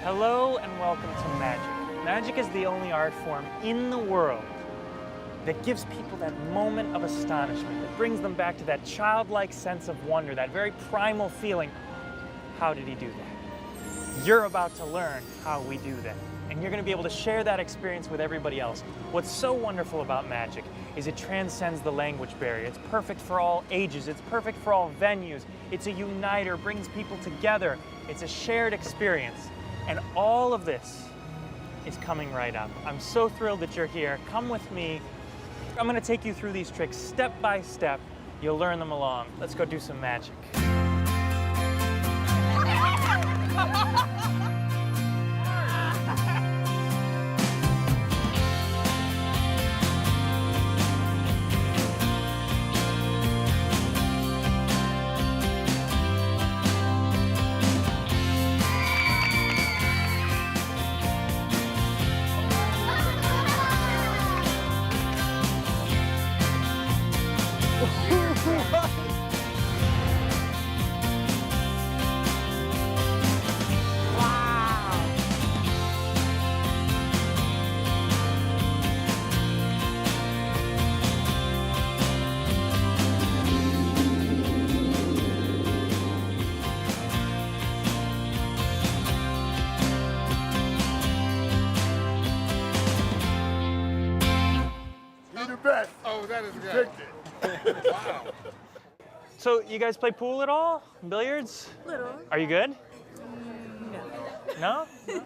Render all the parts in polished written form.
Hello and welcome to magic. Magic is the only art form in the world that gives people that moment of astonishment, that brings them back to that childlike sense of wonder, that very primal feeling. How did he do that? You're about to learn how we do that. And you're going to be able to share that experience with everybody else. What's so wonderful about magic is it transcends the language barrier. It's perfect for all ages. It's perfect for all venues. It's a uniter, brings people together. It's a shared experience. And all of this is coming right up. I'm so thrilled that you're here. Come with me. I'm going to take you through these tricks step by step. You'll learn them along. Let's go do some magic. Oh, that is good. Wow. So, you guys play pool at all? Billiards? Little. Are you good? No. No?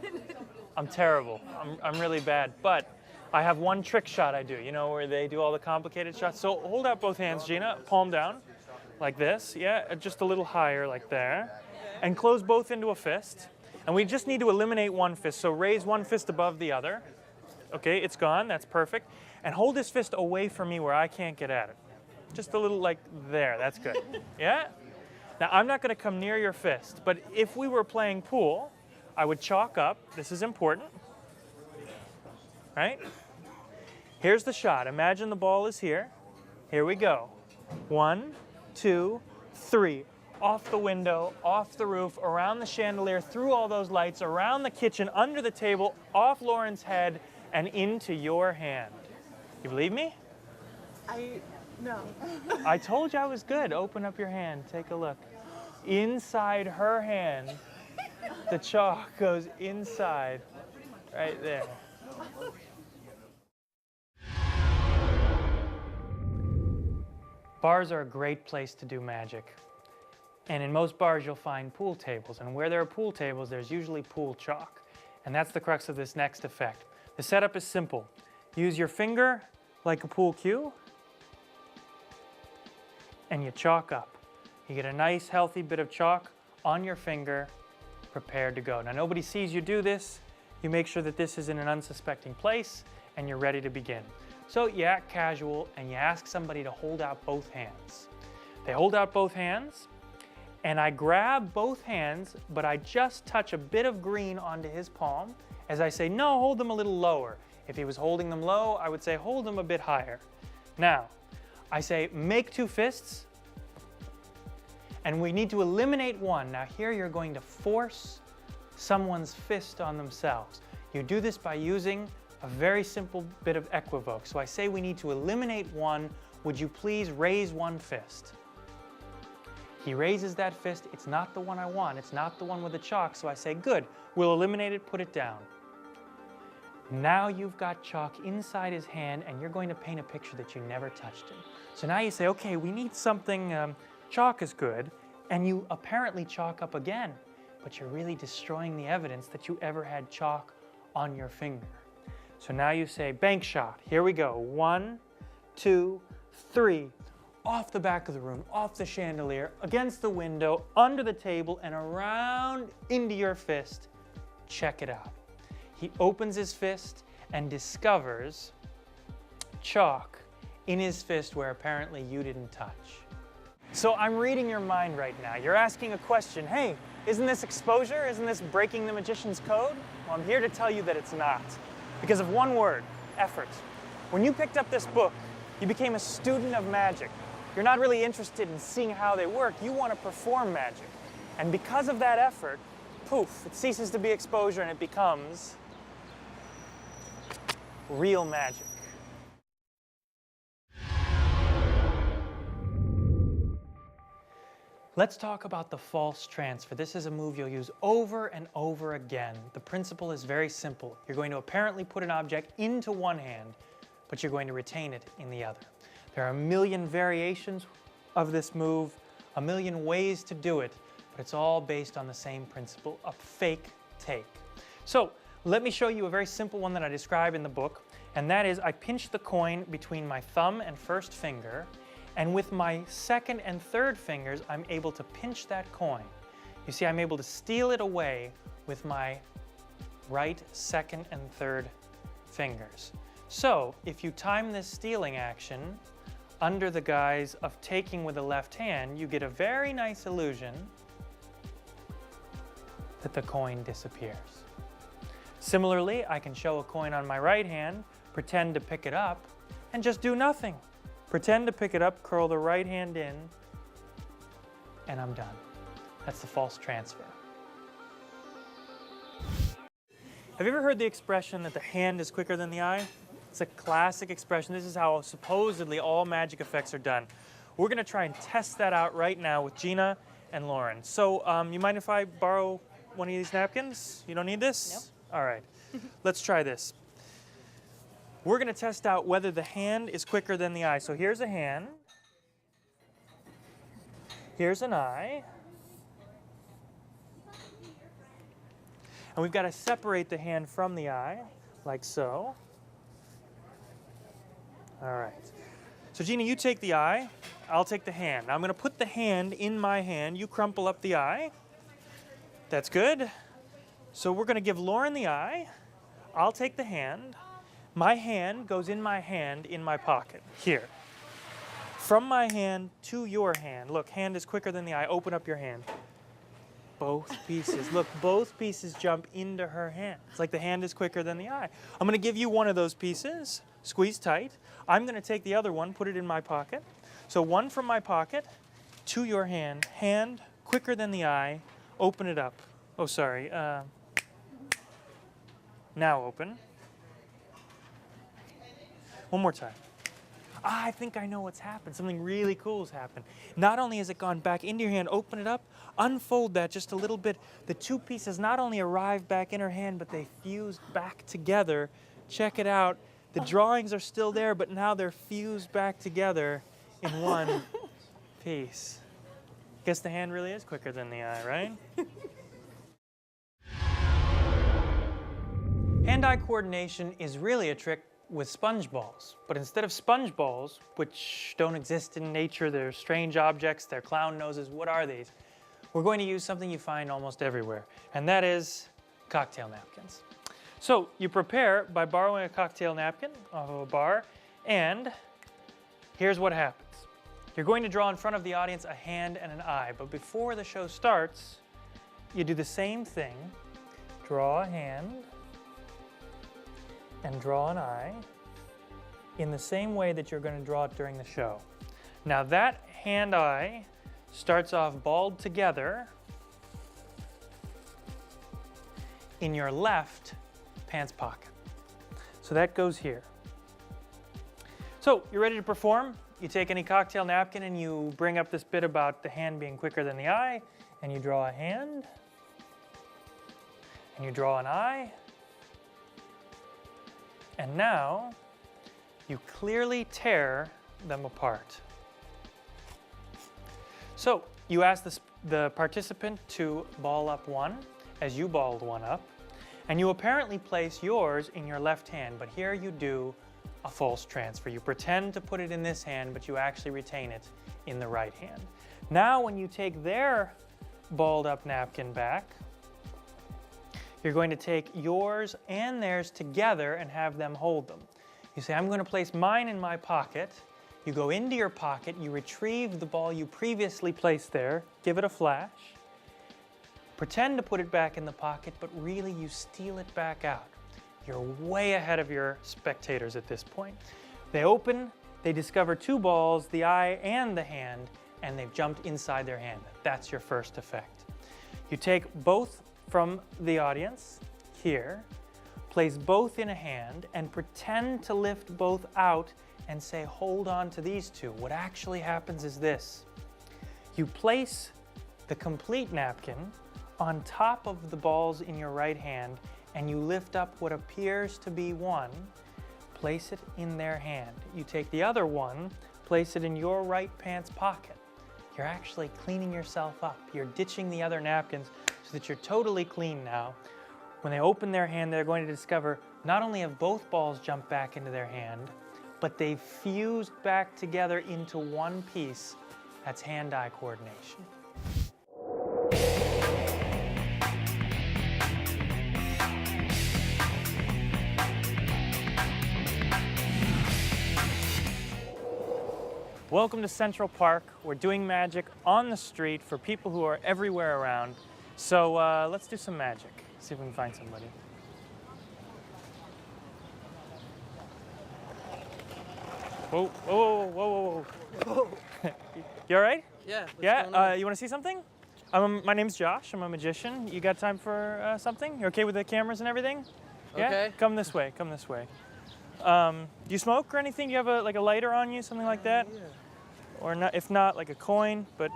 I'm terrible. I'm really bad. But I have one trick shot I do, you know, where they do all the complicated shots. So hold out both hands, Gina, palm down, like this. Yeah, just a little higher, like there. And close both into a fist. And we just need to eliminate one fist. So raise one fist above the other. Okay, it's gone. That's perfect. And hold this fist away from me where I can't get at it. Just a little like there. That's good. Yeah? Now, I'm not going to come near your fist, but if we were playing pool, I would chalk up. This is important. Right? Here's the shot. Imagine the ball is here. Here we go. 1, 2, 3. Off the window, off the roof, around the chandelier, through all those lights, around the kitchen, under the table, off Lauren's head, and into your hand. You believe me? No. I told you I was good. Open up your hand. Take a look. Inside her hand, the chalk goes inside, right there. Bars are a great place to do magic. And in most bars, you'll find pool tables. And where there are pool tables, there's usually pool chalk. And that's the crux of this next effect. The setup is simple. Use your finger like a pool cue, and you chalk up. You get a nice, healthy bit of chalk on your finger, prepared to go. Now, nobody sees you do this. You make sure that this is in an unsuspecting place, and you're ready to begin. So you act casual, and you ask somebody to hold out both hands. They hold out both hands, and I grab both hands, but I just touch a bit of green onto his palm as I say, no, hold them a little lower. If he was holding them low, I would say, hold them a bit higher. Now, I say, make 2 fists, and we need to eliminate one. Now here you're going to force someone's fist on themselves. You do this by using a very simple bit of equivoque. So I say we need to eliminate one. Would you please raise one fist? He raises that fist. It's not the one I want. It's not the one with the chalk. So I say, good, we'll eliminate it, put it down. Now you've got chalk inside his hand, and you're going to paint a picture that you never touched him. So now you say, okay, we need something, chalk is good, and you apparently chalk up again, but you're really destroying the evidence that you ever had chalk on your finger. So now you say, bank shot. Here we go. 1, 2, 3. Off the back of the room, off the chandelier, against the window, under the table, and around into your fist. Check it out. He opens his fist and discovers chalk in his fist where apparently you didn't touch. So I'm reading your mind right now. You're asking a question. Hey, isn't this exposure? Isn't this breaking the magician's code? Well, I'm here to tell you that it's not. Because of one word, effort. When you picked up this book, you became a student of magic. You're not really interested in seeing how they work. You want to perform magic. And because of that effort, poof, it ceases to be exposure and it becomes real magic. Let's talk about the false transfer. This is a move you'll use over and over again. The principle is very simple. You're going to apparently put an object into one hand, but you're going to retain it in the other. There are a million variations of this move, a million ways to do it, but it's all based on the same principle of fake take. So let me show you a very simple one that I describe in the book, and that is I pinch the coin between my thumb and first finger, and with my second and third fingers, I'm able to pinch that coin. You see, I'm able to steal it away with my right, second, and third fingers. So if you time this stealing action under the guise of taking with the left hand, you get a very nice illusion that the coin disappears. Similarly, I can show a coin on my right hand, pretend to pick it up, and just do nothing. Pretend to pick it up, curl the right hand in, and I'm done. That's the false transfer. Have you ever heard the expression that the hand is quicker than the eye? It's a classic expression. This is how supposedly all magic effects are done. We're going to try and test that out right now with Gina and Lauren. So you mind if I borrow one of these napkins? You don't need this? Nope. All right. Let's try this. We're going to test out whether the hand is quicker than the eye. So here's a hand. Here's an eye. And we've got to separate the hand from the eye, like so. All right. So Gina, you take the eye. I'll take the hand. Now I'm going to put the hand in my hand. You crumple up the eye. That's good. So we're going to give Lauren the eye. I'll take the hand. My hand goes in my pocket, here. From my hand to your hand. Look, hand is quicker than the eye. Open up your hand. Both pieces. Look, both pieces jump into her hand. It's like the hand is quicker than the eye. I'm going to give you one of those pieces. Squeeze tight. I'm going to take the other one, put it in my pocket. So one from my pocket to your hand. Hand quicker than the eye. Open it up. Oh, sorry. Now open. One more time. I think I know what's happened. Something really cool has happened. Not only has it gone back into your hand, open it up, unfold that just a little bit. The two pieces not only arrived back in her hand, but they fused back together. Check it out. The drawings are still there, but now they're fused back together in one piece. Guess the hand really is quicker than the eye, right? Hand-eye coordination is really a trick with sponge balls, but instead of sponge balls, which don't exist in nature, they're strange objects, they're clown noses, what are these? We're going to use something you find almost everywhere, and that is cocktail napkins. So you prepare by borrowing a cocktail napkin off of a bar, and here's what happens. You're going to draw in front of the audience a hand and an eye, but before the show starts, you do the same thing. Draw a hand and draw an eye in the same way that you're going to draw it during the show. Now that hand-eye starts off balled together in your left pants pocket. So that goes here. So you're ready to perform? You take any cocktail napkin and you bring up this bit about the hand being quicker than the eye, and you draw a hand, and you draw an eye, and now you clearly tear them apart. So you ask the participant to ball up one as you balled one up, and you apparently place yours in your left hand, but here you do a false transfer. You pretend to put it in this hand, but you actually retain it in the right hand. Now when you take their balled up napkin back, you're going to take yours and theirs together and have them hold them. You say, I'm going to place mine in my pocket. You go into your pocket, you retrieve the ball you previously placed there, give it a flash, pretend to put it back in the pocket, but really you steal it back out. You're way ahead of your spectators at this point. They open, they discover two balls, the eye and the hand, and they've jumped inside their hand. That's your first effect. You take both from the audience here, place both in a hand and pretend to lift both out and say, hold on to these two. What actually happens is this. You place the complete napkin on top of the balls in your right hand and you lift up what appears to be one, place it in their hand. You take the other one, place it in your right pants pocket. You're actually cleaning yourself up. You're ditching the other napkins so that you're totally clean now. When they open their hand, they're going to discover not only have both balls jumped back into their hand, but they've fused back together into one piece. That's hand-eye coordination. Welcome to Central Park. We're doing magic on the street for people who are everywhere around. So let's do some magic. See if we can find somebody. Whoa, whoa, whoa, whoa, whoa. You all right? Yeah. Yeah? You want to see something? My name's Josh. I'm a magician. You got time for something? You okay with the cameras and everything? Yeah? Okay. Come this way. Come this way. Do you smoke or anything? Do you have a lighter on you, something like that? Yeah. Or not, if not, like a coin, but...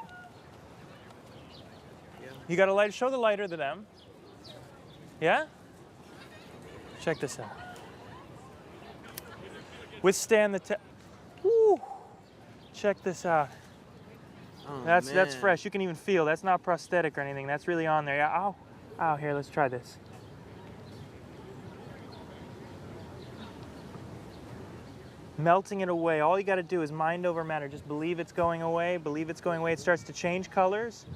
Yeah. You got a lighter? Show the lighter to them. Yeah? Check this out. Withstand the test. Woo! Check this out. Oh, That's man. fresh. You can even feel. That's not prosthetic or anything. That's really on there. Yeah. Ow. Ow. Here, let's try this. Melting it away. All you got to do is mind over matter. Just believe it's going away. Believe it's going away. It starts to change colors,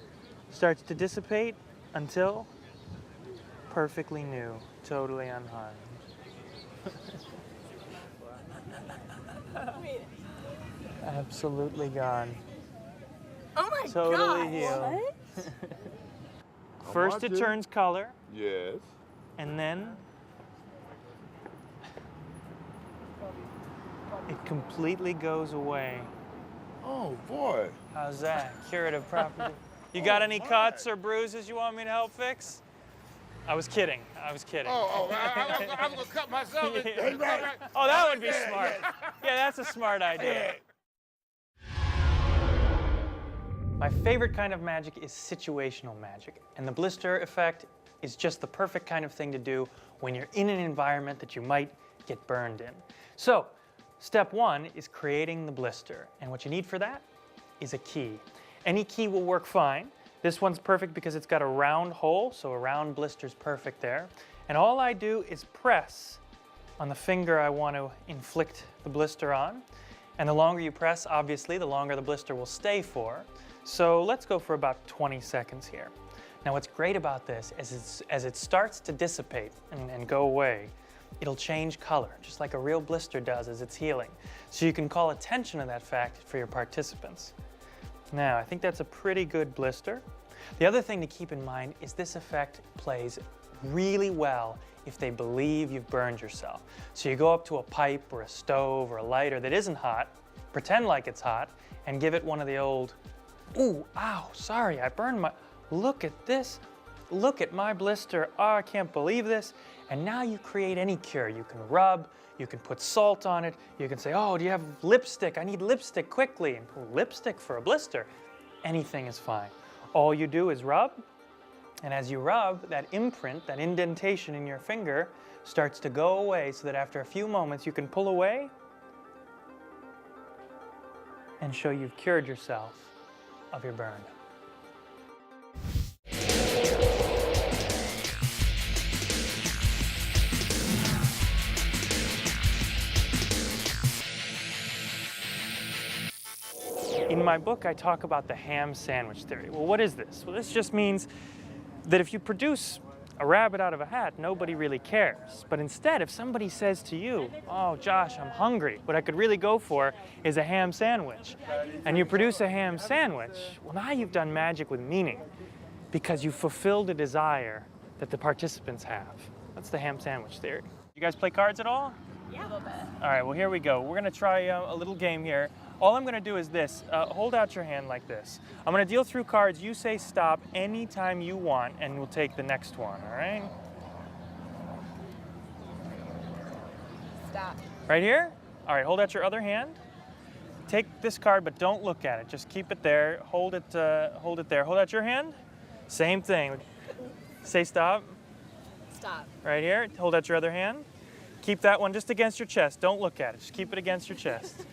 starts to dissipate until perfectly new, totally unharmed. Absolutely gone. Oh my Totally God. healed. What? First it turns color, Yes. and then it completely goes away. Oh boy. How's that? Curative property. You got any cuts or bruises you want me to help fix? I was kidding. I was kidding. I'm gonna cut myself. Oh, that would be smart. Yeah, that's a smart idea. My favorite kind of magic is situational magic, and the blister effect is just the perfect kind of thing to do when you're in an environment that you might get burned in. So, step one is creating the blister, and what you need for that is a key. Any key will work fine. This one's perfect because it's got a round hole, so a round blister's perfect there. And all I do is press on the finger I want to inflict the blister on. And the longer you press, obviously, the longer the blister will stay for. So let's go for about 20 seconds here. Now what's great about this is as it starts to dissipate and go away, it'll change color, just like a real blister does as it's healing. So you can call attention to that fact for your participants. Now, I think that's a pretty good blister. The other thing to keep in mind is this effect plays really well if they believe you've burned yourself. So you go up to a pipe or a stove or a lighter that isn't hot, pretend like it's hot, and give it one of the old, ooh, ow, sorry, I burned my, look at this, look at my blister, oh, I can't believe this. And now you create any cure. You can rub, you can put salt on it, you can say, oh, do you have lipstick? I need lipstick quickly. And lipstick for a blister, anything is fine. All you do is rub, and as you rub, that imprint, that indentation in your finger starts to go away so that after a few moments you can pull away and show you've cured yourself of your burn. In my book, I talk about the ham sandwich theory. Well, what is this? Well, this just means that if you produce a rabbit out of a hat, nobody really cares. But instead, if somebody says to you, oh, Josh, I'm hungry, what I could really go for is a ham sandwich, and you produce a ham sandwich, well, now you've done magic with meaning because you fulfilled a desire that the participants have. That's the ham sandwich theory. You guys play cards at all? Yeah. A little bit. All right, well, here we go. We're going to try a little game here. All I'm gonna do is this. Hold out your hand like this. I'm gonna deal through cards. You say stop anytime you want, and we'll take the next one, all right? Stop. Right here? All right, hold out your other hand. Take this card, but don't look at it. Just keep it there. Hold it there. Hold out your hand. Same thing. Say stop. Stop. Right here. Hold out your other hand. Keep that one just against your chest. Don't look at it. Just keep it against your chest.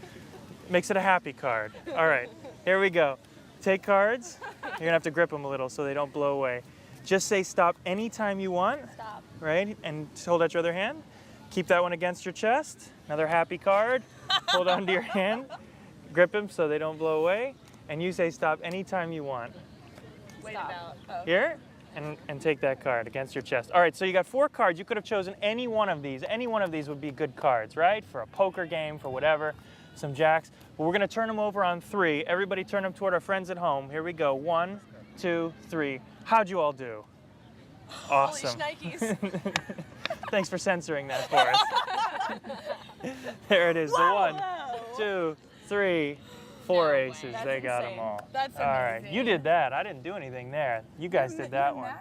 Makes it a happy card. All right, here we go. Take cards. You're gonna have to grip them a little so they don't blow away. Just say stop anytime you want. Stop. Right? And hold out your other hand. Keep that one against your chest. Another happy card. Hold on to your hand. Grip them so they don't blow away. And you say stop anytime you want. Wait about. Oh. Here, and take that card against your chest. All right, so you got 4 cards. You could have chosen any one of these. Any one of these would be good cards, right? For a poker game, for whatever, some jacks. But we're gonna turn them over on 3. Everybody turn them toward our friends at home. Here we go, 1, 2, 3. How'd you all do? Awesome. Holy shnikes. Thanks for censoring that for us. There it is, the 1, 2, 3, 4 No way. aces. That's They got them insane. all. That's All right, amazing. you did that. I didn't do anything there. You guys did that one.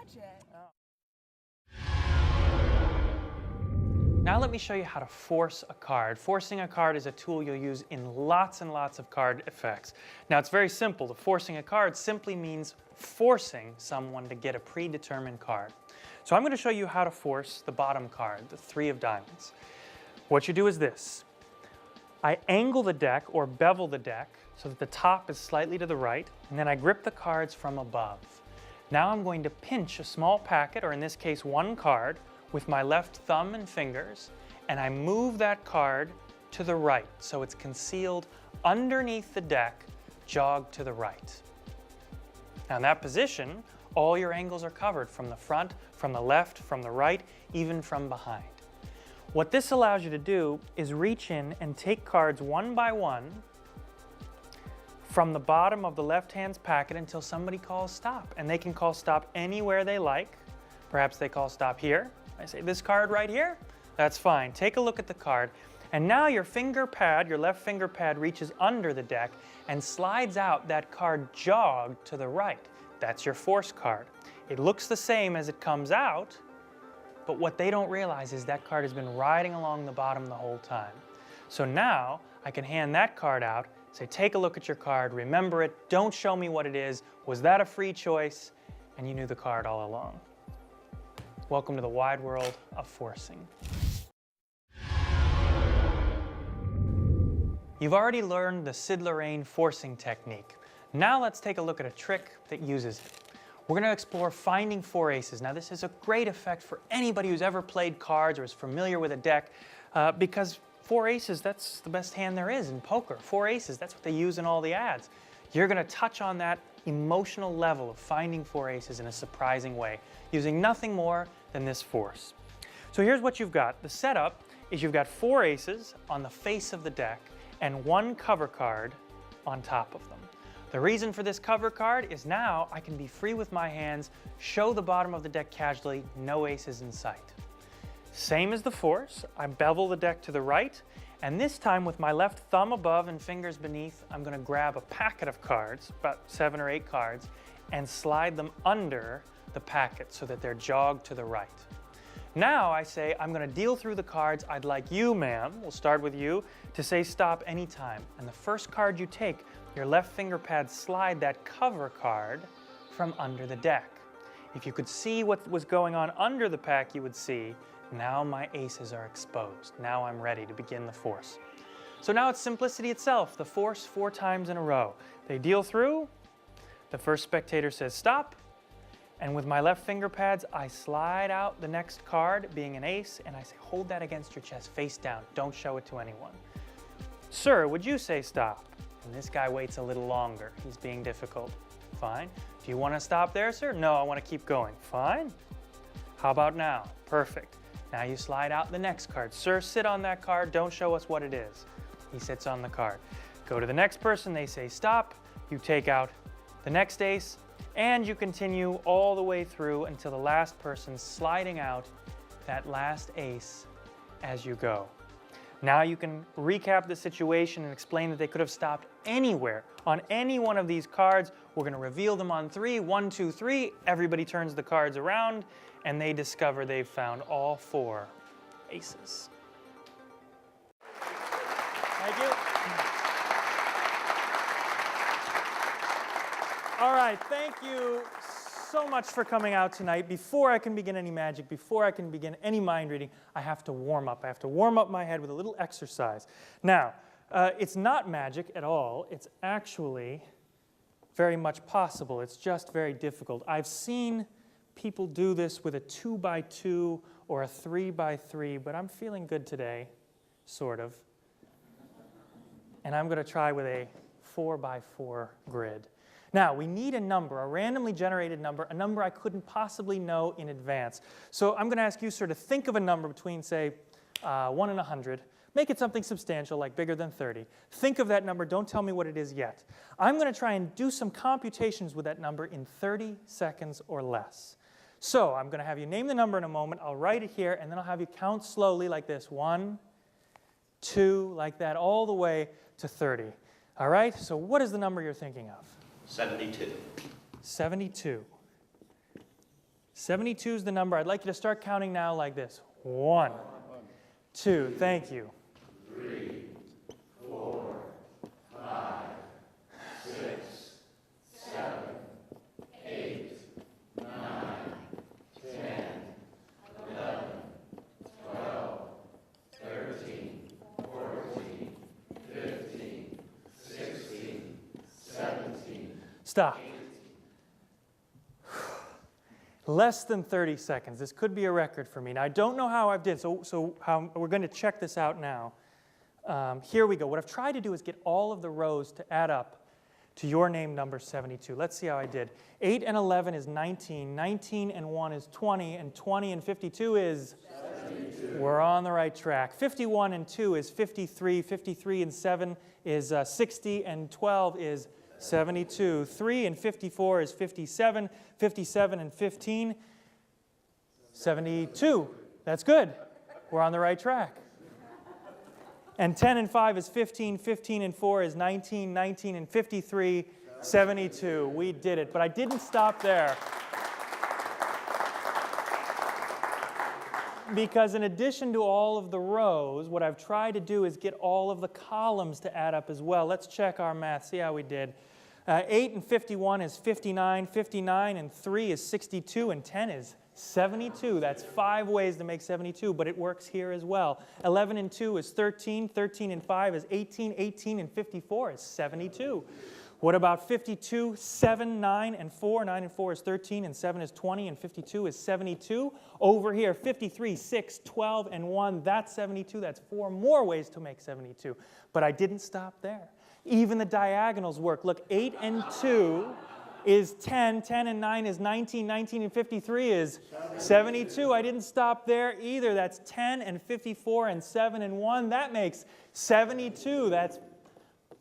Now let me show you how to force a card. Forcing a card is a tool you'll use in lots and lots of card effects. Now it's very simple. The forcing a card simply means forcing someone to get a predetermined card. So I'm going to show you how to force the bottom card, the 3 of diamonds. What you do is this. I angle the deck or bevel the deck so that the top is slightly to the right, and then I grip the cards from above. Now I'm going to pinch a small packet, or in this case 1 card, with my left thumb and fingers, and I move that card to the right so it's concealed underneath the deck, jog to the right. Now in that position, all your angles are covered from the front, from the left, from the right, even from behind. What this allows you to do is reach in and take cards one by one from the bottom of the left hand's packet until somebody calls stop. And they can call stop anywhere they like. Perhaps they call stop here. I say this card right here. That's fine. Take a look at the card. And now your finger pad, your left finger pad, reaches under the deck and slides out that card jogged to the right. That's your force card. It looks the same as it comes out, but what they don't realize is that card has been riding along the bottom the whole time. So now I can hand that card out, say, take a look at your card, remember it, don't show me what it is, was that a free choice? And you knew the card all along. Welcome to the wide world of forcing. You've already learned the Sid Lorraine forcing technique. Now let's take a look at a trick that uses it. We're going to explore finding 4 aces. Now this is a great effect for anybody who's ever played cards or is familiar with a deck because 4 aces, that's the best hand there is in poker. 4 aces, that's what they use in all the ads. You're going to touch on that emotional level of finding 4 aces in a surprising way, using nothing more than this force. So here's what you've got. The setup is you've got 4 aces on the face of the deck and 1 cover card on top of them. The reason for this cover card is now I can be free with my hands, show the bottom of the deck casually, no aces in sight. Same as the force, I bevel the deck to the right, and this time with my left thumb above and fingers beneath, I'm going to grab a packet of cards, about 7 or 8 cards, and slide them under the packet so that they're jogged to the right. Now I say, I'm going to deal through the cards. I'd like you, ma'am, we'll start with you, to say stop anytime. And the first card you take, your left finger pad slide that cover card from under the deck. If you could see what was going on under the pack, you would see, now my aces are exposed. Now I'm ready to begin the force. So now it's simplicity itself, the force 4 times in a row. They deal through, the first spectator says stop, and with my left finger pads, I slide out the next card, being an ace, and I say, hold that against your chest, face down. Don't show it to anyone. Sir, would you say stop? And this guy waits a little longer. He's being difficult. Fine. Do you want to stop there, sir? No, I want to keep going. Fine. How about now? Perfect. Now you slide out the next card. Sir, sit on that card. Don't show us what it is. He sits on the card. Go to the next person. They say stop. You take out the next ace. And you continue all the way through until the last person's sliding out that last ace as you go. Now you can recap the situation and explain that they could have stopped anywhere on any one of these cards. We're going to reveal them on 3. 1, 2, 3. Everybody turns the cards around, and they discover they've found all 4 aces. Thank you. All right, thank you so much for coming out tonight. Before I can begin any magic, before I can begin any mind reading, I have to warm up. I have to warm up my head with a little exercise. Now, it's not magic at all. It's actually very much possible. It's just very difficult. I've seen people do this with a 2x2 or a 3x3, but I'm feeling good today, sort of. And I'm going to try with a 4x4 grid. Now, we need a number, a randomly generated number, a number I couldn't possibly know in advance. So I'm going to ask you, sir, to think of a number between, say, 1 and 100. Make it something substantial, like bigger than 30. Think of that number. Don't tell me what it is yet. I'm going to try and do some computations with that number in 30 seconds or less. So I'm going to have you name the number in a moment. I'll write it here, and then I'll have you count slowly like this. 1, 2, like that, all the way to 30. All right? So what is the number you're thinking of? 72. 72. 72 is the number. I'd like you to start counting now like this. 1, 2, thank you. 3, 4, 5, 6, 7, 8, 9, 10, 11, 12, 13, 14, 15, 16, 17. Stop. Less than 30 seconds. This could be a record for me. Now, I don't know how I've did, so we're going to check this out now. Here we go. What I've tried to do is get all of the rows to add up to your name number 72. Let's see how I did. 8 and 11 is 19. 19 and 1 is 20. And 20 and 52 is? 72. We're on the right track. 51 and 2 is 53. 53 and 7 is 60. And 12 is 72. 3 and 54 is 57. 57 and 15, 72. That's good. We're on the right track. And 10 and 5 is 15. 15 and 4 is 19. 19 and 53, 72. We did it. But I didn't stop there. Because in addition to all of the rows, what I've tried to do is get all of the columns to add up as well. Let's check our math, see how we did. 8 and 51 is 59, 59 and 3 is 62, and 10 is 72. That's 5 ways to make 72, but it works here as well. 11 and 2 is 13, 13 and 5 is 18, 18 and 54 is 72. What about 52, 7, 9 and 4? 9 and 4 is 13, and 7 is 20, and 52 is 72. Over here, 53, 6, 12 and 1, that's 72. That's 4 more ways to make 72. But I didn't stop there. Even the diagonals work. Look, 8 and 2 is 10. 10 and 9 is 19. 19 and 53 is 72. I didn't stop there either. That's 10 and 54 and 7 and 1. That makes 72. That's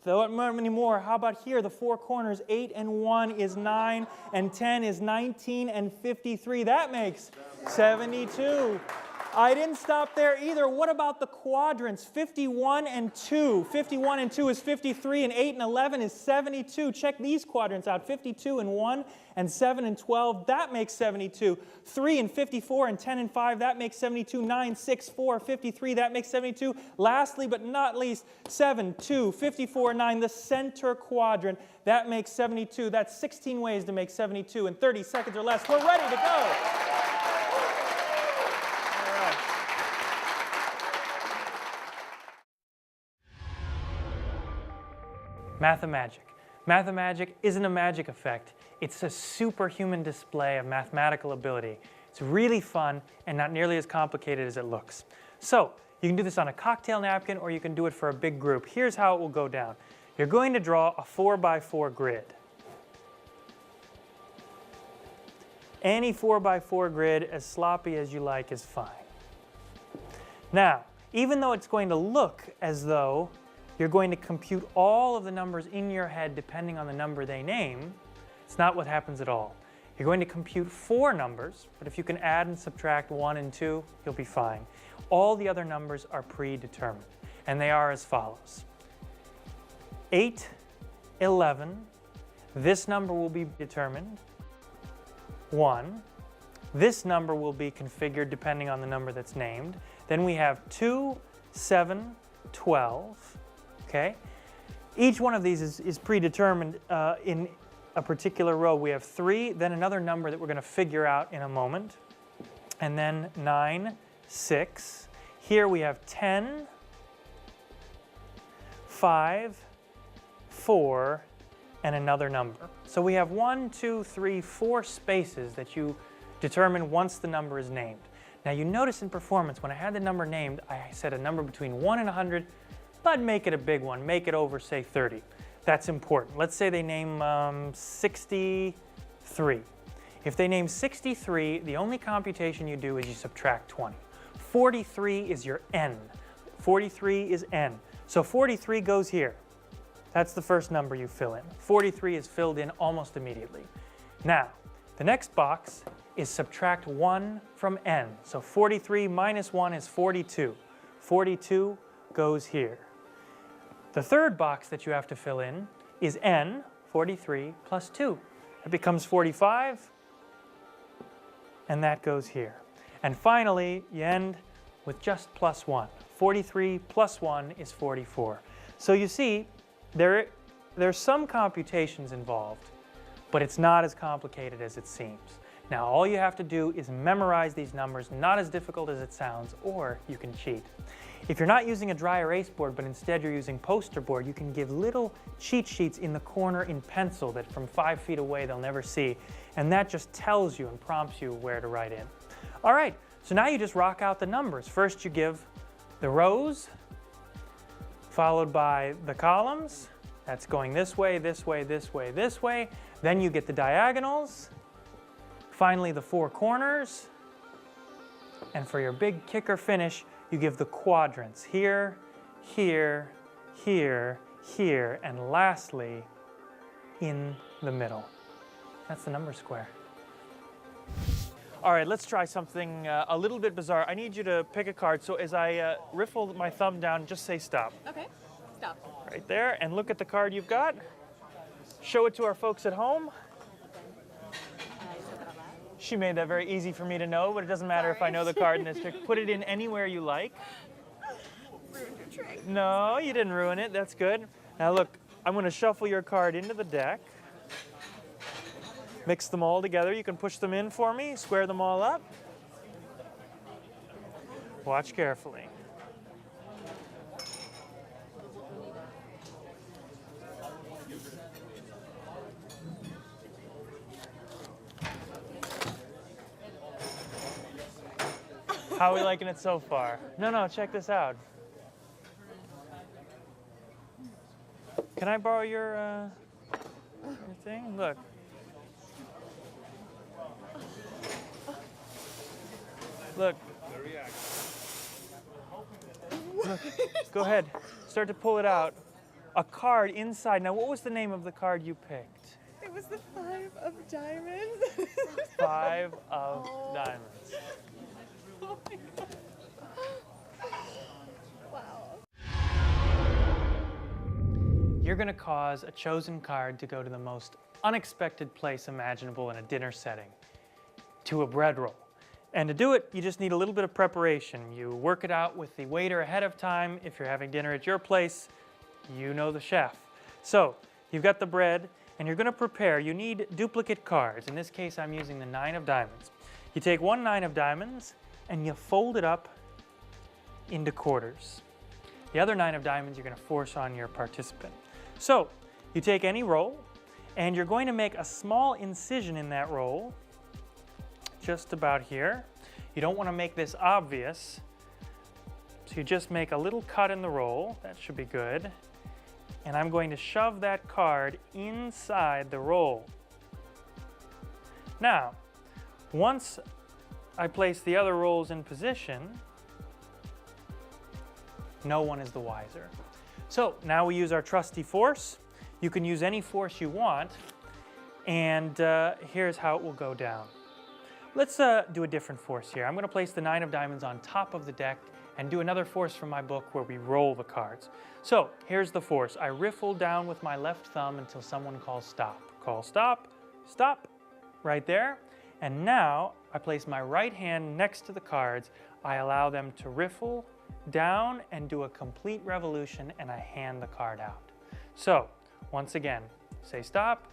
many more. How about here? The 4 corners. 8 and 1 is 9. And 10 is 19 and 53. That makes 72. I didn't stop there either. What about the quadrants? 51 and 2. 51 and 2 is 53, and 8 and 11 is 72. Check these quadrants out. 52 and 1 and 7 and 12, that makes 72. 3 and 54 and 10 and 5, that makes 72. 9, 6, 4, 53, that makes 72. Lastly but not least, 7, 2, 54, 9, the center quadrant, that makes 72. That's 16 ways to make 72 in 30 seconds or less. We're ready to go. Mathemagic. Mathemagic isn't a magic effect. It's a superhuman display of mathematical ability. It's really fun and not nearly as complicated as it looks. So, you can do this on a cocktail napkin or you can do it for a big group. Here's how it will go down. You're going to draw a 4x4 grid. Any 4x4 grid, as sloppy as you like, is fine. Now, even though it's going to look as though you're going to compute all of the numbers in your head depending on the number they name, it's not what happens at all. You're going to compute 4 numbers, but if you can add and subtract 1 and 2, you'll be fine. All the other numbers are predetermined. and they are as follows. 8, 11, this number will be determined. 1, this number will be configured depending on the number that's named. Then we have 2, 7, 12, okay? Each one of these is predetermined in a particular row. We have 3, then another number that we're going to figure out in a moment, and then 9, 6. Here we have 10, 5, 4, and another number. So we have 1, 2, 3, 4 spaces that you determine once the number is named. Now you notice in performance, when I had the number named, I said a number between 1 and 100, but make it a big one, make it over, say, 30. That's important. Let's say they name 63. If they name 63, the only computation you do is you subtract 20. 43 is your n. 43 is n. So 43 goes here. That's the first number you fill in. 43 is filled in almost immediately. Now, the next box is subtract 1 from n. So 43 minus 1 is 42. 42 goes here. The third box that you have to fill in is n, 43, plus 2. It becomes 45, and that goes here. And finally, you end with just plus 1. 43 plus 1 is 44. So you see, there's some computations involved, but it's not as complicated as it seems. Now, all you have to do is memorize these numbers, not as difficult as it sounds, or you can cheat. If you're not using a dry erase board, but instead you're using poster board, you can give little cheat sheets in the corner in pencil that from 5 feet away they'll never see, and that just tells you and prompts you where to write in. All right, so now you just rock out the numbers. First you give the rows, followed by the columns. That's going this way, this way, this way, this way. Then you get the diagonals. Finally, the 4 corners. And for your big kicker finish, you give the quadrants here, here, here, here, and lastly, in the middle. That's the number square. All right, let's try something a little bit bizarre. I need you to pick a card. So as I riffle my thumb down, just say stop. Okay, stop. Right there, and look at the card you've got. Show it to our folks at home. She made that very easy for me to know, but it doesn't matter if I know the card in this trick. Put it in anywhere you like. Ruined your trick. No, you didn't ruin it. That's good. Now look, I'm going to shuffle your card into the deck. Mix them all together. You can push them in for me, square them all up. Watch carefully. How are we liking it so far? No, check this out. Can I borrow your thing? Look. Look. Look. Go ahead. Start to pull it out. A card inside. Now, what was the name of the card you picked? It was the 5 of diamonds. 5 of diamonds. Oh my God. Wow. You're going to cause a chosen card to go to the most unexpected place imaginable in a dinner setting, to a bread roll. And to do it, you just need a little bit of preparation. You work it out with the waiter ahead of time. If you're having dinner at your place, you know the chef. So you've got the bread, and you're going to prepare. You need duplicate cards. In this case, I'm using the 9 of diamonds. You take 1 9 of diamonds, and you fold it up into quarters. The other 9 of diamonds you're going to force on your participant. So you take any roll, and you're going to make a small incision in that roll, just about here. You don't want to make this obvious, so you just make a little cut in the roll. That should be good. And I'm going to shove that card inside the roll. Now, once I place the other rolls in position, no one is the wiser. So now we use our trusty force. You can use any force you want, and here's how it will go down. Let's do a different force here. I'm going to place the 9 of diamonds on top of the deck and do another force from my book where we roll the cards. So here's the force. I riffle down with my left thumb until someone calls stop. Call stop, stop, right there. And now I place my right hand next to the cards. I allow them to riffle down and do a complete revolution, and I hand the card out. So once again, say stop,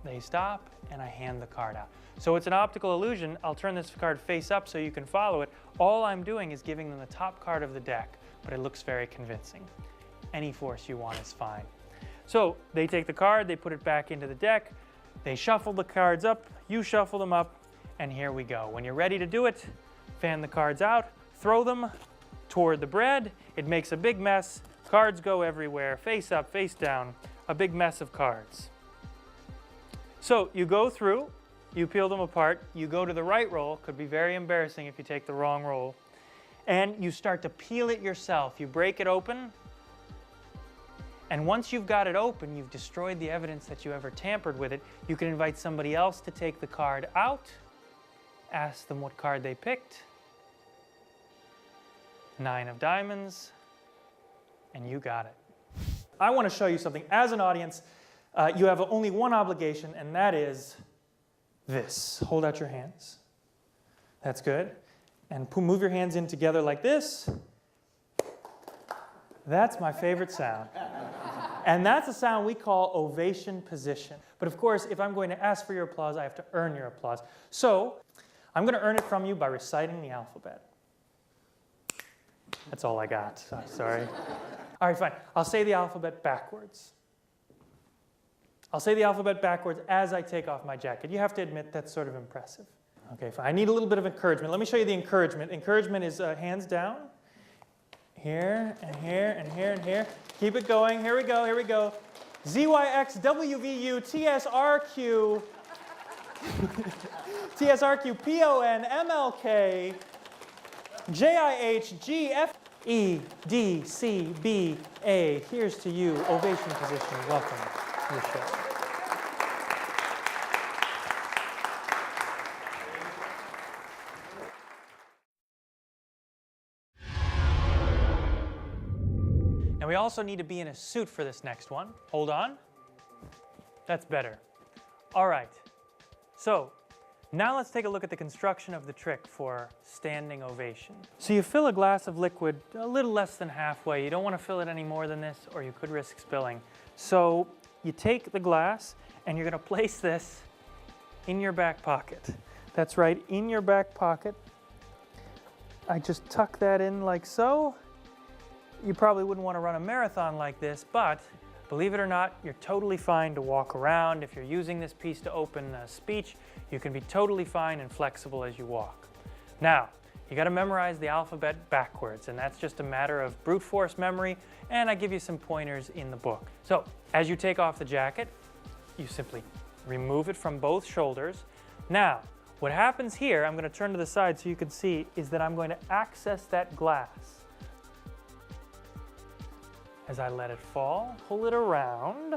they stop, and I hand the card out. So it's an optical illusion. I'll turn this card face up so you can follow it. All I'm doing is giving them the top card of the deck, but it looks very convincing. Any force you want is fine. So they take the card, they put it back into the deck, they shuffle the cards up, you shuffle them up, and here we go. When you're ready to do it, fan the cards out, throw them toward the bread. It makes a big mess. Cards go everywhere, face up, face down, a big mess of cards. So you go through, you peel them apart, you go to the right roll, could be very embarrassing if you take the wrong roll, and you start to peel it yourself. You break it open, and once you've got it open, you've destroyed the evidence that you ever tampered with it. You can invite somebody else to take the card out, ask them what card they picked, 9 of diamonds, and you got it. I want to show you something. As an audience, you have only one obligation, and that is this. Hold out your hands. That's good. And move your hands in together like this. That's my favorite sound. And that's a sound we call ovation position. But of course, if I'm going to ask for your applause, I have to earn your applause. So I'm going to earn it from you by reciting the alphabet. That's all I got. Sorry. All right, fine. I'll say the alphabet backwards. I'll say the alphabet backwards as I take off my jacket. You have to admit that's sort of impressive. Okay, fine. I need a little bit of encouragement. Let me show you the encouragement. Encouragement is hands down. Here, and here, and here, and here. Keep it going. Here we go, here we go. ZYX, WVU, TSRQ, TSRQ, PON, MLK, JIH, GF, EDCBA. Here's to you. Ovation position. Welcome to the show. Now we also need to be in a suit for this next one. Hold on. That's better. All right. So now let's take a look at the construction of the trick for standing ovation. So you fill a glass of liquid a little less than halfway. You don't want to fill it any more than this, or you could risk spilling. So you take the glass and you're going to place this in your back pocket. That's right, in your back pocket. I just tuck that in like so. You probably wouldn't want to run a marathon like this, but believe it or not, you're totally fine to walk around. If you're using this piece to open a speech, you can be totally fine and flexible as you walk. Now, you got to memorize the alphabet backwards, and that's just a matter of brute force memory, and I give you some pointers in the book. So, as you take off the jacket, you simply remove it from both shoulders. Now, what happens here, I'm going to turn to the side so you can see, is that I'm going to access that glass. As I let it fall, pull it around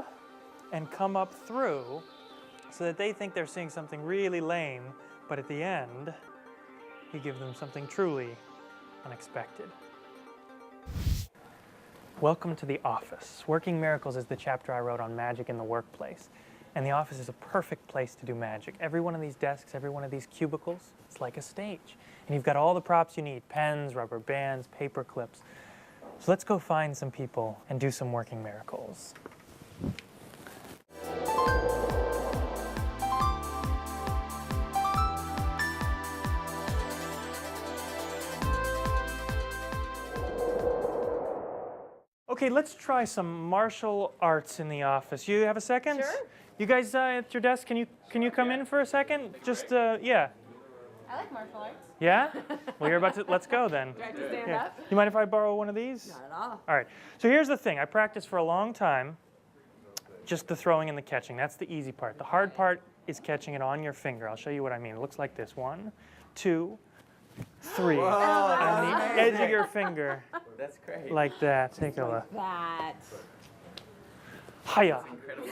and come up through so that they think they're seeing something really lame, but at the end, you give them something truly unexpected. Welcome to The Office. Working Miracles is the chapter I wrote on magic in the workplace. And the office is a perfect place to do magic. Every one of these desks, every one of these cubicles, it's like a stage. And you've got all the props you need, pens, rubber bands, paper clips. So let's go find some people and do some working miracles. Okay, let's try some martial arts in the office. You have a second? Sure. You guys at your desk, can you come in for a second? Just, yeah. I like martial arts. Yeah? Well, you're about to, let's go then. Do I have to stand Yeah. up? You mind if I borrow one of these? Not at all. All right. So here's the thing. I practiced for a long time, just the throwing and the catching. That's the easy part. The hard part is catching it on your finger. I'll show you what I mean. It looks like this. 1, 2, 3. Whoa, On the that's edge of amazing. your finger, That's great. like that. Take a look. That. Hiya. Incredible.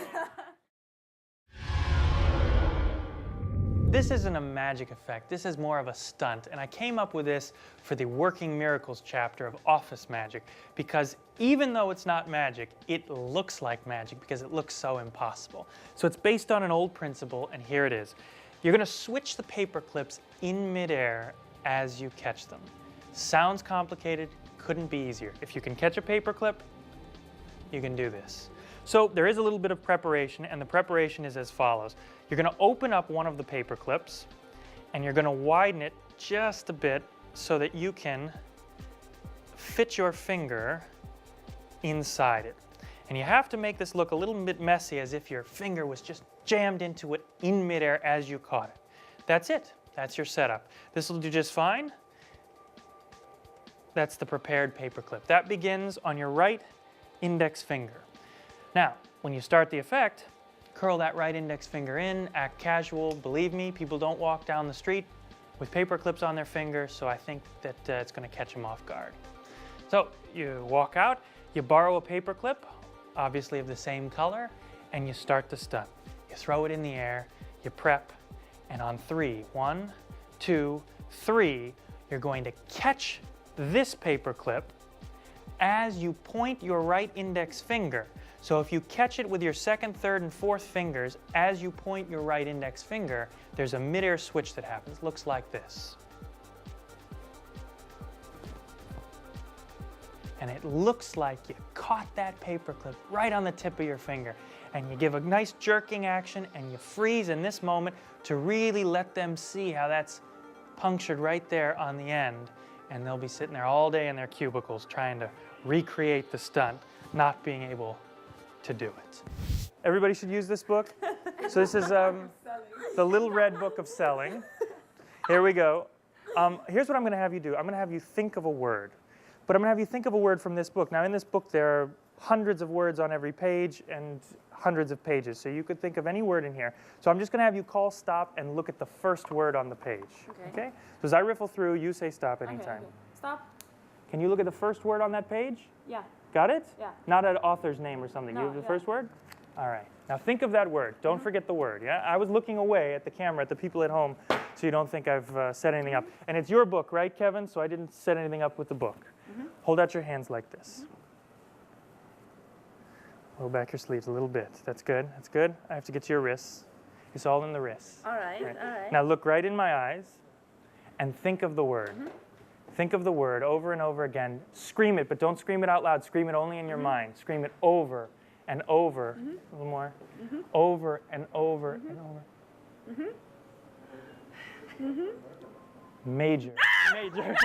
This isn't a magic effect, this is more of a stunt, and I came up with this for the Working Miracles chapter of Office Magic, because even though it's not magic, it looks like magic because it looks so impossible. So it's based on an old principle, and here it is. You're going to switch the paper clips in midair as you catch them. Sounds complicated, couldn't be easier. If you can catch a paper clip, you can do this. So there is a little bit of preparation, and the preparation is as follows. You're going to open up one of the paper clips, and you're going to widen it just a bit so that you can fit your finger inside it. And you have to make this look a little bit messy, as if your finger was just jammed into it in midair as you caught it. That's it. That's your setup. This will do just fine. That's the prepared paper clip. That begins on your right index finger. Now, when you start the effect, curl that right index finger in, act casual. Believe me, people don't walk down the street with paper clips on their fingers, so I think that it's going to catch them off guard. So you walk out, you borrow a paper clip, obviously of the same color, and you start the stunt. You throw it in the air, you prep, and on 3, 1, 2, 3, you're going to catch this paper clip as you point your right index finger. So if you catch it with your second, third, and fourth fingers, as you point your right index finger, there's a midair switch that happens. Looks like this. And it looks like you caught that paper clip right on the tip of your finger. And you give a nice jerking action, and you freeze in this moment to really let them see how that's punctured right there on the end. And they'll be sitting there all day in their cubicles trying to recreate the stunt, not being able to do it. Everybody should use this book. So this is the Little Red Book of Selling. Here we go. Here's what I'm going to have you do. I'm going to have you think of a word. But I'm going to have you think of a word from this book. Now, in this book, there are hundreds of words on every page and hundreds of pages. So you could think of any word in here. So I'm just going to have you call stop and look at the first word on the page. Okay? So as I riffle through, you say stop anytime. Okay. Stop. Can you look at the first word on that page? Yeah. Got it? Yeah. Not an author's name or something. No, You have the yeah. first word? All right. Now think of that word. Don't forget the word. Yeah. I was looking away at the camera at the people at home, so you don't think I've set anything up. And it's your book, right, Kevin? So I didn't set anything up with the book. Hold out your hands like this. Roll back your sleeves a little bit. That's good. That's good. I have to get to your wrists. It's all in the wrists. All right. All right. Now look right in my eyes and think of the word. Think of the word over and over again. Scream it, but don't scream it out loud. Scream it only in your mind. Scream it over and over. A little more. Over and over and over. Major. Major.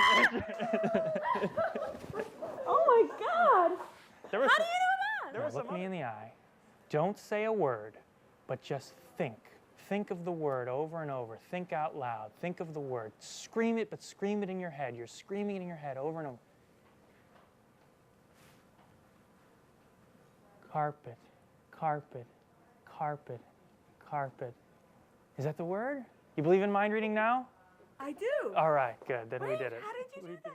Oh my God! There was How do you do that? Now look me in the eye. Don't say a word, but just think. Think of the word over and over. Think out loud. Think of the word. Scream it, but scream it in your head. You're screaming it in your head over and over. Carpet, carpet, carpet, carpet. Is that the word? You believe in mind reading now? I do. All right, good. Then we did it. How did you do that?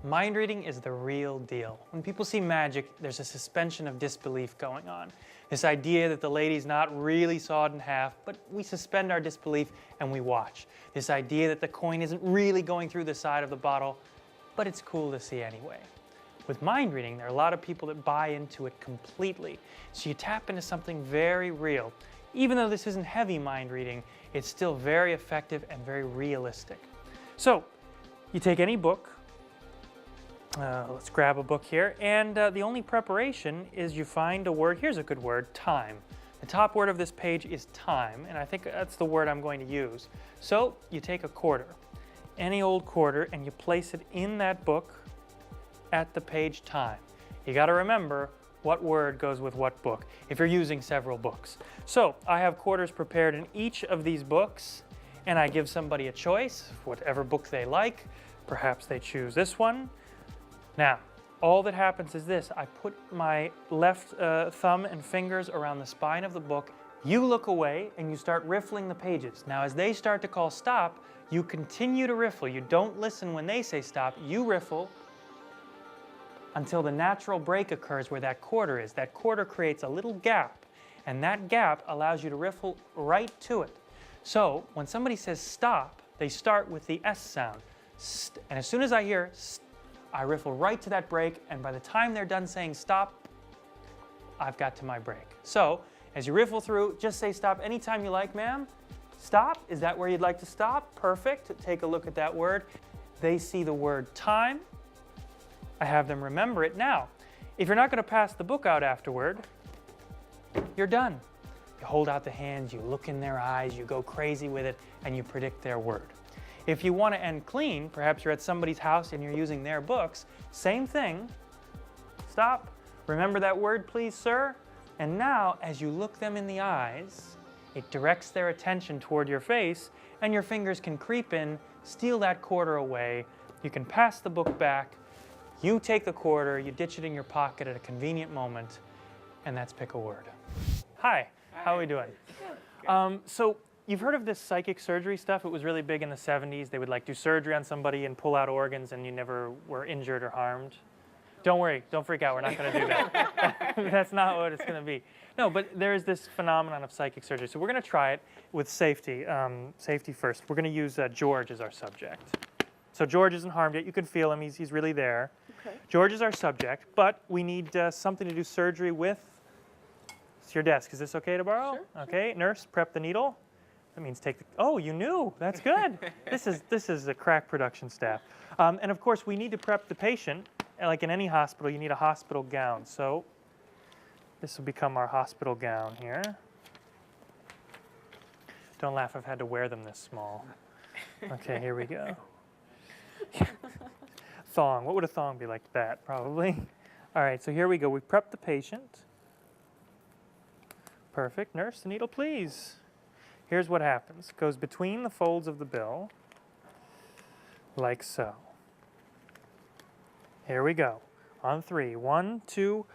Mind reading is the real deal. When people see magic, there's a suspension of disbelief going on. This idea that the lady's not really sawed in half, but we suspend our disbelief and we watch. This idea that the coin isn't really going through the side of the bottle, but it's cool to see anyway. With mind reading, there are a lot of people that buy into it completely. So you tap into something very real. Even though this isn't heavy mind reading, it's still very effective and very realistic. So you take any book. Let's grab a book here, and the only preparation is you find a word. Here's a good word, time. The top word of this page is time, and I think that's the word I'm going to use. So you take a quarter, any old quarter, and you place it in that book at the page time. You got to remember what word goes with what book if you're using several books. So I have quarters prepared in each of these books, and I give somebody a choice, whatever book they like. Perhaps they choose this one. Now, all that happens is this. I put my left thumb and fingers around the spine of the book. You look away and you start riffling the pages. Now, as they start to call stop, you continue to riffle. You don't listen when they say stop. You riffle until the natural break occurs where that quarter is. That quarter creates a little gap. and that gap allows you to riffle right to it. So when somebody says stop, they start with the S sound. St, and as soon as I hear st, I riffle right to that break, and by the time they're done saying stop, I've got to my break. So as you riffle through, just say stop anytime you like, ma'am. Stop, is that where you'd like to stop? Perfect, take a look at that word. They see the word time. I have them remember it. Now, if you're not going to pass the book out afterward, you're done. You hold out the hands, you look in their eyes, you go crazy with it, and you predict their word. If you want to end clean, perhaps you're at somebody's house and you're using their books, same thing. Stop. Remember that word, please, sir? And now, as you look them in the eyes, it directs their attention toward your face, and your fingers can creep in, steal that quarter away. You can pass the book back. You take the quarter, you ditch it in your pocket at a convenient moment, and that's pick a word. Hi, how are we doing? So you've heard of this psychic surgery stuff? It was really big in the 70s. They would like do surgery on somebody and pull out organs, and you never were injured or harmed. Don't worry, don't freak out, we're not going to do that. That's not what it's going to be. No, but there is this phenomenon of psychic surgery. So we're going to try it with safety. Safety first. We're going to use George as our subject. So George isn't harmed yet. You can feel him. He's really there. Okay. George is our subject, but we need something to do surgery with. It's your desk. Is this okay to borrow? Sure. Okay. Nurse, prep the needle. That means take the. Oh, you knew. That's good. This is a crack production staff. And of course, we need to prep the patient. Like in any hospital, you need a hospital gown. So this will become our hospital gown here. Don't laugh, I've had to wear them this small. Okay, here we go. Thong, what would a thong be like that? Probably. All right, so here we go. We prep the patient. Perfect. Nurse, the needle, please. Here's what happens. It goes between the folds of the bill, like so. Here we go. On 3. 1, 2,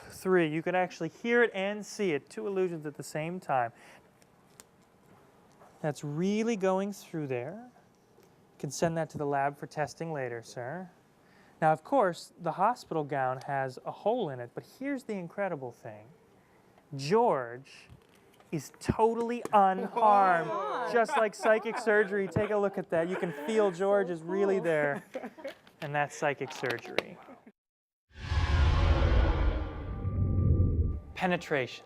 3. You can actually hear it and see it. 2 illusions at the same time. That's really going through there. You can send that to the lab for testing later, sir. Now, of course, the hospital gown has a hole in it, but here's the incredible thing. George is totally unharmed, just like psychic surgery. Take a look at that. You can feel George is really there. And that's psychic surgery. Penetration.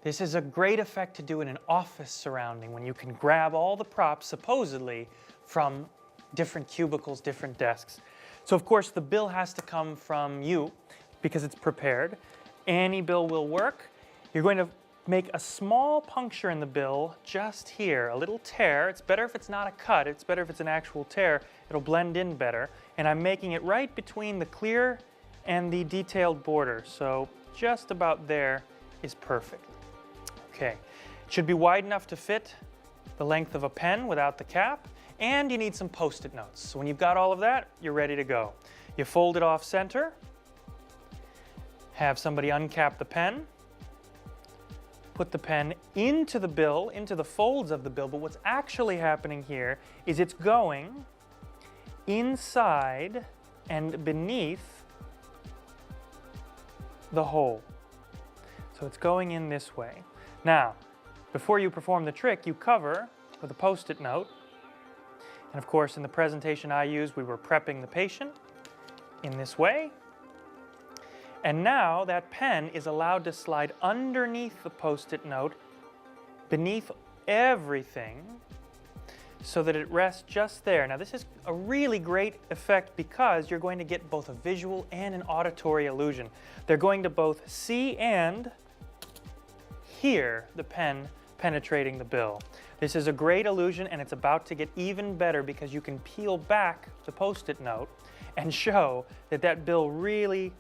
This is a great effect to do in an office surrounding when you can grab all the props, supposedly, from different cubicles, different desks. So, of course, the bill has to come from you because it's prepared. Any bill will work. You're going to make a small puncture in the bill just here, a little tear. It's better if it's not a cut. It's better if it's an actual tear. It'll blend in better. And I'm making it right between the clear and the detailed border. So just about there is perfect. Okay, it should be wide enough to fit the length of a pen without the cap. And you need some Post-it notes. So when you've got all of that, you're ready to go. You fold it off center. Have somebody uncap the pen. Put the pen into the bill, into the folds of the bill, but what's actually happening here is it's going inside and beneath the hole. So it's going in this way. Now, before you perform the trick, you cover with a Post-it note. And of course, in the presentation I used, we were prepping the patient in this way. And now that pen is allowed to slide underneath the Post-it note, beneath everything, so that it rests just there. Now this is a really great effect because you're going to get both a visual and an auditory illusion. They're going to both see and hear the pen penetrating the bill. This is a great illusion, and it's about to get even better because you can peel back the Post-it note and show that that bill really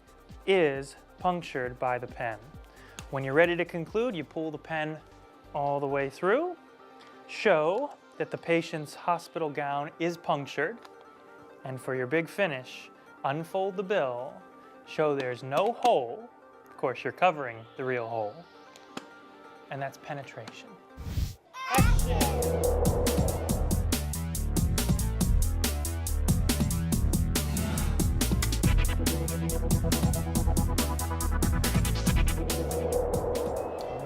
is punctured by the pen. When you're ready to conclude, you pull the pen all the way through, show that the patient's hospital gown is punctured, and for your big finish, unfold the bill, show there's no hole. Of course, you're covering the real hole, and that's penetration. Action!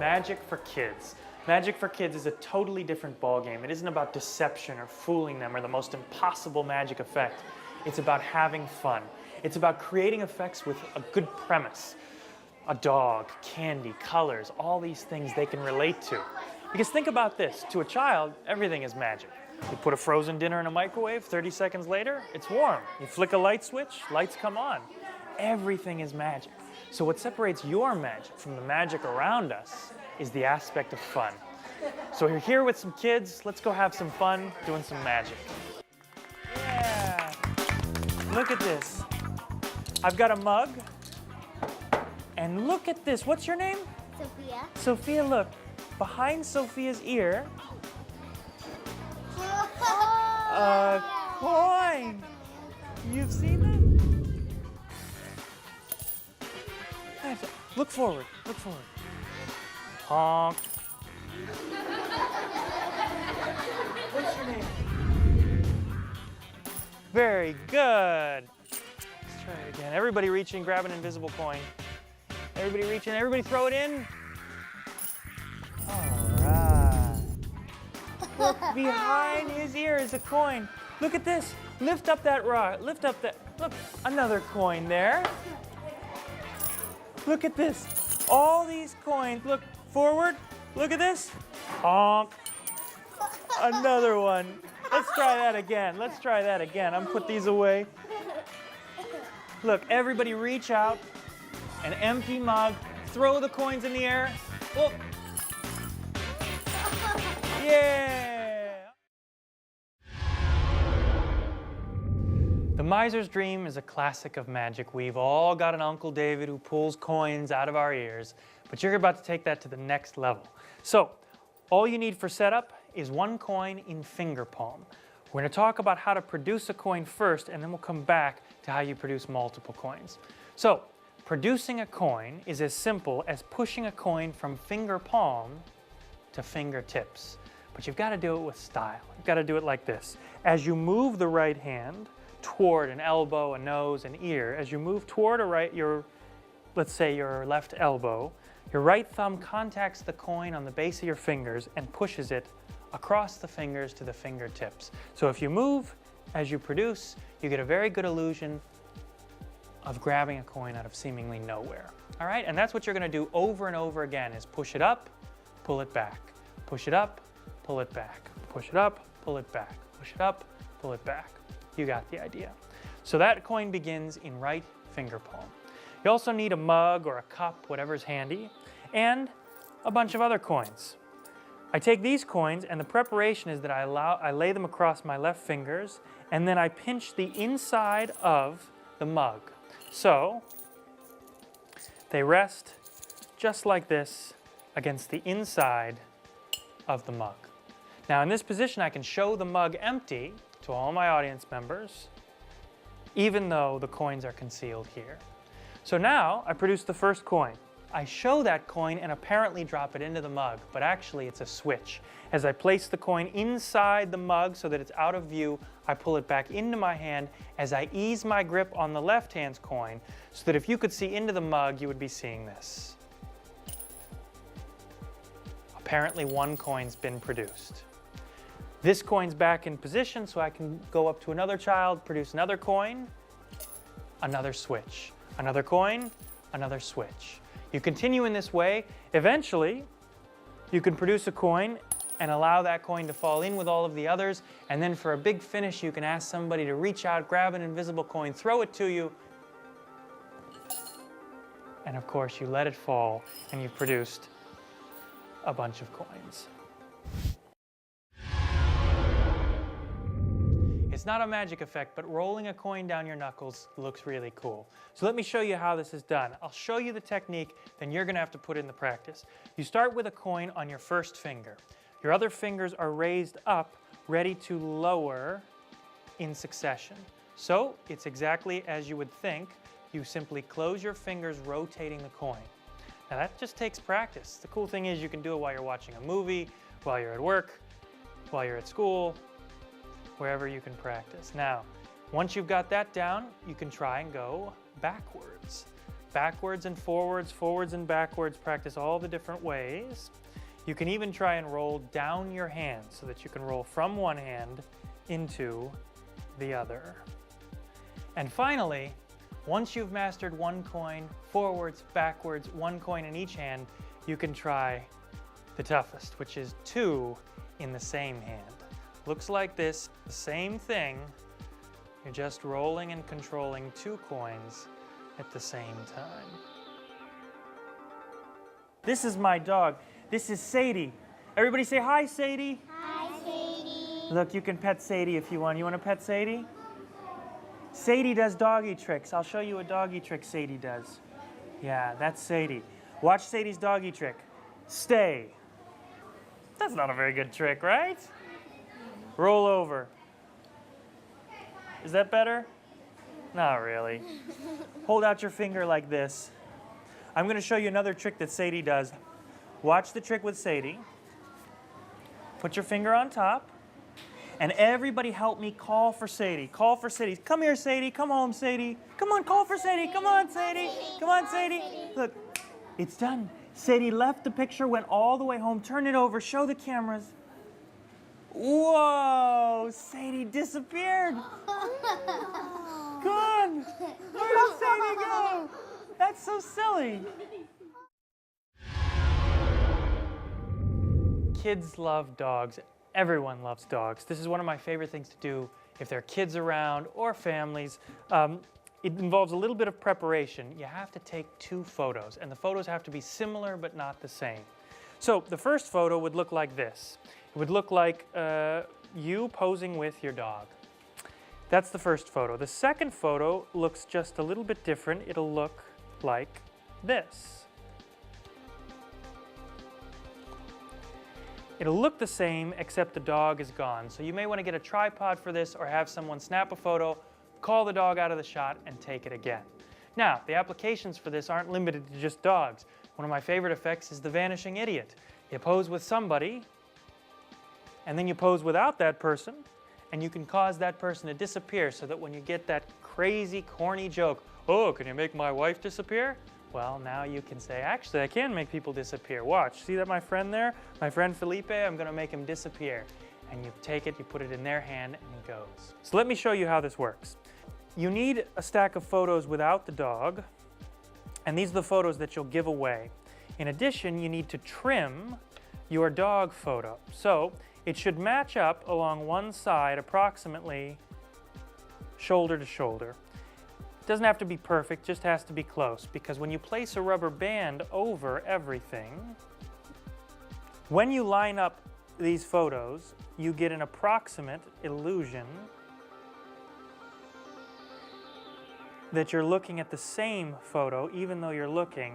Magic for kids. Magic for kids is a totally different ballgame. It isn't about deception or fooling them or the most impossible magic effect. It's about having fun. It's about creating effects with a good premise. A dog, candy, colors, all these things they can relate to. Because think about this, to a child, everything is magic. You put a frozen dinner in a microwave, 30 seconds later, it's warm. You flick a light switch, lights come on. Everything is magic. So what separates your magic from the magic around us is the aspect of fun. So you're here with some kids, let's go have some fun doing some magic. Yeah, look at this. I've got a mug, and look at this. What's your name? Sophia. Sophia, look. Behind Sophia's ear, a coin. You've seen that? Look forward, look forward. Honk. What's your name? Very good. Let's try it again. Everybody reach in, grab an invisible coin. Everybody reach in, everybody throw it in. All right. Look, behind his ear is a coin. Look at this. Lift up that rock. Lift up that. Look, another coin there. Look at this. All these coins. Look forward. Look at this. Honk. Another one. Let's try that again. Let's try that again. I'm gonna put these away. Look, everybody reach out. An empty mug. Throw the coins in the air. Oh. Yeah! The Miser's Dream is a classic of magic. We've all got an Uncle David who pulls coins out of our ears, but you're about to take that to the next level. So, all you need for setup is one coin in finger palm. We're going to talk about how to produce a coin first, and then we'll come back to how you produce multiple coins. So, producing a coin is as simple as pushing a coin from finger palm to fingertips. But you've got to do it with style. You've got to do it like this. As you move the right hand toward an elbow, a nose, an ear, as you move toward let's say your left elbow, your right thumb contacts the coin on the base of your fingers and pushes it across the fingers to the fingertips. So if you move as you produce, you get a very good illusion of grabbing a coin out of seemingly nowhere. All right, and that's what you're going to do over and over again, is push it up, pull it back, push it up, pull it back, push it up, pull it back, push it up, pull it back. You got the idea. So that coin begins in right finger palm. You also need a mug or a cup, whatever's handy, and a bunch of other coins. I take these coins, and the preparation is that I lay them across my left fingers, and then I pinch the inside of the mug. So they rest just like this against the inside of the mug. Now in this position, I can show the mug empty to all my audience members, even though the coins are concealed here. So now I produce the first coin. I show that coin and apparently drop it into the mug, but actually it's a switch. As I place the coin inside the mug so that it's out of view, I pull it back into my hand as I ease my grip on the left hand's coin so that if you could see into the mug, you would be seeing this. Apparently one coin's been produced. This coin's back in position, so I can go up to another child, produce another coin, another switch, another coin, another switch. You continue in this way. Eventually, you can produce a coin and allow that coin to fall in with all of the others, and then for a big finish, you can ask somebody to reach out, grab an invisible coin, throw it to you, and of course, you let it fall, and you've produced a bunch of coins. It's not a magic effect, but rolling a coin down your knuckles looks really cool. So let me show you how this is done. I'll show you the technique, then you're going to have to put in the practice. You start with a coin on your first finger. Your other fingers are raised up, ready to lower in succession. So it's exactly as you would think. You simply close your fingers, rotating the coin. Now that just takes practice. The cool thing is you can do it while you're watching a movie, while you're at work, while you're at school, wherever you can practice. Now, once you've got that down, you can try and go backwards. backwards and forwards, forwards and backwards, practice all the different ways. You can even try and roll down your hand so that you can roll from one hand into the other. And finally, once you've mastered one coin, forwards, backwards, one coin in each hand, you can try the toughest, which is 2 in the same hand. Looks like this, the same thing. You're just rolling and controlling 2 coins at the same time. This is my dog. This is Sadie. Everybody say hi, Sadie. Hi, Sadie. Look, you can pet Sadie if you want. You want to pet Sadie? Sadie does doggy tricks. I'll show you a doggy trick Sadie does. Yeah, that's Sadie. Watch Sadie's doggy trick. Stay. That's not a very good trick, right? Roll over. Is that better? Not really. Hold out your finger like this. I'm going to show you another trick that Sadie does. Watch the trick with Sadie. Put your finger on top. And everybody help me call for Sadie. Call for Sadie. Come here, Sadie. Come home, Sadie. Come on, call for Sadie. Come on, Sadie. Come on, Sadie. Look, it's done. Sadie left the picture, went all the way home. Turn it over. Show the cameras. Whoa, Sadie disappeared. Gone. Where did Sadie go? That's so silly. Kids love dogs. Everyone loves dogs. This is one of my favorite things to do if there are kids around or families. It involves a little bit of preparation. You have to take 2 photos, and the photos have to be similar but not the same. So the first photo would look like this. It would look like you posing with your dog. That's the first photo. The second photo looks just a little bit different. It'll look like this. It'll look the same, except the dog is gone. So you may want to get a tripod for this or have someone snap a photo, call the dog out of the shot, and take it again. Now, the applications for this aren't limited to just dogs. One of my favorite effects is the vanishing idiot. You pose with somebody, and then you pose without that person, and you can cause that person to disappear so that when you get that crazy, corny joke, oh, can you make my wife disappear? Well, now you can say, actually, I can make people disappear. Watch, see that my friend there? My friend Felipe, I'm going to make him disappear. And you take it, you put it in their hand, and he goes. So let me show you how this works. You need a stack of photos without the dog, and these are the photos that you'll give away. In addition, you need to trim your dog photo. So it should match up along one side approximately shoulder to shoulder. It doesn't have to be perfect, just has to be close, because when you place a rubber band over everything, when you line up these photos, you get an approximate illusion that you're looking at the same photo, even though you're looking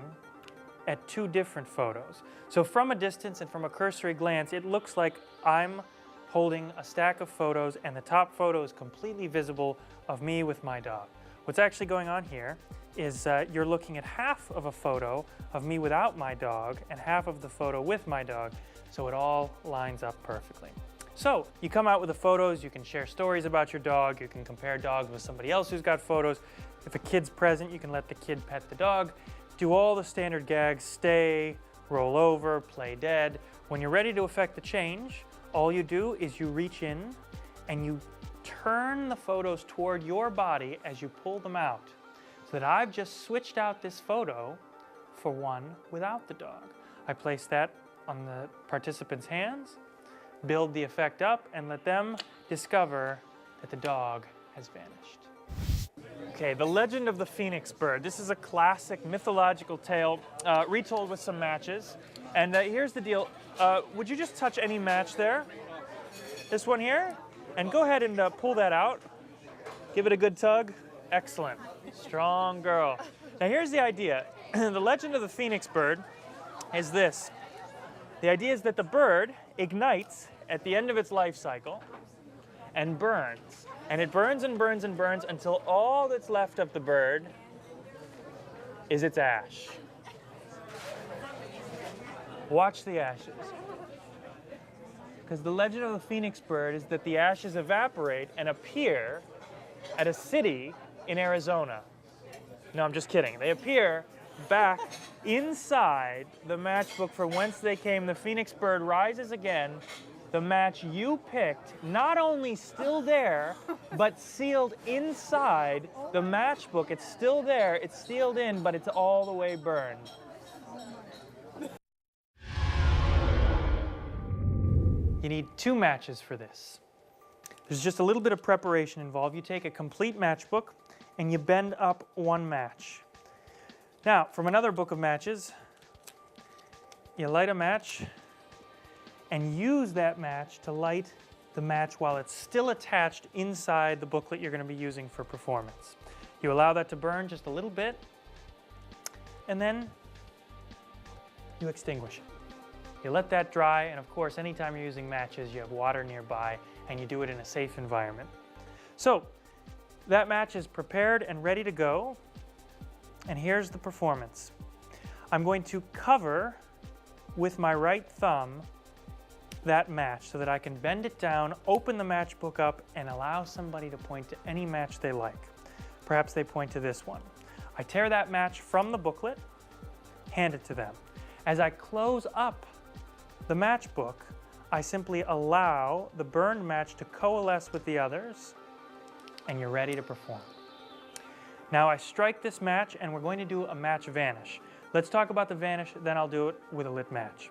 at 2 different photos. So from a distance and from a cursory glance, it looks like I'm holding a stack of photos and the top photo is completely visible of me with my dog. What's actually going on here is you're looking at half of a photo of me without my dog and half of the photo with my dog, so it all lines up perfectly. So you come out with the photos, you can share stories about your dog, you can compare dogs with somebody else who's got photos. If a kid's present, you can let the kid pet the dog. Do all the standard gags, stay, roll over, play dead. When you're ready to effect the change, all you do is you reach in and you turn the photos toward your body as you pull them out. So that I've just switched out this photo for one without the dog. I place that on the participant's hands, build the effect up, and let them discover that the dog has vanished. Okay, the legend of the phoenix bird. This is a classic mythological tale retold with some matches. And here's the deal. Would you just touch any match there? This one here? And go ahead and pull that out. Give it a good tug. Excellent. Strong girl. Now here's the idea. The legend of the phoenix bird is this. The idea is that the bird ignites at the end of its life cycle and burns. And it burns and burns and burns until all that's left of the bird is its ash. Watch the ashes. Because the legend of the phoenix bird is that the ashes evaporate and appear at a city in Arizona. No, I'm just kidding. They appear back inside the matchbook from whence they came. The phoenix bird rises again. The match you picked, not only still there, but sealed inside the matchbook. It's still there, it's sealed in, but it's all the way burned. You need 2 matches for this. There's just a little bit of preparation involved. You take a complete matchbook and you bend up 1 match. Now, from another book of matches, you light a match and use that match to light the match while it's still attached inside the booklet you're going to be using for performance. You allow that to burn just a little bit, and then you extinguish it. You let that dry, and of course, anytime you're using matches, you have water nearby, and you do it in a safe environment. So, that match is prepared and ready to go, and here's the performance. I'm going to cover with my right thumb that match so that I can bend it down, open the matchbook up, and allow somebody to point to any match they like. Perhaps they point to this one. I tear that match from the booklet, hand it to them. As I close up the matchbook, I simply allow the burned match to coalesce with the others, and you're ready to perform. Now I strike this match, and we're going to do a match vanish. Let's talk about the vanish, then I'll do it with a lit match.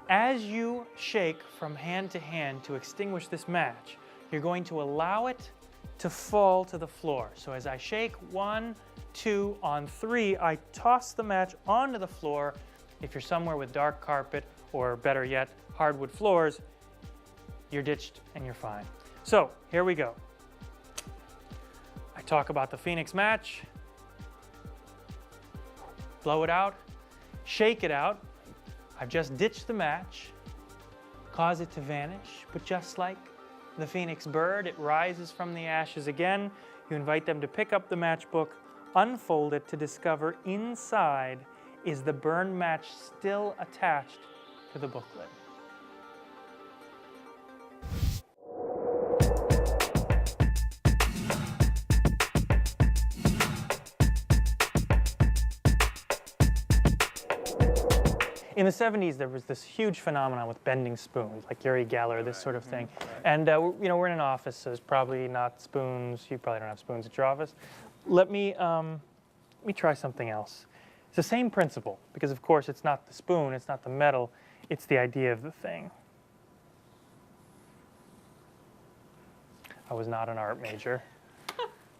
As you shake from hand to hand to extinguish this match, you're going to allow it to fall to the floor. So as I shake 1, 2, on 3, I toss the match onto the floor. If you're somewhere with dark carpet, or better yet, hardwood floors, you're ditched and you're fine. So here we go. I talk about the Phoenix match, blow it out, shake it out. I've just ditched the match, cause it to vanish, but just like the phoenix bird, it rises from the ashes again. You invite them to pick up the matchbook, unfold it to discover inside is the burned match still attached to the booklet. In the 70s, there was this huge phenomenon with bending spoons, like Uri Geller, this sort of thing. And we're in an office, so there's probably not spoons. You probably don't have spoons at your office. Let me try something else. It's the same principle, because of course it's not the spoon, it's not the metal, it's the idea of the thing. I was not an art major.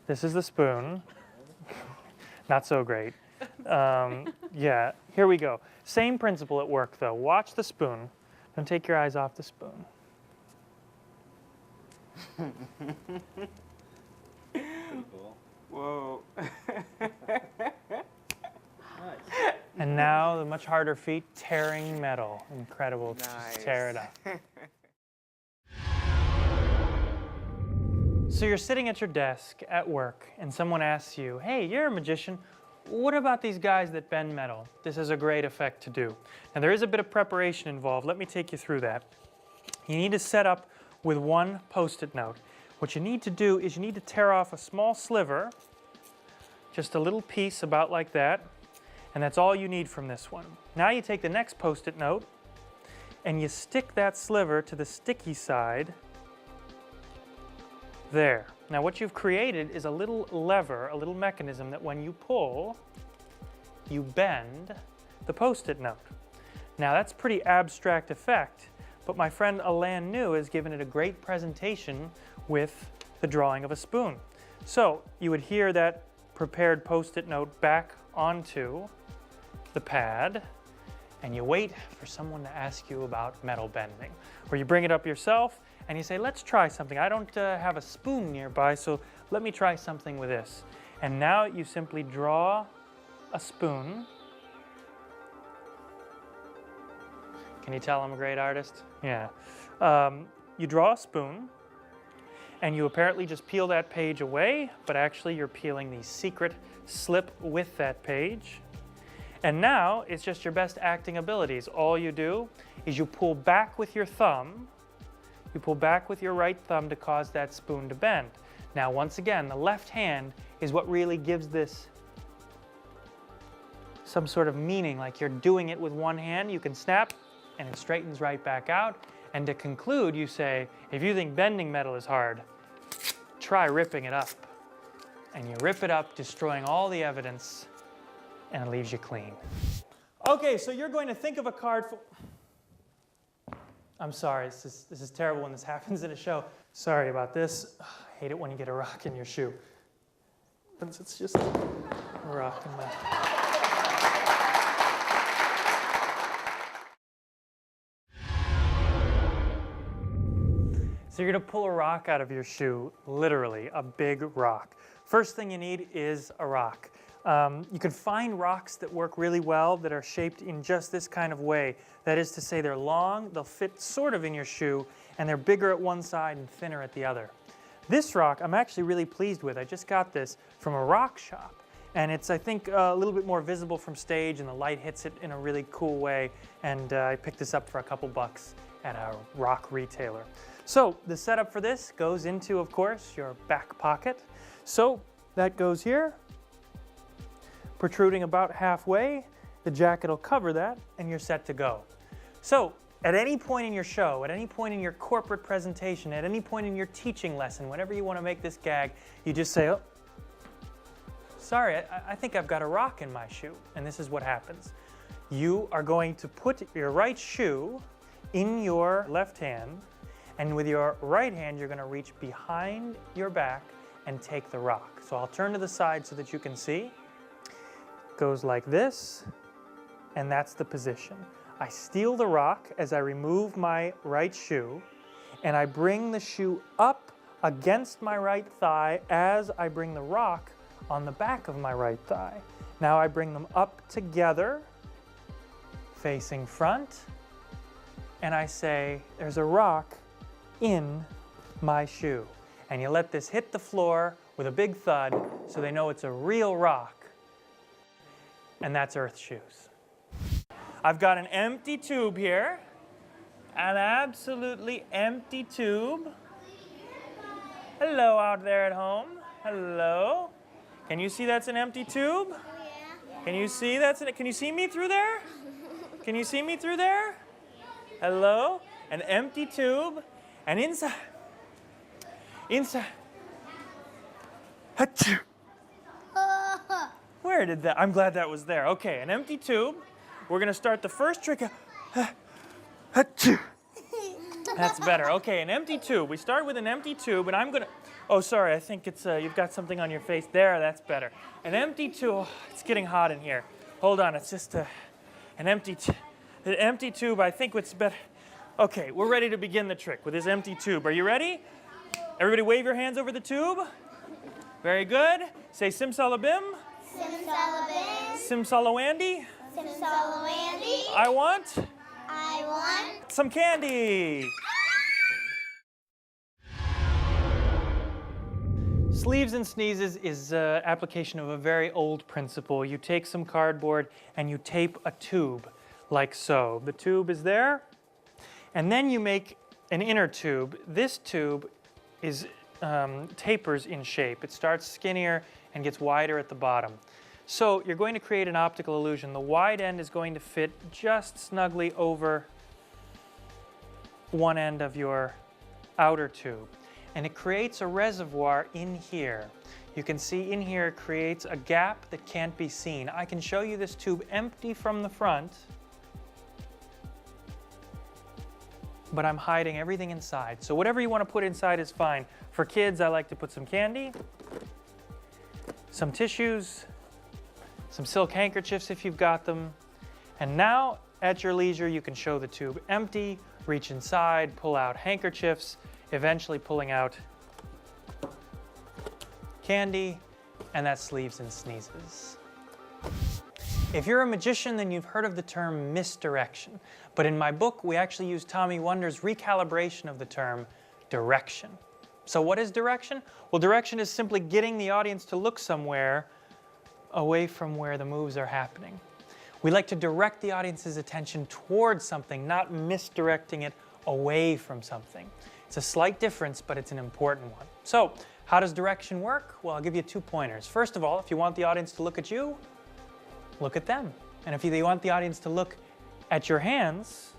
This is the spoon. Not so great. Yeah, here we go. Same principle at work, though. Watch the spoon. Don't take your eyes off the spoon. Whoa. And now the much harder feat, tearing metal. Incredible. Nice. Just tear it up. So you're sitting at your desk at work, and someone asks you, hey, you're a magician. What about these guys that bend metal? This has a great effect to do. Now there is a bit of preparation involved. Let me take you through that. You need to set up with one Post-it note. What you need to do is you need to tear off a small sliver, just a little piece about like that, and that's all you need from this one. Now you take the next Post-it note and you stick that sliver to the sticky side there. Now what you've created is a little lever, a little mechanism that when you pull, you bend the Post-it note. Now that's a pretty abstract effect, but my friend Alain New has given it a great presentation with the drawing of a spoon. So you adhere that prepared Post-it note back onto the pad, and you wait for someone to ask you about metal bending. Or you bring it up yourself and you say, let's try something. I don't have a spoon nearby, so let me try something with this. And now you simply draw a spoon. Can you tell I'm a great artist? Yeah. You draw a spoon, and you apparently just peel that page away, but actually you're peeling the secret slip with that page. And now it's just your best acting abilities. All you do is you pull back with your thumb. You pull back with your right thumb to cause that spoon to bend. Now, once again, the left hand is what really gives this some sort of meaning, like you're doing it with one hand, you can snap and it straightens right back out. And to conclude, you say, if you think bending metal is hard, try ripping it up. And you rip it up, destroying all the evidence, and it leaves you clean. Okay, so you're going to think of a card for... I'm sorry, this is terrible when this happens in a show. Sorry about this. I hate it when you get a rock in your shoe. It's just a rock in my... So you're going to pull a rock out of your shoe, literally, a big rock. First thing you need is a rock. You can find rocks that work really well that are shaped in just this kind of way. That is to say, they're long, they'll fit sort of in your shoe, and they're bigger at one side and thinner at the other. This rock I'm actually really pleased with. I just got this from a rock shop, and it's, I think, a little bit more visible from stage, and the light hits it in a really cool way, and I picked this up for a couple bucks at a rock retailer. So the setup for this goes into, of course, your back pocket. So that goes here, protruding about halfway. The jacket will cover that, and you're set to go. So at any point in your show, at any point in your corporate presentation, at any point in your teaching lesson, whenever you want to make this gag, you just say, oh, sorry, I think I've got a rock in my shoe. And this is what happens. You are going to put your right shoe in your left hand, and with your right hand, you're going to reach behind your back and take the rock. So I'll turn to the side so that you can see. Goes like this, and that's the position. I steal the rock as I remove my right shoe, and I bring the shoe up against my right thigh as I bring the rock on the back of my right thigh. Now I bring them up together, facing front, and I say, there's a rock in my shoe. And you let this hit the floor with a big thud so they know it's a real rock. And that's Earth shoes. I've got an empty tube here, an absolutely empty tube. Hello out there at home. Hello. Can you see that's an empty tube? Can you see that's can you see me through there? Can you see me through there? Hello. An empty tube, and inside. Achoo. Where did that? I'm glad that was there. Okay, an empty tube. We're going to start the first trick. That's better. Okay, an empty tube. We start with an empty tube, and I'm going to... Oh, sorry, I think it's you've got something on your face. There, that's better. An empty tube. Oh, it's getting hot in here. Hold on, it's just an empty tube. I think it's better. Okay, we're ready to begin the trick with this empty tube. Are you ready? Everybody wave your hands over the tube. Very good. Say simsalabim. Simsalabim. Simsalawandi. Simsalawandi. I want some candy. Sleeves and sneezes is an application of a very old principle. You take some cardboard and you tape a tube like so. The tube is there, and then you make an inner tube. This tube is tapers in shape. It starts skinnier and gets wider at the bottom. So you're going to create an optical illusion. The wide end is going to fit just snugly over one end of your outer tube. And it creates a reservoir in here. You can see in here it creates a gap that can't be seen. I can show you this tube empty from the front, but I'm hiding everything inside. So whatever you want to put inside is fine. For kids, I like to put some candy, some tissues, some silk handkerchiefs if you've got them. And now, at your leisure, you can show the tube empty, reach inside, pull out handkerchiefs, eventually pulling out candy, and that's sleeves and sneezes. If you're a magician, then you've heard of the term misdirection. But in my book, we actually use Tommy Wonder's recalibration of the term direction. So what is direction? Well, direction is simply getting the audience to look somewhere away from where the moves are happening. We like to direct the audience's attention towards something, not misdirecting it away from something. It's a slight difference, but it's an important one. So, how does direction work? Well, I'll give you 2 pointers. First of all, if you want the audience to look at you, look at them. And if you want the audience to look at your hands,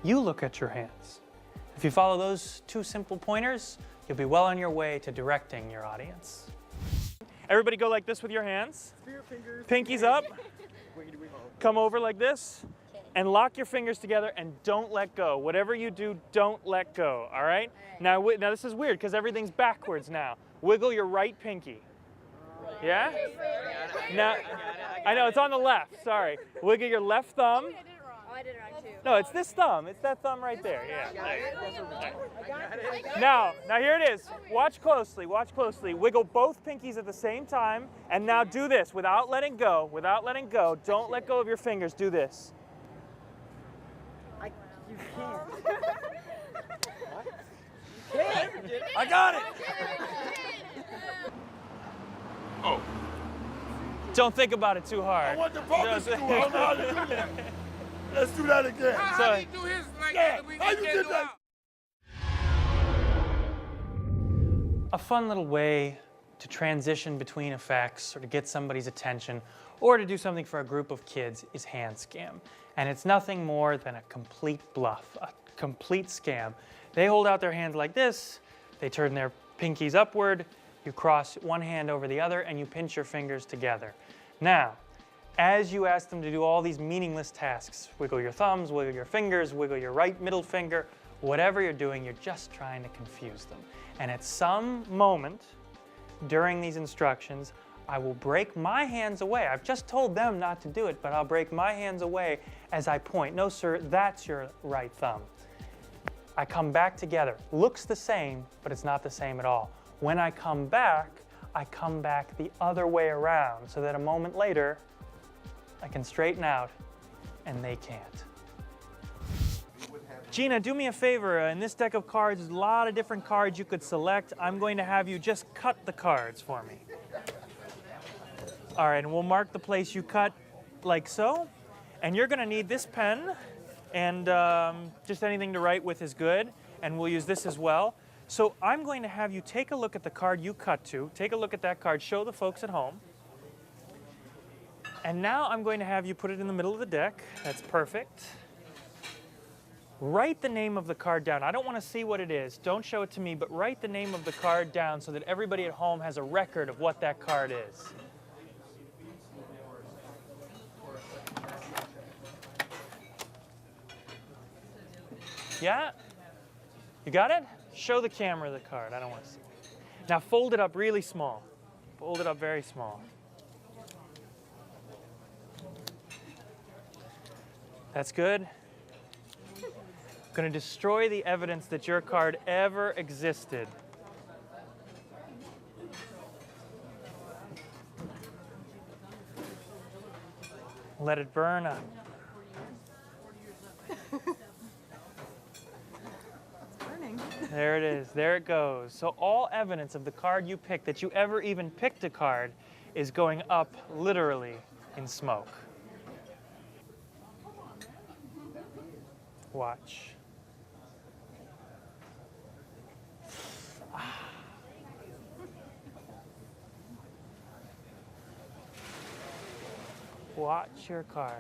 you look at your hands. If you follow those 2 simple pointers, you'll be well on your way to directing your audience. Everybody go like this with your hands. Pinkies up. Come over like this. And lock your fingers together and don't let go. Whatever you do, don't let go, all right? Now this is weird because everything's backwards now. Wiggle your right pinky. Yeah? Now, I know, it's on the left, sorry. Wiggle your left thumb. Oh, I did it wrong too. No, it's this thumb. It's that thumb right there, yeah. Now here it is. Watch closely, watch closely. Wiggle both pinkies at the same time. And now do this without letting go, without letting go. Don't let go of your fingers, do this. You can't. I got it. Oh, Don't think about it too I hard. want the focus to. I don't know how to do that. Let's do that again. How did he do his like Yeah, that? We how you can't did do that? ours? A fun little way to transition between effects or to get somebody's attention or to do something for a group of kids is hand scam. And it's nothing more than a complete bluff, a complete scam. They hold out their hands like this, they turn their pinkies upward, you cross one hand over the other, and you pinch your fingers together. Now, as you ask them to do all these meaningless tasks, wiggle your thumbs, wiggle your fingers, wiggle your right middle finger, whatever you're doing, you're just trying to confuse them. And at some moment during these instructions, I will break my hands away. I've just told them not to do it, but I'll break my hands away as I point. No, sir, that's your right thumb. I come back together. Looks the same, but it's not the same at all. When I come back the other way around so that a moment later, I can straighten out and they can't. Gina, do me a favor. In this deck of cards, there's a lot of different cards you could select. I'm going to have you just cut the cards for me. All right, and we'll mark the place you cut like so. And you're going to need this pen, and just anything to write with is good. And we'll use this as well. So I'm going to have you take a look at the card you cut to. Take a look at that card. Show the folks at home. And now I'm going to have you put it in the middle of the deck. That's perfect. Write the name of the card down. I don't want to see what it is. Don't show it to me, but write the name of the card down so that everybody at home has a record of what that card is. Yeah? You got it? Show the camera the card. I don't want to see it. Now fold it up really small. Fold it up very small. That's good. Going to destroy the evidence that your card ever existed. Let it burn up. There it is. There it goes. So all evidence of the card you picked, that you ever even picked a card, is going up literally in smoke. Watch. Watch your card.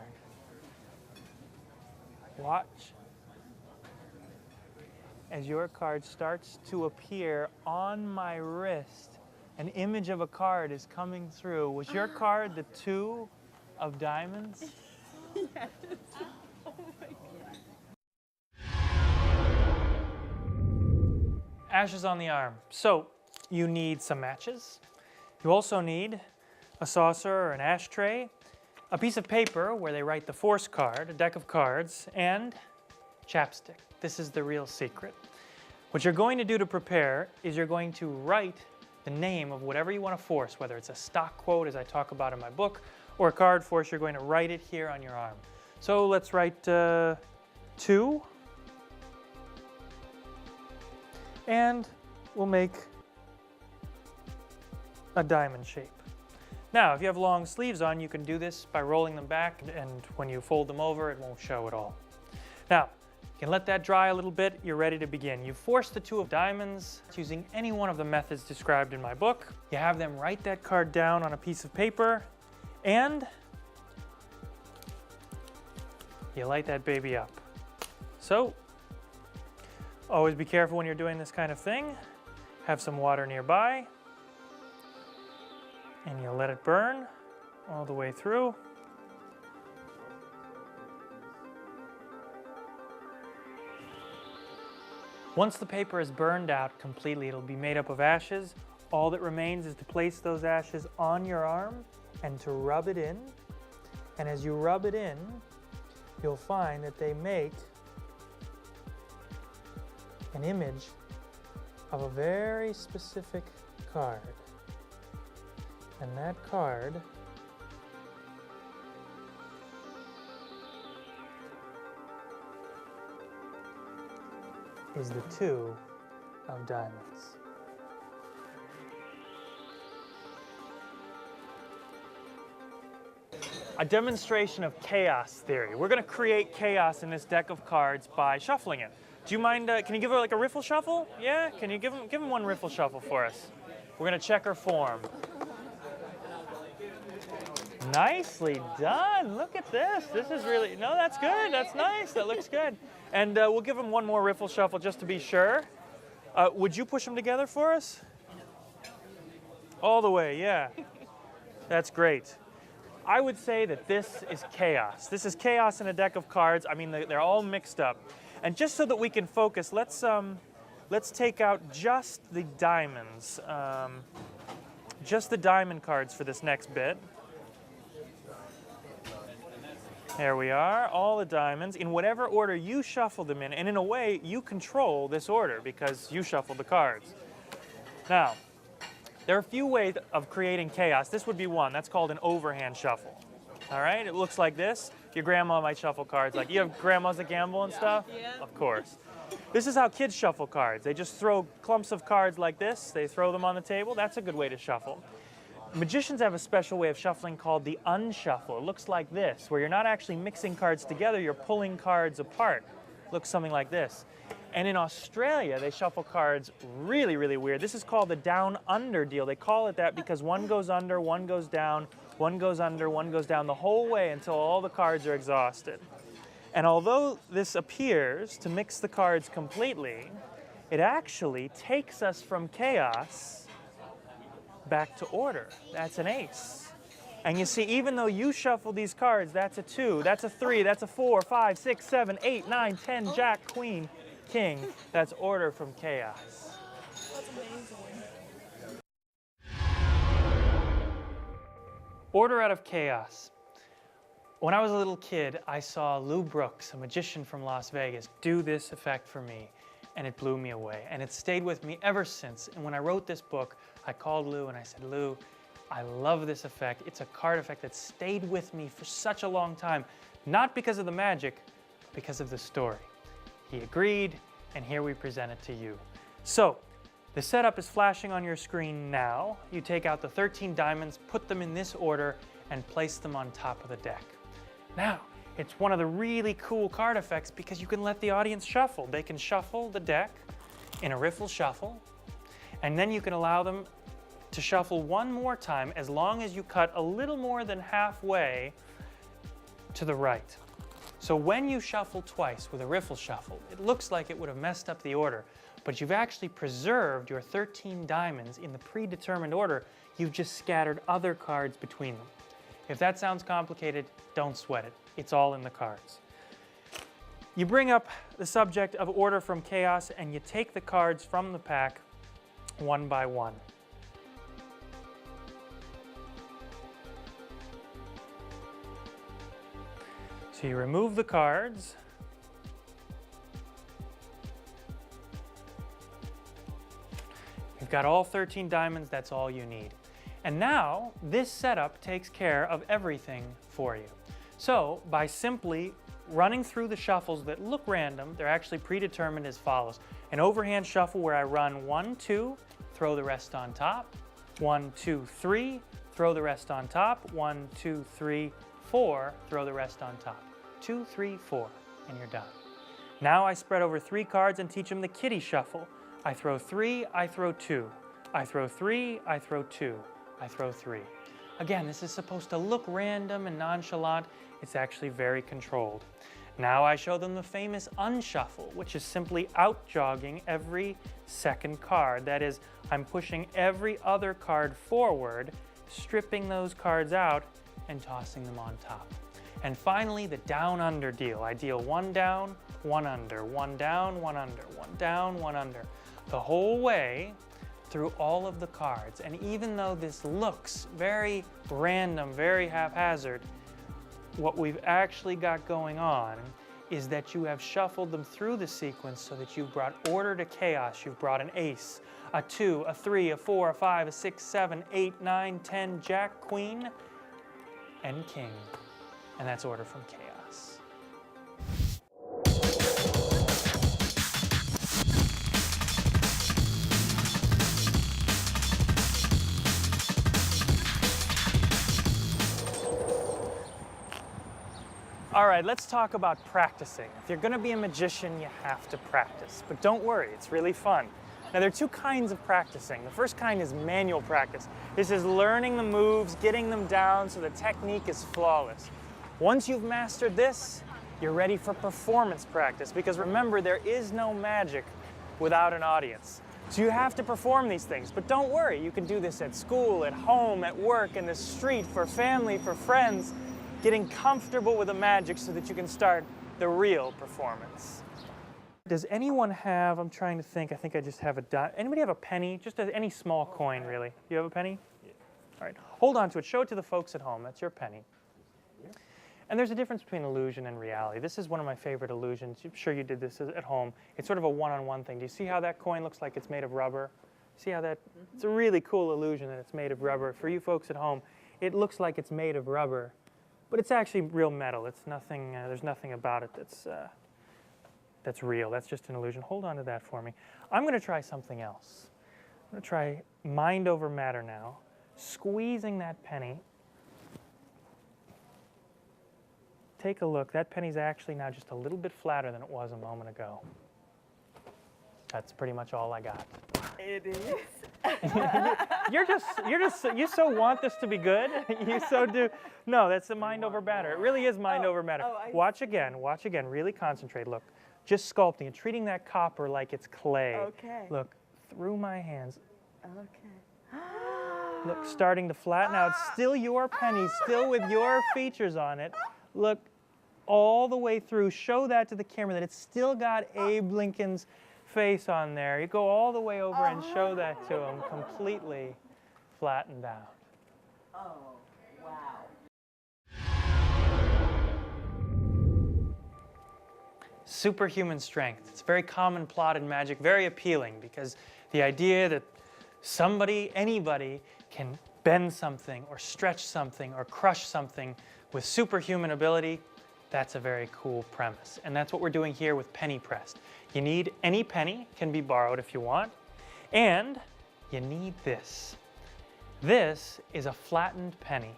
Watch as your card starts to appear on my wrist. An image of a card is coming through. Was your card the 2 of diamonds? Yes. Oh my God. Ashes on the arm. So you need some matches. You also need a saucer or an ashtray, a piece of paper where they write the force card, a deck of cards, and chapstick. This is the real secret. What you're going to do to prepare is you're going to write the name of whatever you want to force, whether it's a stock quote, as I talk about in my book, or a card force. You're going to write it here on your arm. So let's write 2. And we'll make a diamond shape. Now, if you have long sleeves on, you can do this by rolling them back, and when you fold them over, it won't show at all. Now, you can let that dry a little bit. You're ready to begin. You force the 2 of diamonds using any one of the methods described in my book. You have them write that card down on a piece of paper, and you light that baby up. So, always be careful when you're doing this kind of thing. Have some water nearby, and you let it burn all the way through. Once the paper is burned out completely, it'll be made up of ashes. All that remains is to place those ashes on your arm and to rub it in. And as you rub it in, you'll find that they make an image of a very specific card. And that card is the 2 of diamonds. A demonstration of chaos theory. We're going to create chaos in this deck of cards by shuffling it. Do you mind, can you give her like a riffle shuffle? Yeah? Can you give him one riffle shuffle for us? We're going to check her form. Nicely done. Look at this. This is really, no, that's good. That's nice. That looks good. And we'll give him one more riffle shuffle just to be sure. Would you push them together for us? All the way, yeah. That's great. I would say that this is chaos. This is chaos in a deck of cards. I mean, they're all mixed up. And just so that we can focus, let's take out just the diamonds. Just the diamond cards for this next bit. There we are, all the diamonds, in whatever order you shuffle them in, and in a way, you control this order because you shuffled the cards. Now, there are a few ways of creating chaos. This would be one. That's called an overhand shuffle. All right? It looks like this. Your grandma might shuffle cards like, you have grandmas that gamble and stuff? Yeah. Of course. This is how kids shuffle cards. They just throw clumps of cards like this. They throw them on the table. That's a good way to shuffle. Magicians have a special way of shuffling called the unshuffle. It looks like this, where you're not actually mixing cards together, you're pulling cards apart. It looks something like this. And in Australia, they shuffle cards really, really weird. This is called the down-under deal. They call it that because one goes under, one goes down, one goes under, one goes down the whole way until all the cards are exhausted. And although this appears to mix the cards completely, it actually takes us from chaos back to order. That's an ace. And you see, even though you shuffle these cards, that's a 2, that's a 3, that's a 4, 5, 6, 7, 8, 9, 10, Jack, Queen, King. That's order from chaos. That's amazing. Order out of chaos. When I was a little kid, I saw Lou Brooks, a magician from Las Vegas, do this effect for me, and it blew me away. And it stayed with me ever since. And when I wrote this book, I called Lou and I said, Lou, I love this effect. It's a card effect that stayed with me for such a long time, not because of the magic, because of the story. He agreed, and here we present it to you. So, the setup is flashing on your screen now. You take out the 13 diamonds, put them in this order, and place them on top of the deck. Now, it's one of the really cool card effects because you can let the audience shuffle. They can shuffle the deck in a riffle shuffle, and then you can allow them to shuffle one more time as long as you cut a little more than halfway to the right. So when you shuffle twice with a riffle shuffle, it looks like it would have messed up the order, but you've actually preserved your 13 diamonds in the predetermined order. You've just scattered other cards between them. If that sounds complicated, don't sweat it. It's all in the cards. You bring up the subject of order from chaos and you take the cards from the pack one by one. So you remove the cards. You've got all 13 diamonds, that's all you need. And now, this setup takes care of everything for you. So, by simply running through the shuffles that look random, they're actually predetermined as follows. An overhand shuffle where I run 1, 2, throw the rest on top, 1, 2, 3, throw the rest on top, 1, 2, 3, 4, throw the rest on top. 2, 3, 4, and you're done. Now I spread over 3 cards and teach them the kitty shuffle. I throw 3, I throw 2. I throw 3, I throw 2. I throw 3. Again, this is supposed to look random and nonchalant. It's actually very controlled. Now I show them the famous unshuffle, which is simply out-jogging every second card. That is, I'm pushing every other card forward, stripping those cards out, and tossing them on top. And finally, the down-under deal. I deal 1 down, 1 under, 1 down, 1 under, 1 down, 1 under, the whole way through all of the cards. And even though this looks very random, very haphazard, what we've actually got going on is that you have shuffled them through the sequence so that you've brought order to chaos. You've brought an ace, a 2, a 3, a 4, a 5, a 6, 7, 8, 9, 10, jack, queen, and king. And that's order from chaos. All right, let's talk about practicing. If you're going to be a magician, you have to practice. But don't worry, it's really fun. Now, there are 2 kinds of practicing. The first kind is manual practice. This is learning the moves, getting them down so the technique is flawless. Once you've mastered this, you're ready for performance practice, because remember, there is no magic without an audience. So you have to perform these things, but don't worry, you can do this at school, at home, at work, in the street, for family, for friends, getting comfortable with the magic so that you can start the real performance. Does anyone have, I'm trying to think, I think I just have a dime. Anybody have a penny? Just any small coin, really. Do you have a penny? Yeah. All right, hold on to it. Show it to the folks at home. That's your penny. Yeah. And there's a difference between illusion and reality. This is one of my favorite illusions. I'm sure you did this at home. It's sort of a one-on-one thing. Do you see how that coin looks like it's made of rubber? See how that, it's a really cool illusion that it's made of rubber. For you folks at home, it looks like it's made of rubber, but it's actually real metal. It's nothing, there's nothing about it that's real. That's just an illusion. Hold on to that for me. I'm going to try something else. I'm going to try mind over matter now, squeezing that penny. Take a look. That penny's actually now just a little bit flatter than it was a moment ago. That's pretty much all I got. It is. You so want this to be good. You so do. No, that's the mind over matter. It really is mind over matter. Watch again, really concentrate. Look, just sculpting and treating that copper like it's clay. Okay. Look, through my hands. Okay. Look, starting to flatten out. Still your penny, still with your features on it. Look, all the way through. Show that to the camera that it's still got Abe Lincoln's face on there. You go all the way over and show that to him, completely flattened out. Oh, wow. Superhuman strength. It's a very common plot in magic, very appealing, because the idea that somebody, anybody, can bend something or stretch something or crush something with superhuman ability, that's a very cool premise. And that's what we're doing here with penny pressed. You need any penny, can be borrowed if you want, and you need this. This is a flattened penny.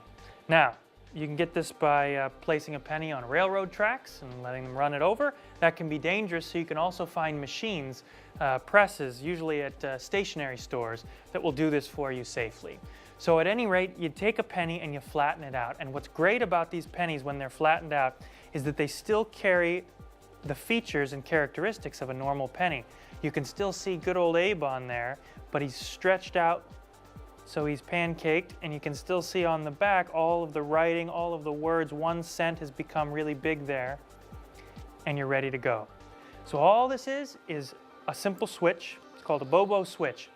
Now, you can get this by placing a penny on railroad tracks and letting them run it over. That can be dangerous, so you can also find machines, presses, usually at stationery stores, that will do this for you safely. So at any rate, you take a penny and you flatten it out. And what's great about these pennies when they're flattened out is that they still carry the features and characteristics of a normal penny. You can still see good old Abe on there, but he's stretched out, so he's pancaked, and you can still see on the back all of the writing, all of the words. 1 cent has become really big there, and you're ready to go. So all this is a simple switch. It's called a Bobo switch.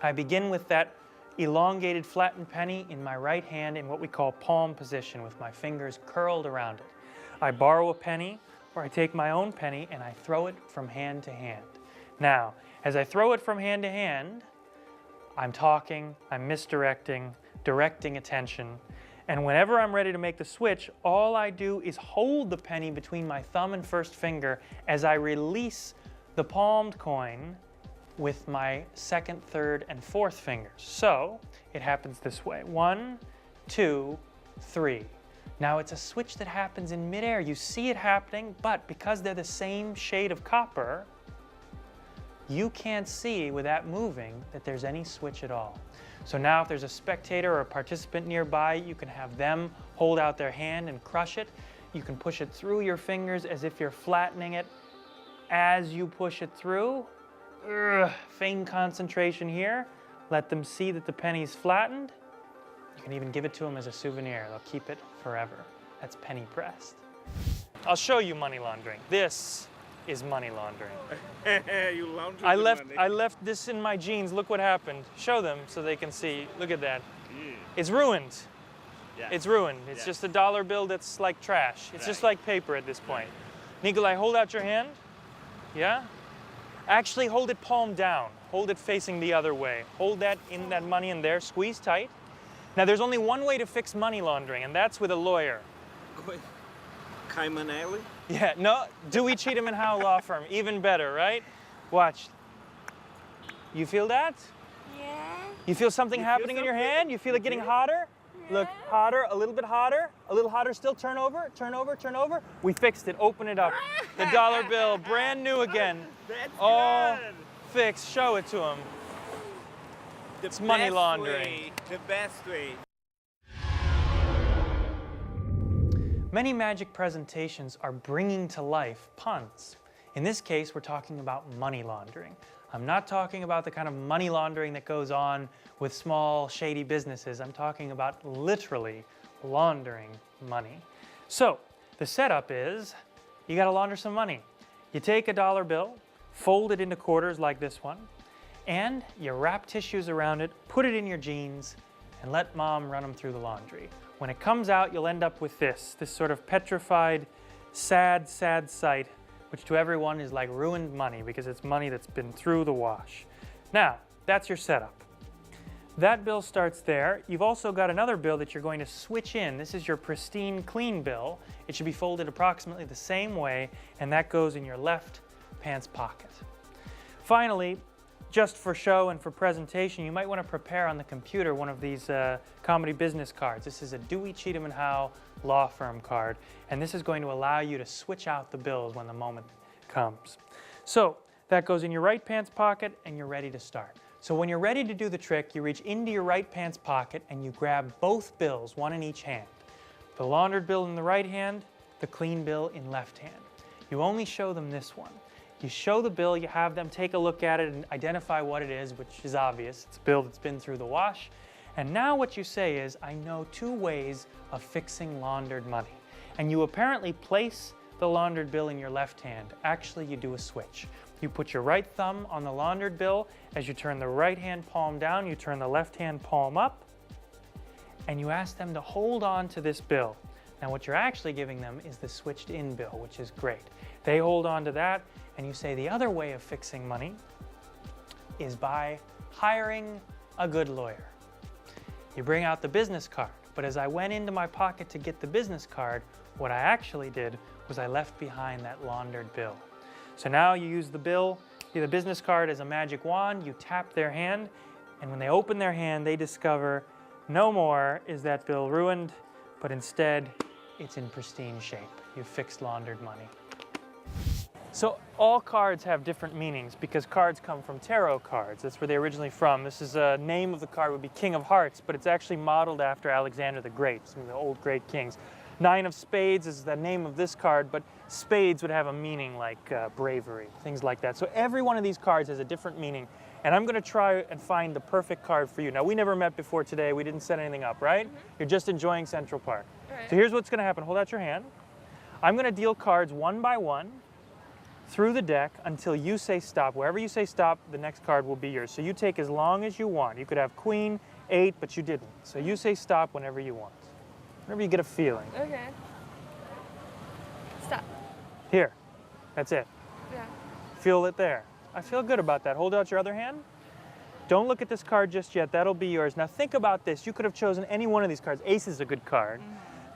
I begin with that elongated flattened penny in my right hand in what we call palm position, with my fingers curled around it. I borrow a penny, or I take my own penny and I throw it from hand to hand. Now, as I throw it from hand to hand, I'm talking, I'm misdirecting, directing attention, and whenever I'm ready to make the switch, all I do is hold the penny between my thumb and first finger as I release the palmed coin with my second, third, and fourth fingers. So it happens this way: 1, 2, 3. Now it's a switch that happens in midair. You see it happening, but because they're the same shade of copper, you can't see with that moving that there's any switch at all. So now if there's a spectator or a participant nearby, you can have them hold out their hand and crush it. You can push it through your fingers as if you're flattening it as you push it through. Feign concentration here. Let them see that the penny's flattened. You can even give it to them as a souvenir. They'll keep it forever. That's penny pressed. I'll show you money laundering. This is money laundering. You laundering I left this in my jeans. Look what happened. Show them so they can see. Look at that. It's ruined. Yeah. It's ruined. It's Yeah. just a dollar bill that's like trash. It's just like paper at this point. Nikolai, hold out your hand. Yeah? Actually, hold it palm down. Hold it facing the other way. Hold that money in there. Squeeze tight. Now, there's only one way to fix money laundering, and that's with a lawyer. Cayman Alley? Yeah, no, Dewey, Cheatham and Howe Law Firm. Even better, right? Watch. You feel that? Yeah. You feel something happening in your hand? You feel it getting hotter? Look, hotter, a little bit hotter, a little hotter still. Turn over, turn over, turn over. We fixed it. Open it up. The dollar bill, brand new again. That's All good. fixed. Show it to them. It's money laundering. The best way. Many magic presentations are bringing to life puns. In this case, we're talking about money laundering. I'm not talking about the kind of money laundering that goes on with small, shady businesses. I'm talking about literally laundering money. So, the setup is, you gotta launder some money. You take a dollar bill, fold it into quarters like this one, and you wrap tissues around it, put it in your jeans, and let mom run them through the laundry. When it comes out, you'll end up with this sort of petrified, sad, sad sight, which to everyone is like ruined money because it's money that's been through the wash. Now, that's your setup. That bill starts there. You've also got another bill that you're going to switch in. This is your pristine, clean bill. It should be folded approximately the same way, and that goes in your left pants pocket. Finally, just for show and for presentation, you might want to prepare on the computer one of these comedy business cards. This is a Dewey, Cheatham & Howe Law Firm card, and this is going to allow you to switch out the bills when the moment comes. So that goes in your right pants pocket, and you're ready to start. So when you're ready to do the trick, you reach into your right pants pocket and you grab both bills, one in each hand. The laundered bill in the right hand, the clean bill in left hand. You only show them this one. You show the bill, you have them take a look at it and identify what it is, which is obvious. It's a bill that's been through the wash. And now what you say is, I know 2 ways of fixing laundered money. And you apparently place the laundered bill in your left hand. Actually, you do a switch. You put your right thumb on the laundered bill. As you turn the right hand palm down, you turn the left hand palm up, and you ask them to hold on to this bill. Now what you're actually giving them is the switched in bill, which is great. They hold on to that, and you say the other way of fixing money is by hiring a good lawyer. You bring out the business card, but as I went into my pocket to get the business card, what I actually did was I left behind that laundered bill. So now you use the bill, the business card as a magic wand, you tap their hand, and when they open their hand, they discover no more is that bill ruined, but instead it's in pristine shape. You've fixed laundered money. So all cards have different meanings because cards come from tarot cards. That's where they're originally from. This is a name of the card would be King of Hearts, but it's actually modeled after Alexander the Great, some of the old great kings. 9 of Spades is the name of this card, but spades would have a meaning like bravery, things like that. So every one of these cards has a different meaning, and I'm going to try and find the perfect card for you. Now, we never met before today. We didn't set anything up, right? You're just enjoying Central Park. Right. So here's what's going to happen. Hold out your hand. I'm going to deal cards one by one through the deck until you say stop. Wherever you say stop, the next card will be yours. So you take as long as you want. You could have Queen, 8, but you didn't. So you say stop whenever you want. Whenever you get a feeling. Okay. Stop. Here. That's it. Yeah. Feel it there. I feel good about that. Hold out your other hand. Don't look at this card just yet. That'll be yours. Now think about this. You could have chosen any one of these cards. Ace is a good card.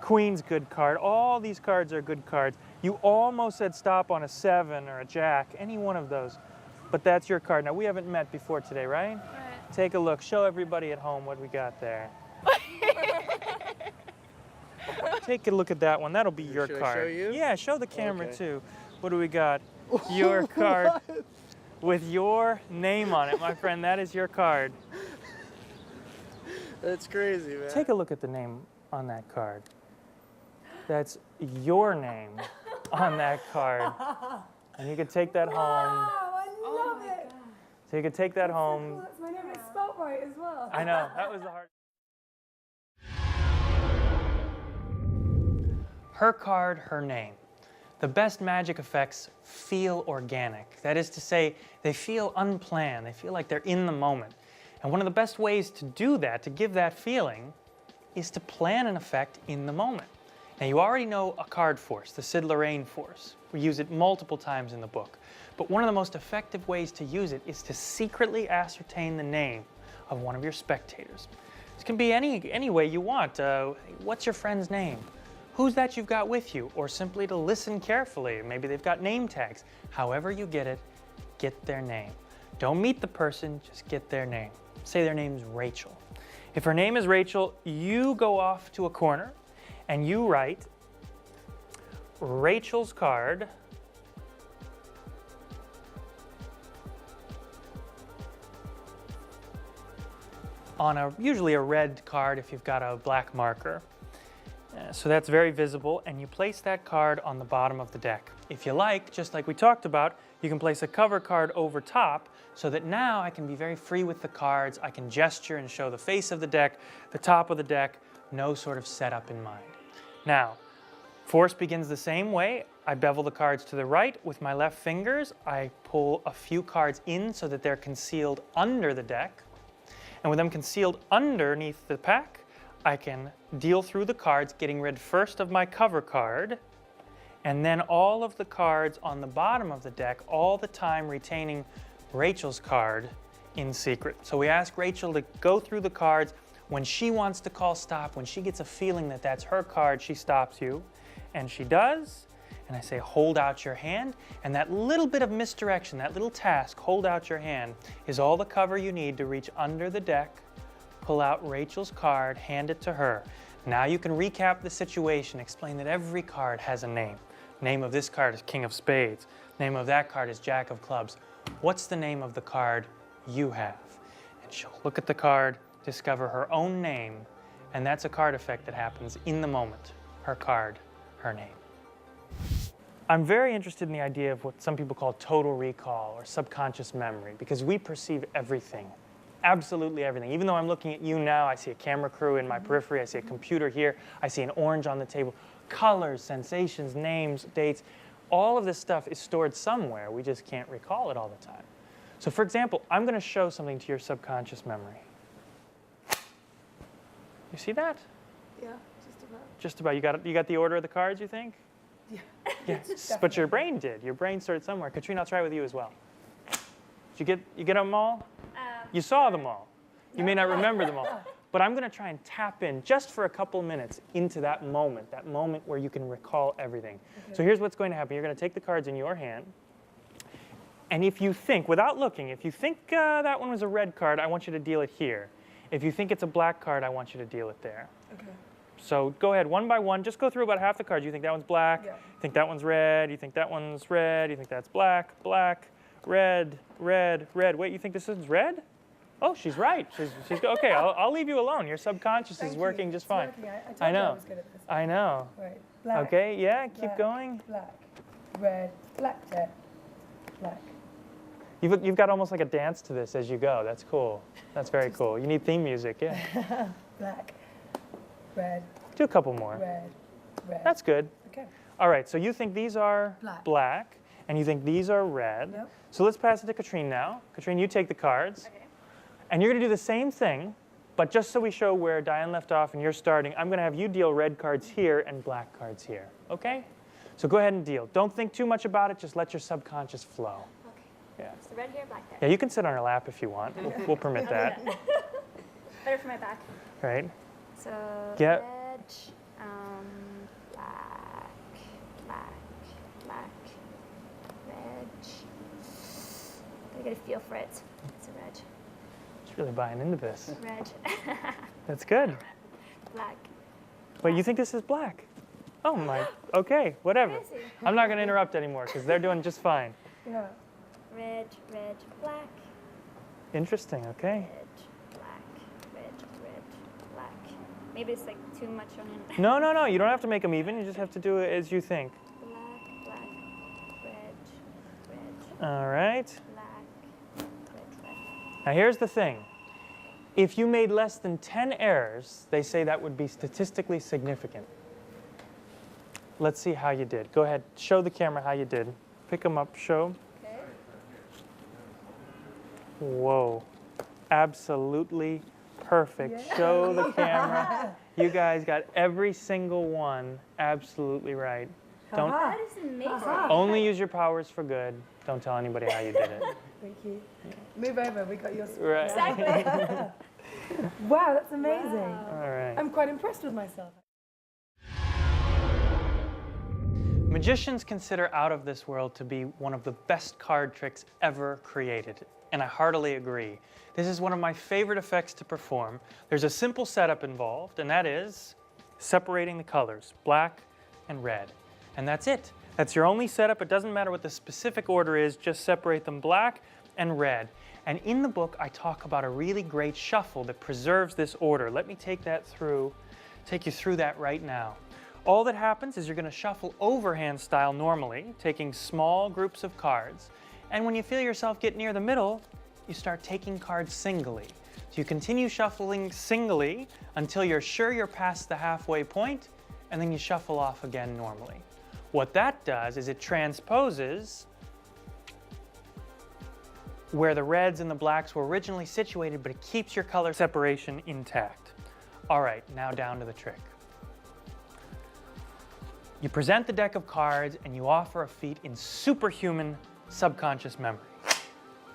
Queen's good card. All these cards are good cards. You almost said stop on a 7 or a Jack. Any one of those. But that's your card. Now we haven't met before today, right? Right. Take a look. Show everybody at home what we got there. Take a look at that one. That'll be your Should I card. show you? Yeah, show the camera Okay. too. What do we got? Your card with your name on it, my friend. That is your card. That's crazy, man. Take a look at the name on that card. That's your name on that card. And you could take that home. Wow, I love it. So you could take that home. Cool. That's my name. It's spelled right as well. I know, that was the hard. Her card, her name. The best magic effects feel organic. That is to say, they feel unplanned. They feel like they're in the moment. And one of the best ways to do that, to give that feeling, is to plan an effect in the moment. Now you already know a card force, the Sid Lorraine force. We use it multiple times in the book. But one of the most effective ways to use it is to secretly ascertain the name of one of your spectators. This can be any way you want. What's your friend's name? Who's that you've got with you? Or simply to listen carefully. Maybe they've got name tags. However you get it, get their name. Don't meet the person, just get their name. Say their name's Rachel. If her name is Rachel, you go off to a corner and you write Rachel's card on usually a red card if you've got a black marker. So that's very visible, and you place that card on the bottom of the deck. If you like, just like we talked about, you can place a cover card over top so that now I can be very free with the cards. I can gesture and show the face of the deck, the top of the deck, no sort of setup in mind. Now, force begins the same way. I bevel the cards to the right with my left fingers. I pull a few cards in so that they're concealed under the deck. And with them concealed underneath the pack, I can deal through the cards, getting rid first of my cover card, and then all of the cards on the bottom of the deck, all the time retaining Rachel's card in secret. So we ask Rachel to go through the cards. When she wants to call stop, when she gets a feeling that that's her card, she stops you, and she does. And I say, hold out your hand, and that little bit of misdirection, that little task, hold out your hand, is all the cover you need to reach under the deck, pull out Rachel's card, hand it to her. Now you can recap the situation, explain that every card has a name. Name of this card is King of Spades. Name of that card is Jack of Clubs. What's the name of the card you have? And she'll look at the card, discover her own name, and that's a card effect that happens in the moment. Her card, her name. I'm very interested in the idea of what some people call total recall or subconscious memory, because we perceive everything, absolutely everything. Even though I'm looking at you now, I see a camera crew in my periphery, I see a computer here, I see an orange on the table. Colors, sensations, names, dates, all of this stuff is stored somewhere. We just can't recall it all the time. So for example, I'm going to show something to your subconscious memory. You see that? Yeah, just about. Just about. You got the order of the cards, you think? Yeah. Yes, but your brain did. Your brain started somewhere. Katrina, I'll try with you as well. Did you get them all? You saw them all. You may not remember them all. But I'm going to try and tap in just for a couple minutes into that moment where you can recall everything. Okay. So here's what's going to happen. You're going to take the cards in your hand. And if you think, without looking, if you think that one was a red card, I want you to deal it here. If you think it's a black card, I want you to deal it there. Okay. So go ahead, one by one. Just go through about half the cards. You think that one's black. Yeah. You think that one's red. You think that one's red. You think that's black, black, red, red, red. Wait, you think this is red? Oh, she's right. She's okay. I'll leave you alone. Your subconscious is working just fine. I know. I was good at this. I know. Right. Black. Okay. Yeah. Black, keep going. Black, red, black, red, black. You've got almost like a dance to this as you go. That's cool. That's very cool. You need theme music. Yeah. Black, red. Do a couple more. Red, red. That's good. Okay. All right. So you think these are black, and you think these are red. Yep. So let's pass it to Katrine now. Katrine, you take the cards. Okay. And you're going to do the same thing, but just so we show where Diane left off and you're starting, I'm going to have you deal red cards here and black cards here, okay? So go ahead and deal. Don't think too much about it, just let your subconscious flow. Okay. Yeah. So red here, black there. Yeah, you can sit on her lap if you want. We'll permit that. Better for my back. Right? So Get red, black, black, black, red. Gotta get a feel for it. It's a red. really buying into this. Red. That's good. Black. But you think this is black? Oh my, okay, whatever. I'm not going to interrupt anymore because they're doing just fine. Yeah. Red, red, black. Interesting, okay. Red, black, red, red, black. Maybe it's like too much on it. No, no, no. You don't have to make them even. You just have to do it as you think. Black, black, red, red, All right. black, red, red. Now here's the thing. If you made less than 10 errors, they say that would be statistically significant. Let's see how you did. Go ahead. Show the camera how you did. Pick them up. Show. Okay. Whoa. Absolutely perfect. Yeah. Show the camera. You guys got every single one absolutely right. Don't That is amazing. only use your powers for good. Don't tell anybody how you did it. Thank you. Move over, we got yours. Right. Wow, that's amazing. All right. I'm quite impressed with myself. Magicians consider Out of This World to be one of the best card tricks ever created, and I heartily agree. This is one of my favorite effects to perform. There's a simple setup involved, and that is separating the colors, black and red. And that's it. That's your only setup. It doesn't matter what the specific order is, just separate them black and red. And in the book, I talk about a really great shuffle that preserves this order. Let me take you through that right now. All that happens is you're going to shuffle overhand style normally, taking small groups of cards. And when you feel yourself get near the middle, you start taking cards singly. So you continue shuffling singly until you're sure you're past the halfway point, and then you shuffle off again normally. What that does is it transposes where the reds and the blacks were originally situated, but it keeps your color separation intact. All right, now down to the trick. You present the deck of cards and you offer a feat in superhuman subconscious memory.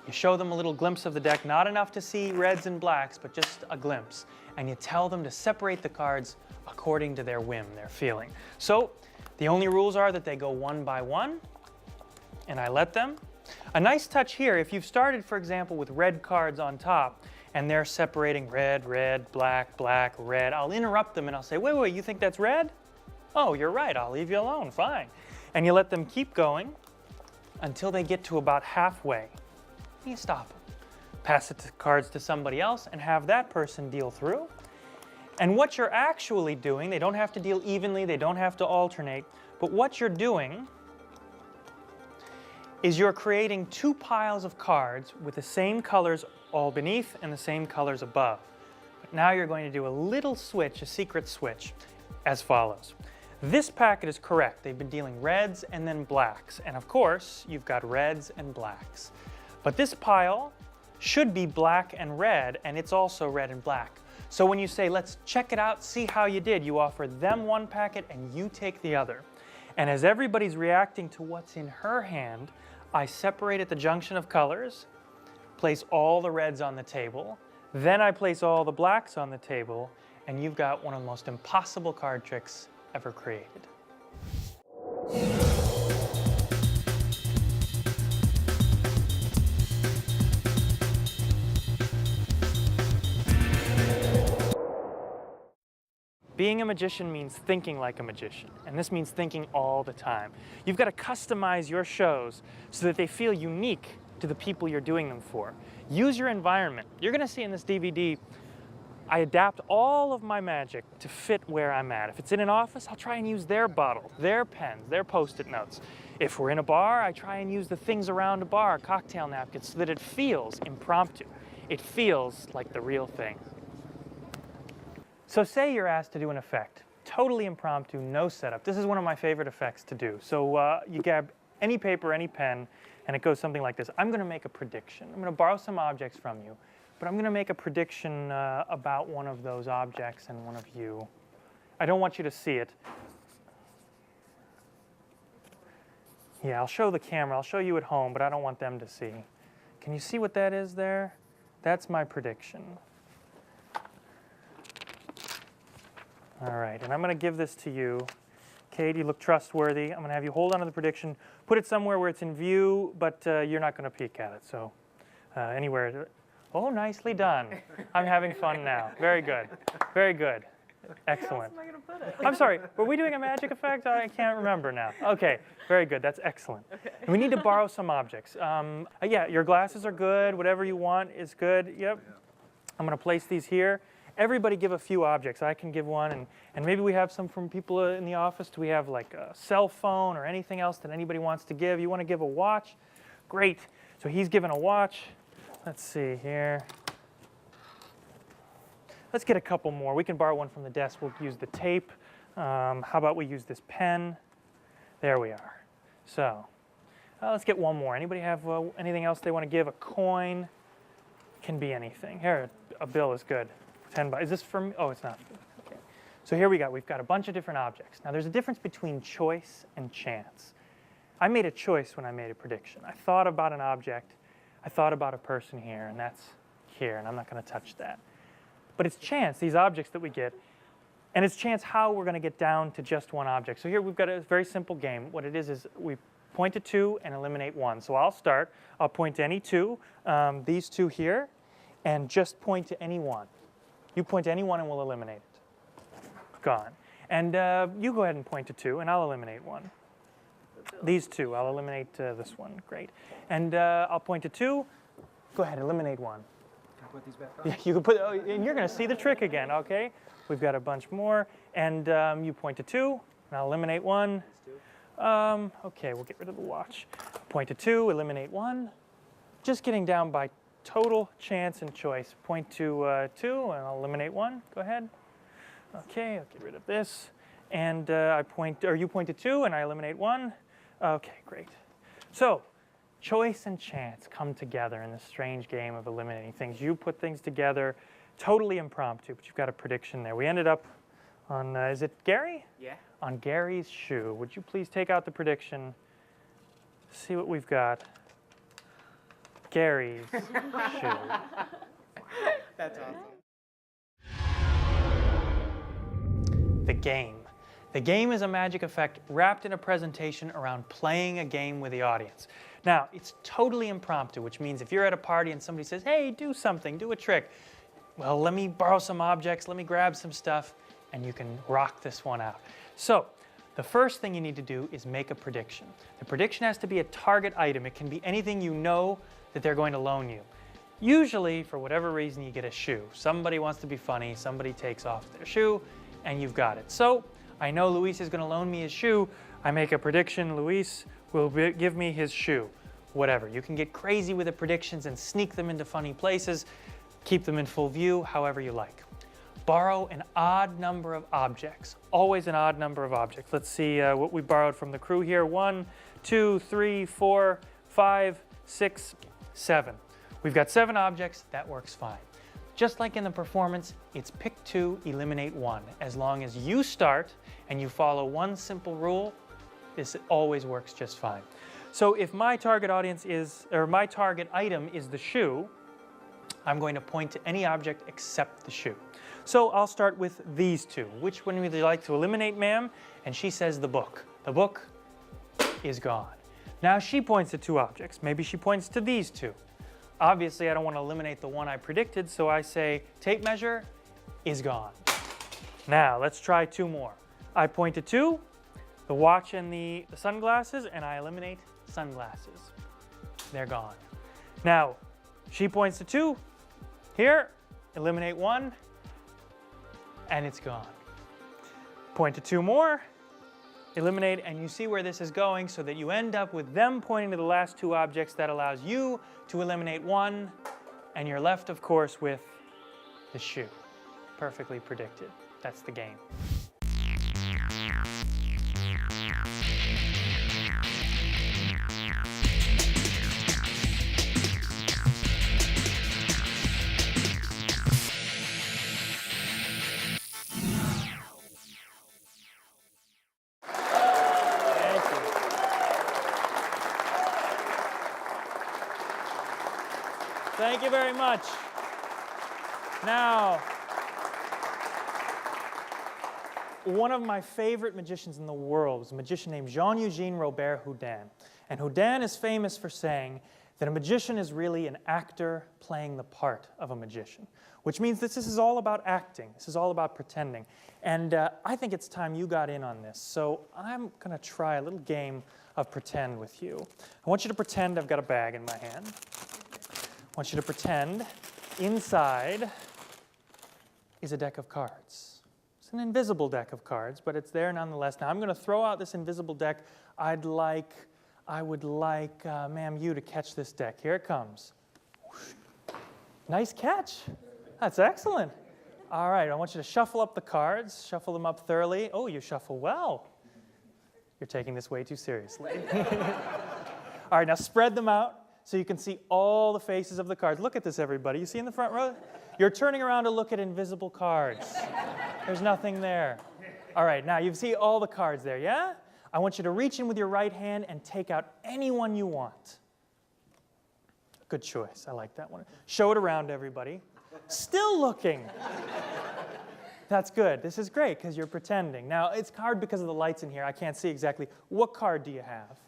You show them a little glimpse of the deck, not enough to see reds and blacks, but just a glimpse. And you tell them to separate the cards according to their whim, their feeling. So the only rules are that they go one by one, and I let them. A nice touch here, if you've started, for example, with red cards on top, and they're separating red, red, black, black, red, I'll interrupt them and I'll say, wait, wait, you think that's red? Oh, you're right, I'll leave you alone, fine. And you let them keep going until they get to about halfway. You stop them. Pass the cards to somebody else and have that person deal through. And what you're actually doing, they don't have to deal evenly, they don't have to alternate, but what you're doing is you're creating two piles of cards with the same colors all beneath and the same colors above. But now you're going to do a little switch, a secret switch, as follows. This packet is correct. They've been dealing reds and then blacks. And of course, you've got reds and blacks. But this pile should be black and red, and it's also red and black. So when you say, let's check it out, see how you did, you offer them one packet and you take the other. And as everybody's reacting to what's in her hand, I separate at the junction of colors, place all the reds on the table, then I place all the blacks on the table, and you've got one of the most impossible card tricks ever created. Being a magician means thinking like a magician, and this means thinking all the time. You've got to customize your shows so that they feel unique to the people you're doing them for. Use your environment. You're going to see in this DVD, I adapt all of my magic to fit where I'm at. If it's in an office, I'll try and use their bottle, their pens, their Post-it notes. If we're in a bar, I try and use the things around a bar, cocktail napkins, so that it feels impromptu. It feels like the real thing. So say you're asked to do an effect, totally impromptu, no setup. This is one of my favorite effects to do. So you grab any paper, any pen, and it goes something like this. I'm going to make a prediction. I'm going to borrow some objects from you, but I'm going to make a prediction about one of those objects and one of you. I don't want you to see it. Yeah, I'll show the camera. I'll show you at home, but I don't want them to see. Can you see what that is there? That's my prediction. All right, and I'm going to give this to you. Kate, you look trustworthy. I'm going to have you hold on to the prediction. Put it somewhere where it's in view, but you're not going to peek at it. So anywhere. Oh, nicely done. I'm having fun now. Very good. Very good. Excellent. Where else am I going to put it? I'm sorry, were we doing a magic effect? I can't remember now. Okay, very good. That's excellent. Okay. We need to borrow some objects. Yeah, your glasses are good. Whatever you want is good. Yep. I'm going to place these here. everybody give a few objects. I can give one, and maybe we have some from people in the office. Do we have like a cell phone or anything else that anybody wants to give? You want to give a watch? Great. So he's given a watch. Let's see here. Let's get a couple more. We can borrow one from the desk. We'll use the tape. How about we use this pen? There we are. So let's get one more. Anybody have anything else they want to give? A coin? Can be anything. Here, a bill is good. 10 bucks. Is this for me? Oh, it's not. Okay. So here we've got a bunch of different objects. Now there's a difference between choice and chance. I made a choice when I made a prediction. I thought about an object. I thought about a person here, and that's here, and I'm not going to touch that. But it's chance, these objects that we get, and it's chance how we're going to get down to just one object. So here we've got a very simple game. What it is we point to 2 and eliminate 1. So I'll start. I'll point to any 2, these 2 here, and just point to any one. You point to any one and we'll eliminate it. Gone. And you go ahead and point to 2 and I'll eliminate 1. These 2, I'll eliminate this one. Great. And I'll point to 2. Go ahead, eliminate 1. Can I put these back on? Yeah, you can put, and you're going to see the trick again, okay? We've got a bunch more. And you point to 2 and I'll eliminate 1. Okay, we'll get rid of the watch. Point to 2, eliminate 1. Just getting down by total chance and choice. Point to 2 and I'll eliminate 1. Go ahead. Okay, I'll get rid of this. And you point to 2 and I eliminate 1. Okay, great. So, choice and chance come together in this strange game of eliminating things. You put things together, totally impromptu, but you've got a prediction there. We ended up on, is it Gary? Yeah. On Gary's shoe. Would you please take out the prediction? See what we've got. Gary's shoe. That's awesome. The game. The game is a magic effect wrapped in a presentation around playing a game with the audience. Now, it's totally impromptu, which means if you're at a party and somebody says, hey, do something, do a trick. Well, let me borrow some objects, let me grab some stuff, and you can rock this one out. So, the first thing you need to do is make a prediction. The prediction has to be a target item. It can be anything you know that they're going to loan you. Usually, for whatever reason, you get a shoe. Somebody wants to be funny, somebody takes off their shoe, and you've got it. So, I know Luis is going to loan me his shoe. I make a prediction, Luis will give me his shoe. Whatever. You can get crazy with the predictions and sneak them into funny places, keep them in full view, however you like. Borrow an odd number of objects. Always an odd number of objects. Let's see what we borrowed from the crew here. 1, 2, 3, 4, 5, 6, 7. We've got 7 objects. That works fine. Just like in the performance, it's pick 2, eliminate 1. As long as you start and you follow one simple rule, this always works just fine. So if my target audience is, or my target item is the shoe, I'm going to point to any object except the shoe. So I'll start with these 2. Which one would you like to eliminate, ma'am? And she says the book. The book is gone. Now she points to 2 objects. Maybe she points to these 2. Obviously, I don't want to eliminate the one I predicted, so I say tape measure is gone. Now, let's try 2 more. I point to 2, the watch and the sunglasses, and I eliminate sunglasses. They're gone. Now, she points to 2, here, eliminate 1, and it's gone. Point to 2 more, eliminate, and you see where this is going so that you end up with them pointing to the last 2 objects. That allows you to eliminate 1, and you're left, of course, with the shoe. Perfectly predicted. That's the game. Thank you very much. Now, one of my favorite magicians in the world was a magician named Jean-Eugène Robert Houdin. And Houdin is famous for saying that a magician is really an actor playing the part of a magician, which means that this is all about acting. This is all about pretending. And I think it's time you got in on this. So I'm going to try a little game of pretend with you. I want you to pretend I've got a bag in my hand. I want you to pretend inside is a deck of cards. It's an invisible deck of cards, but it's there nonetheless. Now I'm going to throw out this invisible deck. I would like, ma'am, you to catch this deck. Here it comes. Nice catch. That's excellent. All right, I want you to shuffle up the cards, shuffle them up thoroughly. Oh, you shuffle well. You're taking this way too seriously. All right, now spread them out so you can see all the faces of the cards. Look at this, everybody. You see in the front row? You're turning around to look at invisible cards. There's nothing there. All right, now you see all the cards there, yeah? I want you to reach in with your right hand and take out any one you want. Good choice. I like that one. Show it around, everybody. Still looking. That's good. This is great because you're pretending. Now, it's hard because of the lights in here. I can't see exactly. What card do you have?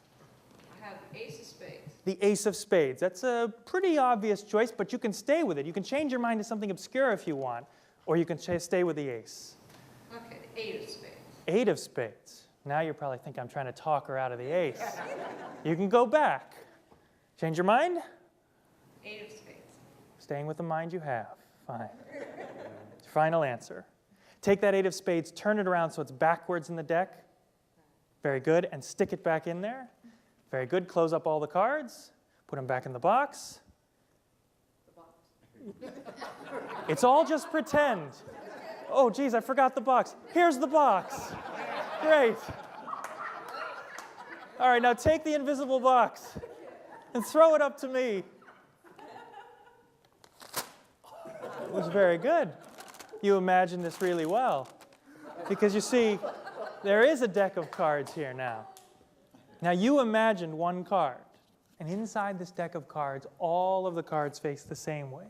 I have Ace of Spades. The Ace of Spades. That's a pretty obvious choice, but you can stay with it. You can change your mind to something obscure if you want, or you can stay with the Ace. Okay, the Eight of Spades. Eight of Spades. Now you probably think I'm trying to talk her out of the Ace. You can go back. Change your mind? Eight of Spades. Staying with the mind you have. Fine. Final answer. Take that Eight of Spades, turn it around so it's backwards in the deck. Very good. And stick it back in there. Very good. Close up all the cards. Put them back in the box. It's all just pretend. Oh, geez, I forgot the box. Here's the box. Great. All right, now take the invisible box and throw it up to me. It was very good. You imagined this really well. Because you see, there is a deck of cards here now. Now you imagined one card. And inside this deck of cards, all of the cards face the same way.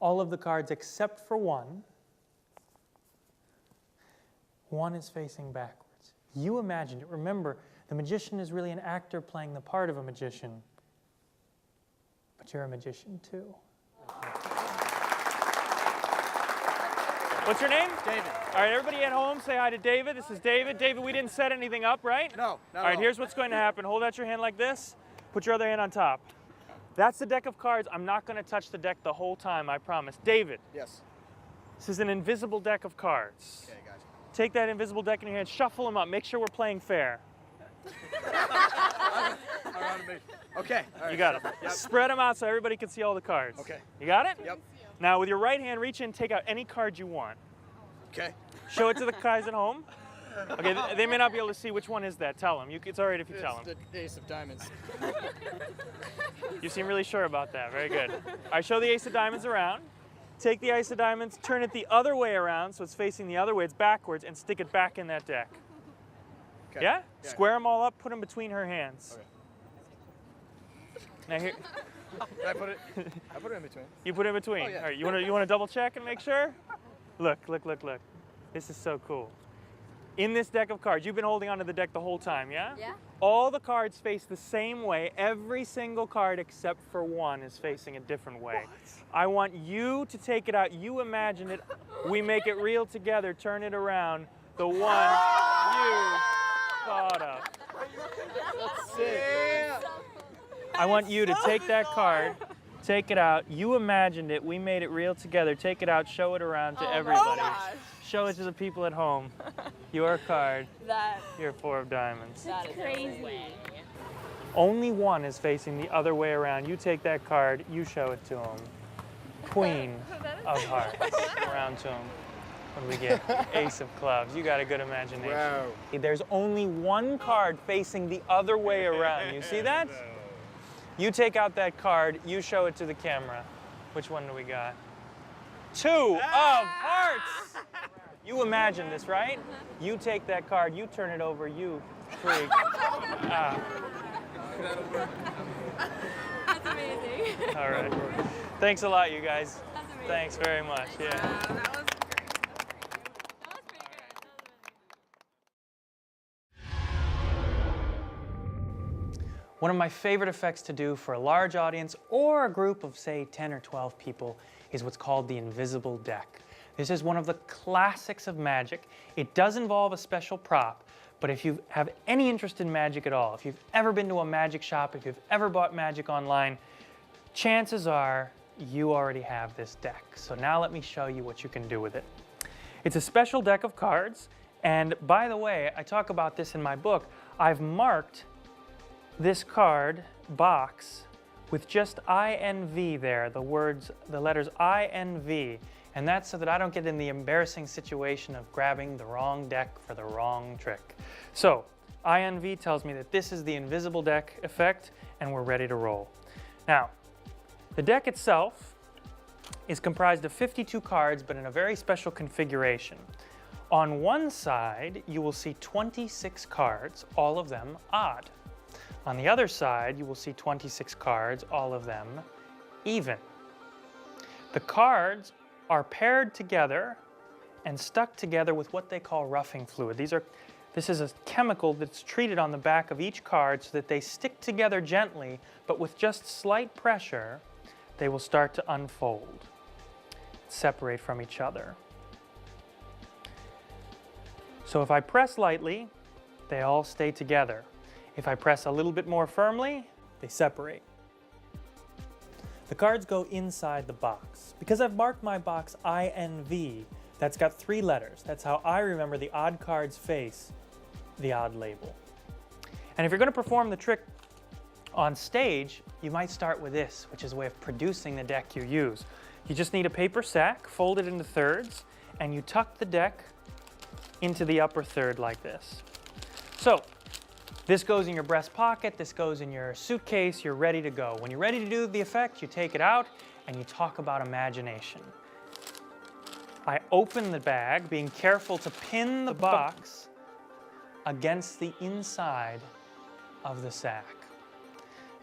All of the cards except for one. One is facing backwards. You imagined it. Remember, the magician is really an actor playing the part of a magician. But you're a magician too. What's your name? David. All right, everybody at home, say hi to David. This is David. David, we didn't set anything up, right? No, All right, here's what's going to happen. Hold out your hand like this. Put your other hand on top. That's the deck of cards. I'm not going to touch the deck the whole time, I promise. David. Yes. This is an invisible deck of cards. Okay, gotcha. Take that invisible deck in your hand, shuffle them up. Make sure we're playing fair. Okay. All right. You got it. Yep. Spread them out so everybody can see all the cards. Okay. You got it? Yep. Now, with your right hand, reach in, take out any card you want. Okay. Show it to the guys at home. Okay, they may not be able to see which one is that. Tell them. It's all right if you tell them. The Ace of Diamonds. You seem really sure about that. Very good. All right, show the Ace of Diamonds around. Take the Ace of Diamonds, turn it the other way around so it's facing the other way. It's backwards, and stick it back in that deck. Okay. Yeah? Square them all up, put them between her hands. Okay. Now here, I put it in between. you put it in between. Oh, yeah. All right, you want to double check and make sure? Look. This is so cool. In this deck of cards, you've been holding onto the deck the whole time, yeah? Yeah. All the cards face the same way. Every single card except for one is facing a different way. What? I want you to take it out. You imagine it. We make it real together. Turn it around. The one you thought of. That's sick. Yeah. I want you to take that card, take it out. You imagined it. We made it real together. Take it out. Show it around to everybody. Show it to the people at home. Your card. Your Four of Diamonds. That's crazy. Only one is facing the other way around. You take that card. You show it to them. Queen of Hearts. Around to them. When we get Ace of Clubs. You got a good imagination. Wow. There's only one card facing the other way around. You see that? You take out that card. You show it to the camera. Which one do we got? Two of Hearts. You imagine this, right? You take that card, you turn it over, you freak. That's amazing. All right. Thanks a lot, you guys. That's amazing. Thanks very much. Yeah. That was great. That was pretty good. One of my favorite effects to do for a large audience or a group of, say, 10 or 12 people is what's called the invisible deck. This is one of the classics of magic. It does involve a special prop, but if you have any interest in magic at all, if you've ever been to a magic shop, if you've ever bought magic online, chances are you already have this deck. So now let me show you what you can do with it. It's a special deck of cards, and by the way, I talk about this in my book. I've marked this card box with just INV there, the letters INV, and that's so that I don't get in the embarrassing situation of grabbing the wrong deck for the wrong trick. So, INV tells me that this is the invisible deck effect, and we're ready to roll. Now, the deck itself is comprised of 52 cards, but in a very special configuration. On one side, you will see 26 cards, all of them odd. On the other side, you will see 26 cards, all of them even. The cards are paired together and stuck together with what they call roughing fluid. This is a chemical that's treated on the back of each card so that they stick together gently, but with just slight pressure, they will start to unfold, separate from each other. So if I press lightly, they all stay together. If I press a little bit more firmly, they separate. The cards go inside the box. Because I've marked my box INV, that's got 3 letters. That's how I remember the odd cards face the odd label. And if you're going to perform the trick on stage, you might start with this, which is a way of producing the deck you use. You just need a paper sack, fold it into thirds, and you tuck the deck into the upper third like this. So, this goes in your breast pocket, this goes in your suitcase, you're ready to go. When you're ready to do the effect, you take it out and you talk about imagination. I open the bag, being careful to pin the box against the inside of the sack.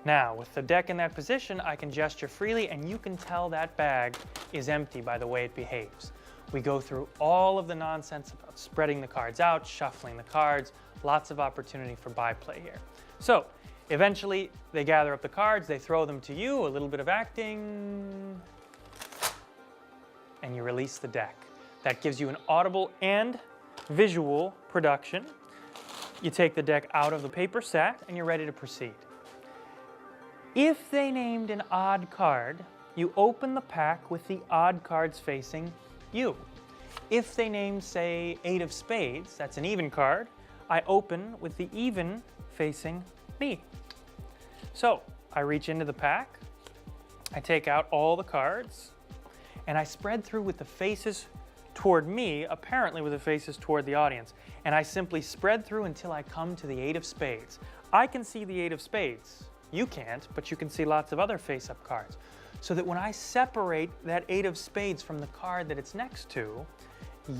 Now, with the deck in that position, I can gesture freely and you can tell that bag is empty by the way it behaves. We go through all of the nonsense about spreading the cards out, shuffling the cards, lots of opportunity for byplay here. So, eventually they gather up the cards, they throw them to you, a little bit of acting, and you release the deck. That gives you an audible and visual production. You take the deck out of the paper sack and you're ready to proceed. If they named an odd card, you open the pack with the odd cards facing you. If they named, say, 8 of spades, that's an even card, I open with the even facing me. So, I reach into the pack, I take out all the cards, and I spread through with the faces toward me, apparently with the faces toward the audience. And I simply spread through until I come to the 8 of spades. I can see the 8 of spades. You can't, but you can see lots of other face-up cards. So that when I separate that 8 of spades from the card that it's next to,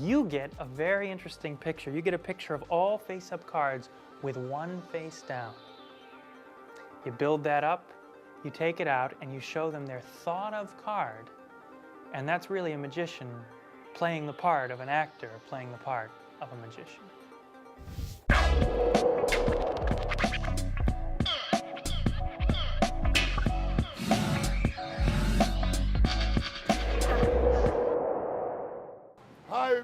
you get a very interesting picture. You get a picture of all face-up cards with one face down. You build that up, you take it out, and you show them their thought-of card. And that's really a magician playing the part of an actor, playing the part of a magician.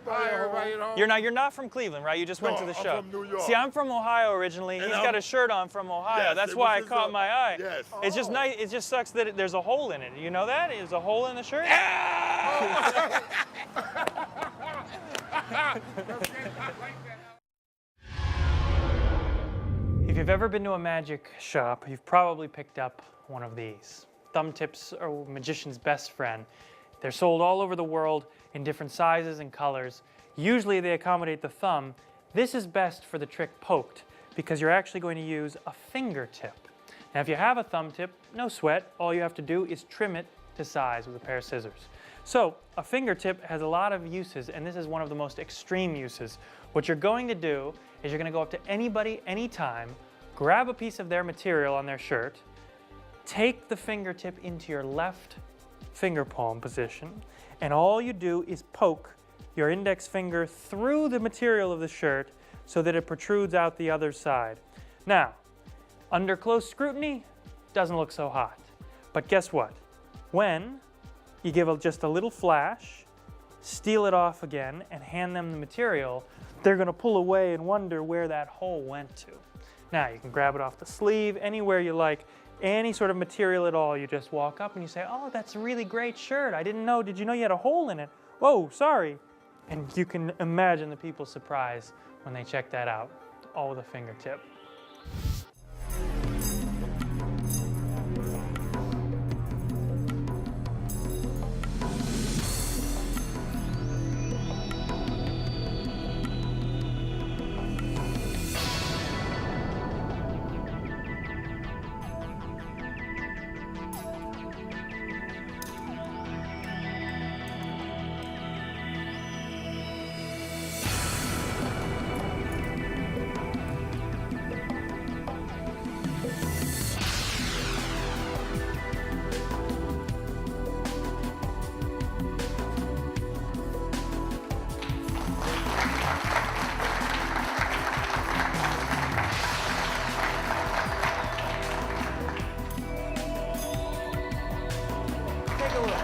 Hi, everybody at home. You're not from Cleveland, right? You just went to the show. I'm from New York. See, I'm from Ohio originally. He's got a shirt on from Ohio. Yes, That's it why was it caught my eye. Yes. It's just nice. It just sucks that there's a hole in it. You know that? There's a hole in the shirt? If you've ever been to a magic shop, you've probably picked up one of these. Thumb tips are a magician's best friend. They're sold all over the world in different sizes and colors. Usually they accommodate the thumb. This is best for the trick poked because you're actually going to use a fingertip. Now if you have a thumb tip, no sweat. All you have to do is trim it to size with a pair of scissors. So a fingertip has a lot of uses, and this is one of the most extreme uses. What you're going to do is you're going to go up to anybody, anytime, grab a piece of their material on their shirt, take the fingertip into your left finger palm position, and all you do is poke your index finger through the material of the shirt so that it protrudes out the other side. Now, under close scrutiny, doesn't look so hot. But guess what? When you give just a little flash, steal it off again, and hand them the material, they're going to pull away and wonder where that hole went to. Now, you can grab it off the sleeve, anywhere you like, any sort of material at all. You just walk up and you say, "Oh, that's a really great shirt. I didn't know. Did you know you had a hole in it? Whoa, sorry." And you can imagine the people's surprise when they check that out, all with a fingertip. Take a look.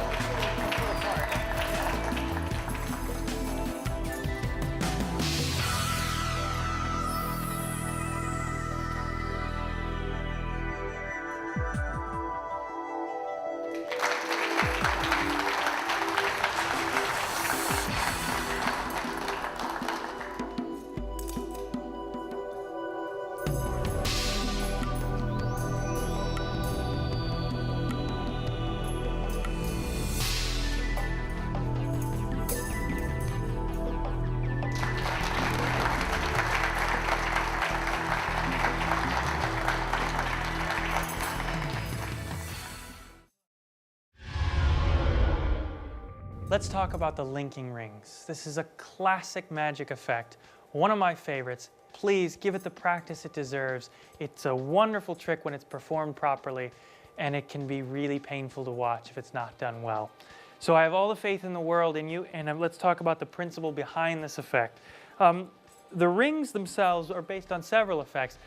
Let's talk about the linking rings. This is a classic magic effect, one of my favorites. Please give it the practice it deserves. It's a wonderful trick when it's performed properly, and it can be really painful to watch if it's not done well. So I have all the faith in the world in you, and let's talk about the principle behind this effect. The rings themselves are based on several effects.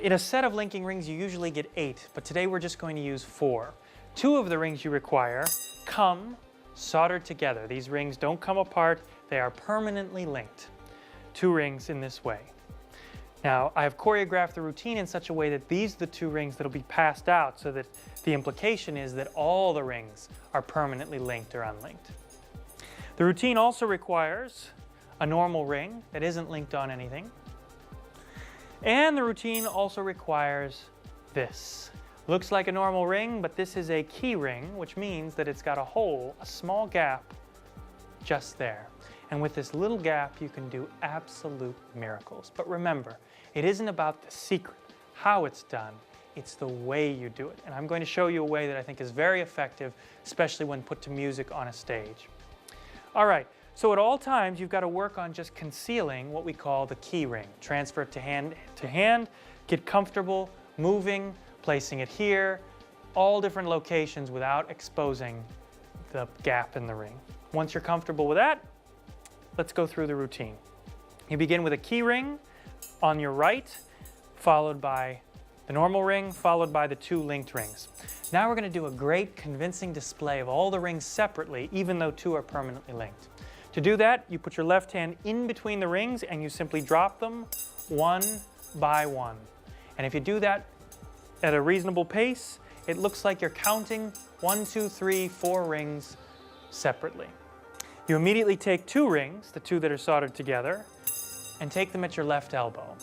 In a set of linking rings, you usually get 8, but today we're just going to use 4. 2 of the rings you require come soldered together. These rings don't come apart, they are permanently linked. 2 rings in this way. Now, I have choreographed the routine in such a way that these are the 2 rings that will be passed out, so that the implication is that all the rings are permanently linked or unlinked. The routine also requires a normal ring that isn't linked on anything. And the routine also requires this. Looks like a normal ring, but this is a key ring, which means that it's got a hole, a small gap, just there. And with this little gap, you can do absolute miracles. But remember, it isn't about the secret, how it's done, it's the way you do it. And I'm going to show you a way that I think is very effective, especially when put to music on a stage. All right, so at all times, you've got to work on just concealing what we call the key ring. Transfer it to hand, get comfortable, moving, placing it here, all different locations without exposing the gap in the ring. Once you're comfortable with that, let's go through the routine. You begin with a key ring on your right, followed by the normal ring, followed by the 2 linked rings. Now we're going to do a great convincing display of all the rings separately, even though 2 are permanently linked. To do that, you put your left hand in between the rings and you simply drop them one by one. And if you do that at a reasonable pace, it looks like you're counting 1, 2, 3, 4 rings separately. You immediately take 2 rings, the 2 that are soldered together, and take them at your left elbow.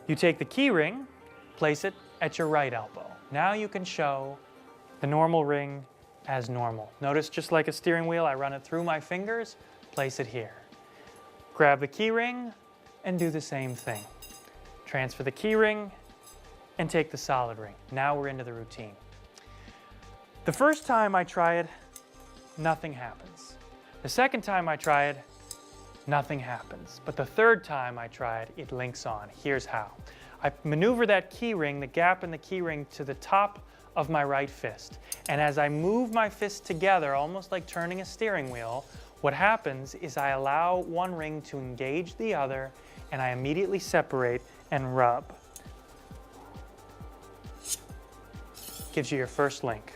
You take the key ring, place it at your right elbow. Now you can show the normal ring as normal. Notice, just like a steering wheel, I run it through my fingers, place it here. Grab the key ring and do the same thing. Transfer the key ring and take the solid ring. Now we're into the routine. The first time I try it, nothing happens. The second time I try it, nothing happens. But the third time I try it, it links on. Here's how. I maneuver that key ring, the gap in the key ring, to the top of my right fist. And as I move my fists together, almost like turning a steering wheel, what happens is I allow one ring to engage the other, and I immediately separate and rub. Gives you your first link.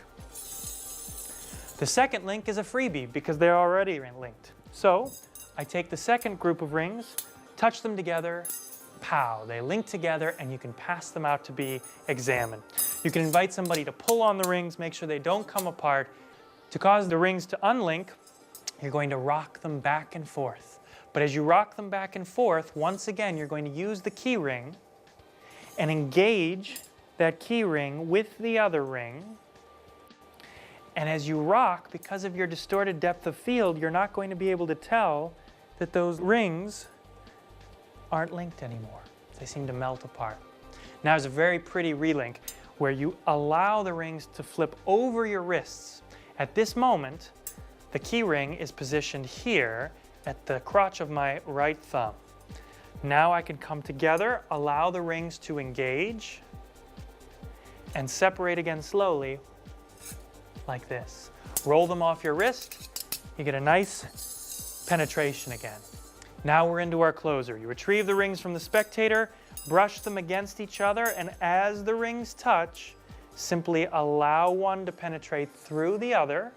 The second link is a freebie because they're already linked. So I take the second group of rings, touch them together, pow, they link together, and you can pass them out to be examined. You can invite somebody to pull on the rings, make sure they don't come apart. To cause the rings to unlink, you're going to rock them back and forth. But as you rock them back and forth, once again, you're going to use the key ring and engage that key ring with the other ring. And as you rock, because of your distorted depth of field, you're not going to be able to tell that those rings aren't linked anymore. They seem to melt apart. Now there's a very pretty relink where you allow the rings to flip over your wrists. At this moment, the key ring is positioned here at the crotch of my right thumb. Now I can come together, allow the rings to engage, and separate again slowly, like this. Roll them off your wrist, you get a nice penetration again. Now we're into our closer. You retrieve the rings from the spectator, brush them against each other, and as the rings touch, simply allow one to penetrate through the other,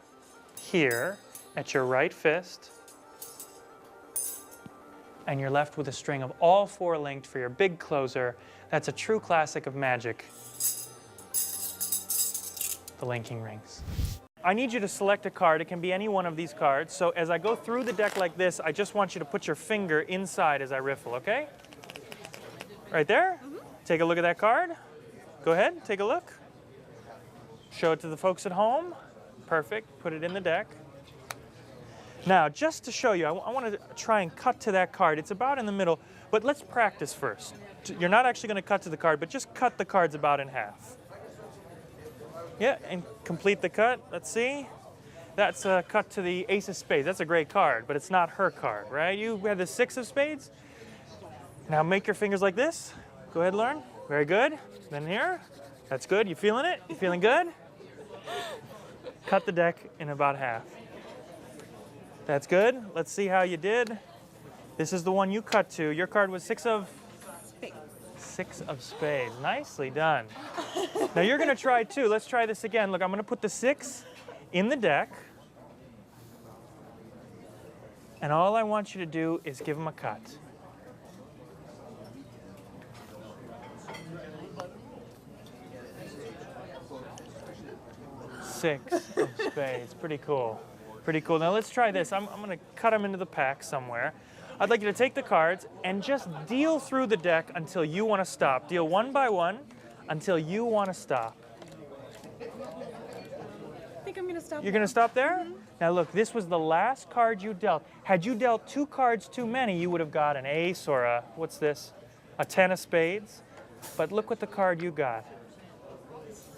here, at your right fist, and you're left with a string of all four linked for your big closer. That's a true classic of magic, the linking rings. I need you to select a card. It can be any one of these cards. So as I go through the deck like this, I just want you to put your finger inside as I riffle, okay? Right there? Take a look at that card. Go ahead, take a look. Show it to the folks at home. Perfect, put it in the deck. Now, just to show you, I want to try and cut to that card. It's about in the middle, but let's practice first. You're not actually going to cut to the card, but just cut the cards about in half. Yeah, and complete the cut. Let's see. That's a cut to the ace of spades. That's a great card, but it's not her card, right? You had the six of spades. Now make your fingers like this. Go ahead, Lauren. Very good. Then here. That's good. You feeling it? You feeling good? Cut the deck in about half. That's good. Let's see how you did. This is the one you cut to. Your card was six of spades. Nicely done. Now you're going to try two. Let's try this again. Look, I'm going to put the six in the deck. And all I want you to do is give them a cut. Six of spades. Pretty cool. Pretty cool. Now let's try this. I'm going to cut them into the pack somewhere. I'd like you to take the cards and just deal through the deck until you want to stop. Deal one by one until you want to stop. I think I'm going to stop. You're going to stop there? Mm-hmm. Now look, this was the last card you dealt. Had you dealt two cards too many, you would have got an ace or a, what's this? A 10 of spades. But look what the card you got.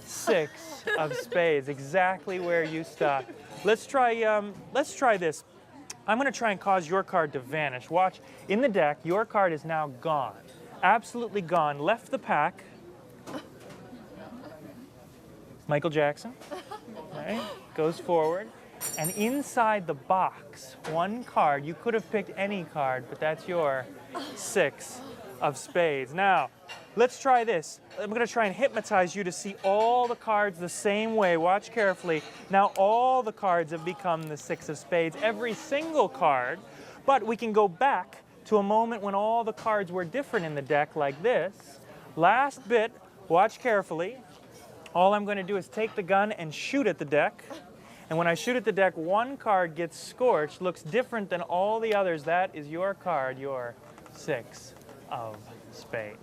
Six of spades, exactly where you stopped. Let's try this. I'm going to try and cause your card to vanish. Watch, in the deck, your card is now gone. Absolutely gone. Left the pack. Michael Jackson. Right? Goes forward. And inside the box, one card. You could have picked any card, but that's your six of spades. Now, let's try this. I'm going to try and hypnotize you to see all the cards the same way. Watch carefully. Now all the cards have become the six of spades, every single card. But we can go back to a moment when all the cards were different in the deck, like this. Last bit, watch carefully. All I'm going to do is take the gun and shoot at the deck. And when I shoot at the deck, one card gets scorched, looks different than all the others. That is your card, your six of spades.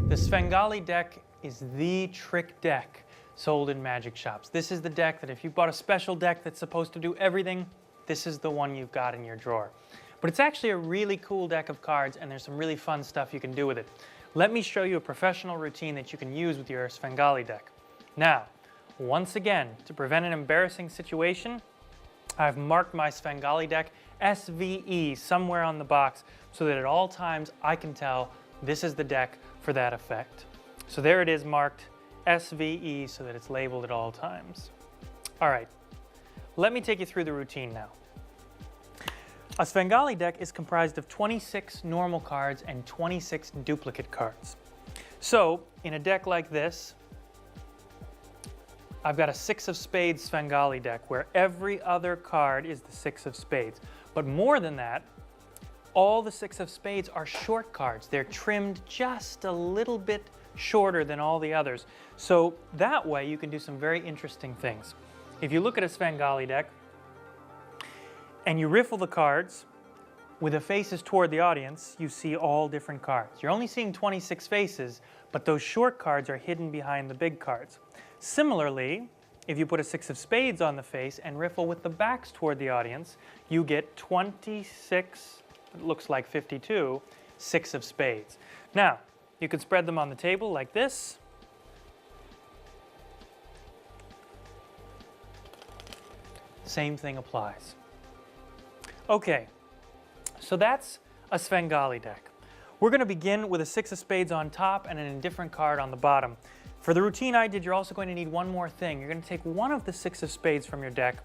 The Svengali deck is the trick deck sold in magic shops. This is the deck that if you bought a special deck that's supposed to do everything, this is the one you've got in your drawer. But it's actually a really cool deck of cards, and there's some really fun stuff you can do with it. Let me show you a professional routine that you can use with your Svengali deck. Now, once again, to prevent an embarrassing situation, I've marked my Svengali deck SVE somewhere on the box so that at all times I can tell this is the deck for that effect. So there it is marked SVE so that it's labeled at all times. All right, let me take you through the routine now. A Svengali deck is comprised of 26 normal cards and 26 duplicate cards. So in a deck like this, I've got a six of spades Svengali deck where every other card is the six of spades. But more than that, all the six of spades are short cards. They're trimmed just a little bit shorter than all the others. So that way you can do some very interesting things. If you look at a Svengali deck and you riffle the cards with the faces toward the audience, you see all different cards. You're only seeing 26 faces, but those short cards are hidden behind the big cards. Similarly, if you put a 6 of spades on the face and riffle with the backs toward the audience, you get 26, it looks like 52, 6 of spades. Now, you could spread them on the table like this. Same thing applies. Okay, so that's a Svengali deck. We're going to begin with a 6 of spades on top and an indifferent card on the bottom. For the routine I did, you're also going to need one more thing. You're going to take one of the 6 of spades from your deck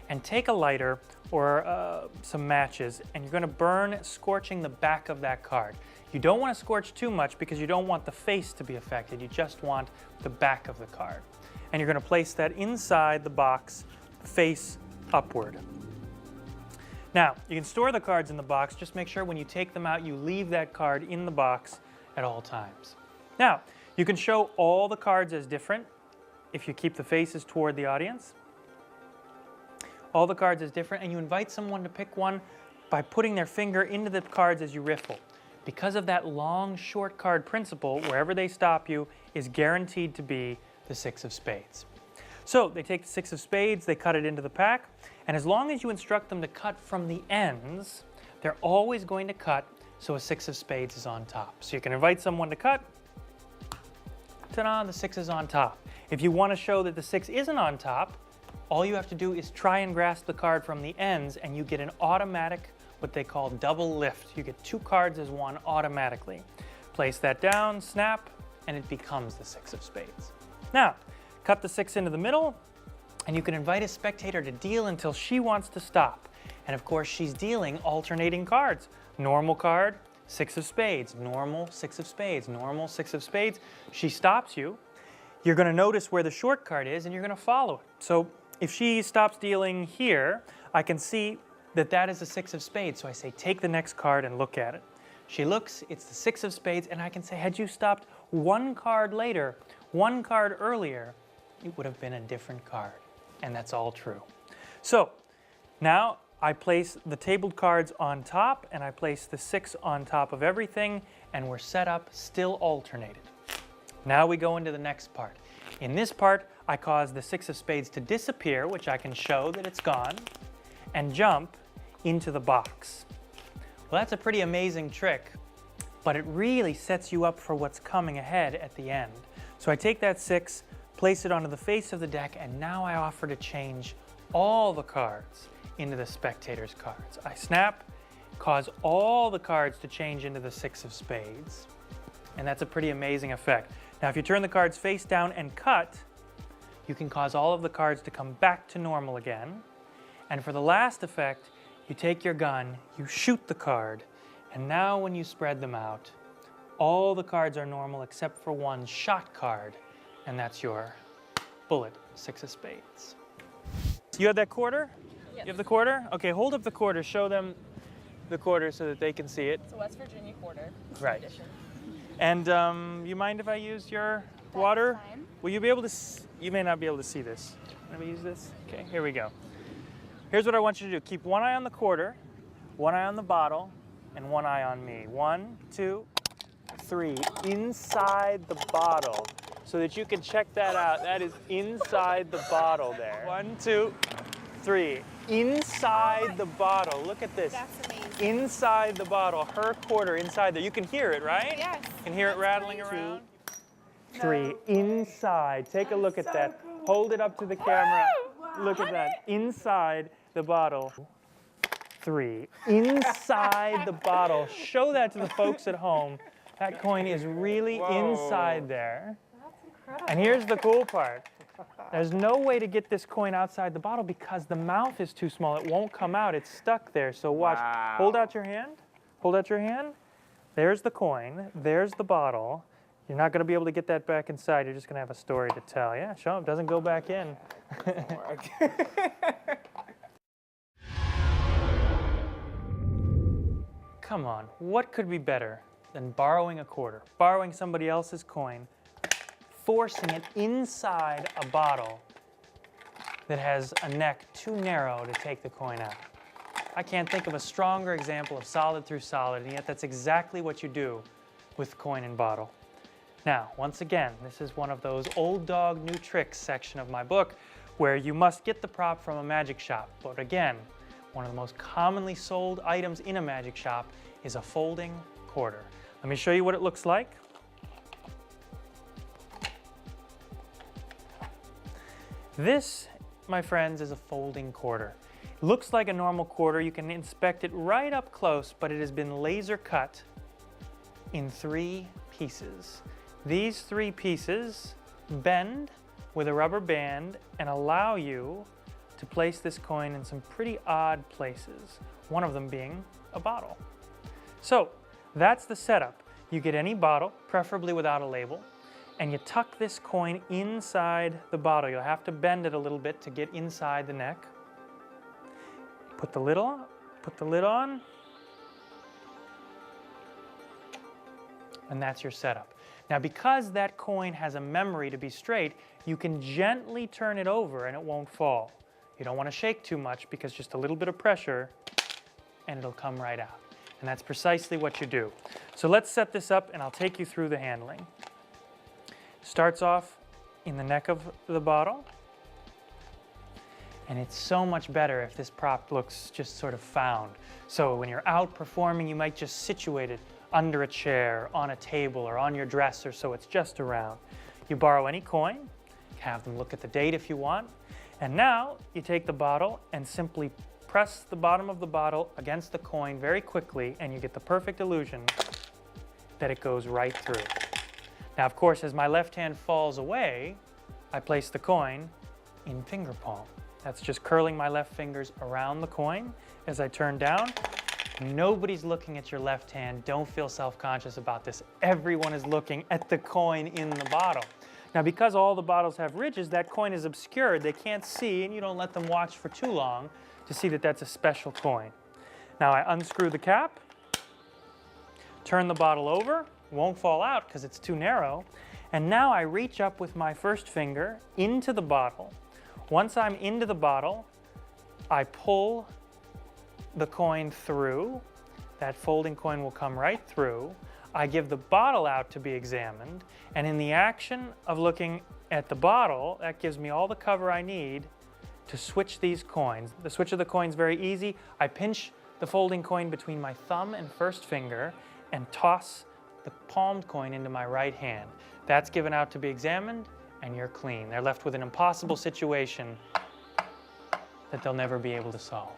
and take a lighter or some matches, and you're going to burn, scorching the back of that card. You don't want to scorch too much because you don't want the face to be affected. You just want the back of the card. And you're going to place that inside the box, face upward. Now, you can store the cards in the box. Just make sure when you take them out, you leave that card in the box at all times. Now, you can show all the cards as different if you keep the faces toward the audience. All the cards as different, and you invite someone to pick one by putting their finger into the cards as you riffle. Because of that long, short card principle, wherever they stop you is guaranteed to be the 6 of spades. So they take the 6 of spades, they cut it into the pack, and as long as you instruct them to cut from the ends, they're always going to cut so a 6 of spades is on top. So you can invite someone to cut, ta-da, the 6 is on top. If you want to show that the 6 isn't on top, all you have to do is try and grasp the card from the ends, and you get an automatic, what they call double lift. You get 2 cards as one automatically. Place that down, snap, and it becomes the 6 of spades. Now, cut the 6 into the middle, and you can invite a spectator to deal until she wants to stop. And of course, she's dealing alternating cards. Normal card, 6 of spades, normal, 6 of spades, normal, 6 of spades. She stops you. You're going to notice where the short card is, and you're going to follow it. So if she stops dealing here, I can see that that is a 6 of spades. So I say, take the next card and look at it. She looks, it's the 6 of spades, and I can say, had you stopped one card later, one card earlier, it would have been a different card. And that's all true. So now I place the tabled cards on top, and I place the 6 on top of everything, and we're set up, still alternated. Now we go into the next part. In this part, I cause the 6 of spades to disappear, which I can show that it's gone, and jump into the box. Well, that's a pretty amazing trick, but it really sets you up for what's coming ahead at the end. So I take that 6, place it onto the face of the deck, and now I offer to change all the cards into the spectator's cards. I snap, cause all the cards to change into the 6 of spades, and that's a pretty amazing effect. Now, if you turn the cards face down and cut, you can cause all of the cards to come back to normal again. And for the last effect, you take your gun, you shoot the card, and now when you spread them out, all the cards are normal except for one shot card, and that's your bullet, 6 of spades. You have that quarter? Yes. You have the quarter? Okay, hold up the quarter, show them the quarter so that they can see it. It's a West Virginia quarter. Right. Edition. And you mind if I use your water? Fine. Will you be able to, you may not be able to see this. Let me use this. Okay, here we go. Here's what I want you to do. Keep one eye on the quarter, one eye on the bottle, and one eye on me. 1, 2, 3, inside the bottle, so that you can check that out. That is inside the bottle there. 1, 2, 3, inside the bottle. Look at this. That's amazing. Inside the bottle, her quarter inside there. You can hear it, right? Yes. You can hear it rattling around. 2, 3, No. inside. Take a look at that. Hold it up to the camera. Look at that. Inside the bottle. 3, inside the bottle. Show that to the folks at home. That coin is really inside there. That's incredible. And here's the cool part. There's no way to get this coin outside the bottle because the mouth is too small. It won't come out. It's stuck there. So watch. Wow. Hold out your hand. Hold out your hand. There's the coin. There's the bottle. You're not going to be able to get that back inside. You're just going to have a story to tell. Yeah, show it doesn't go back in. Come on. What could be better than borrowing a quarter, borrowing somebody else's coin, forcing it inside a bottle that has a neck too narrow to take the coin out. I can't think of a stronger example of solid through solid, and yet that's exactly what you do with coin and bottle. Now, once again, this is one of those old dog, new tricks section of my book where you must get the prop from a magic shop. But again, one of the most commonly sold items in a magic shop is a folding quarter. Let me show you what it looks like. This, my friends, is a folding quarter. It looks like a normal quarter. You can inspect it right up close, but it has been laser cut in 3 pieces. These 3 pieces bend with a rubber band and allow you to place this coin in some pretty odd places, one of them being a bottle. So that's the setup. You get any bottle, preferably without a label, and you tuck this coin inside the bottle. You'll have to bend it a little bit to get inside the neck. Put the lid on, and that's your setup. Now, because that coin has a memory to be straight, you can gently turn it over and it won't fall. You don't want to shake too much because just a little bit of pressure and it'll come right out. And that's precisely what you do. So let's set this up and I'll take you through the handling. Starts off in the neck of the bottle. And it's so much better if this prop looks just sort of found. So when you're out performing, you might just situate it under a chair, on a table, or on your dresser so it's just around. You borrow any coin, have them look at the date if you want, and now you take the bottle and simply press the bottom of the bottle against the coin very quickly and you get the perfect illusion that it goes right through. Now, of course, as my left hand falls away, I place the coin in finger palm. That's just curling my left fingers around the coin as I turn down. Nobody's looking at your left hand. Don't feel self-conscious about this. Everyone is looking at the coin in the bottle. Now, because all the bottles have ridges, that coin is obscured. They can't see, and you don't let them watch for too long to see that that's a special coin. Now, I unscrew the cap, turn the bottle over, won't fall out because it's too narrow, and now I reach up with my first finger into the bottle. Once I'm into the bottle, I pull the coin through. That folding coin will come right through. I give the bottle out to be examined, and in the action of looking at the bottle, that gives me all the cover I need to switch these coins. The switch of the coin is very easy. I pinch the folding coin between my thumb and first finger and toss the palmed coin into my right hand. That's given out to be examined, and you're clean. They're left with an impossible situation that they'll never be able to solve.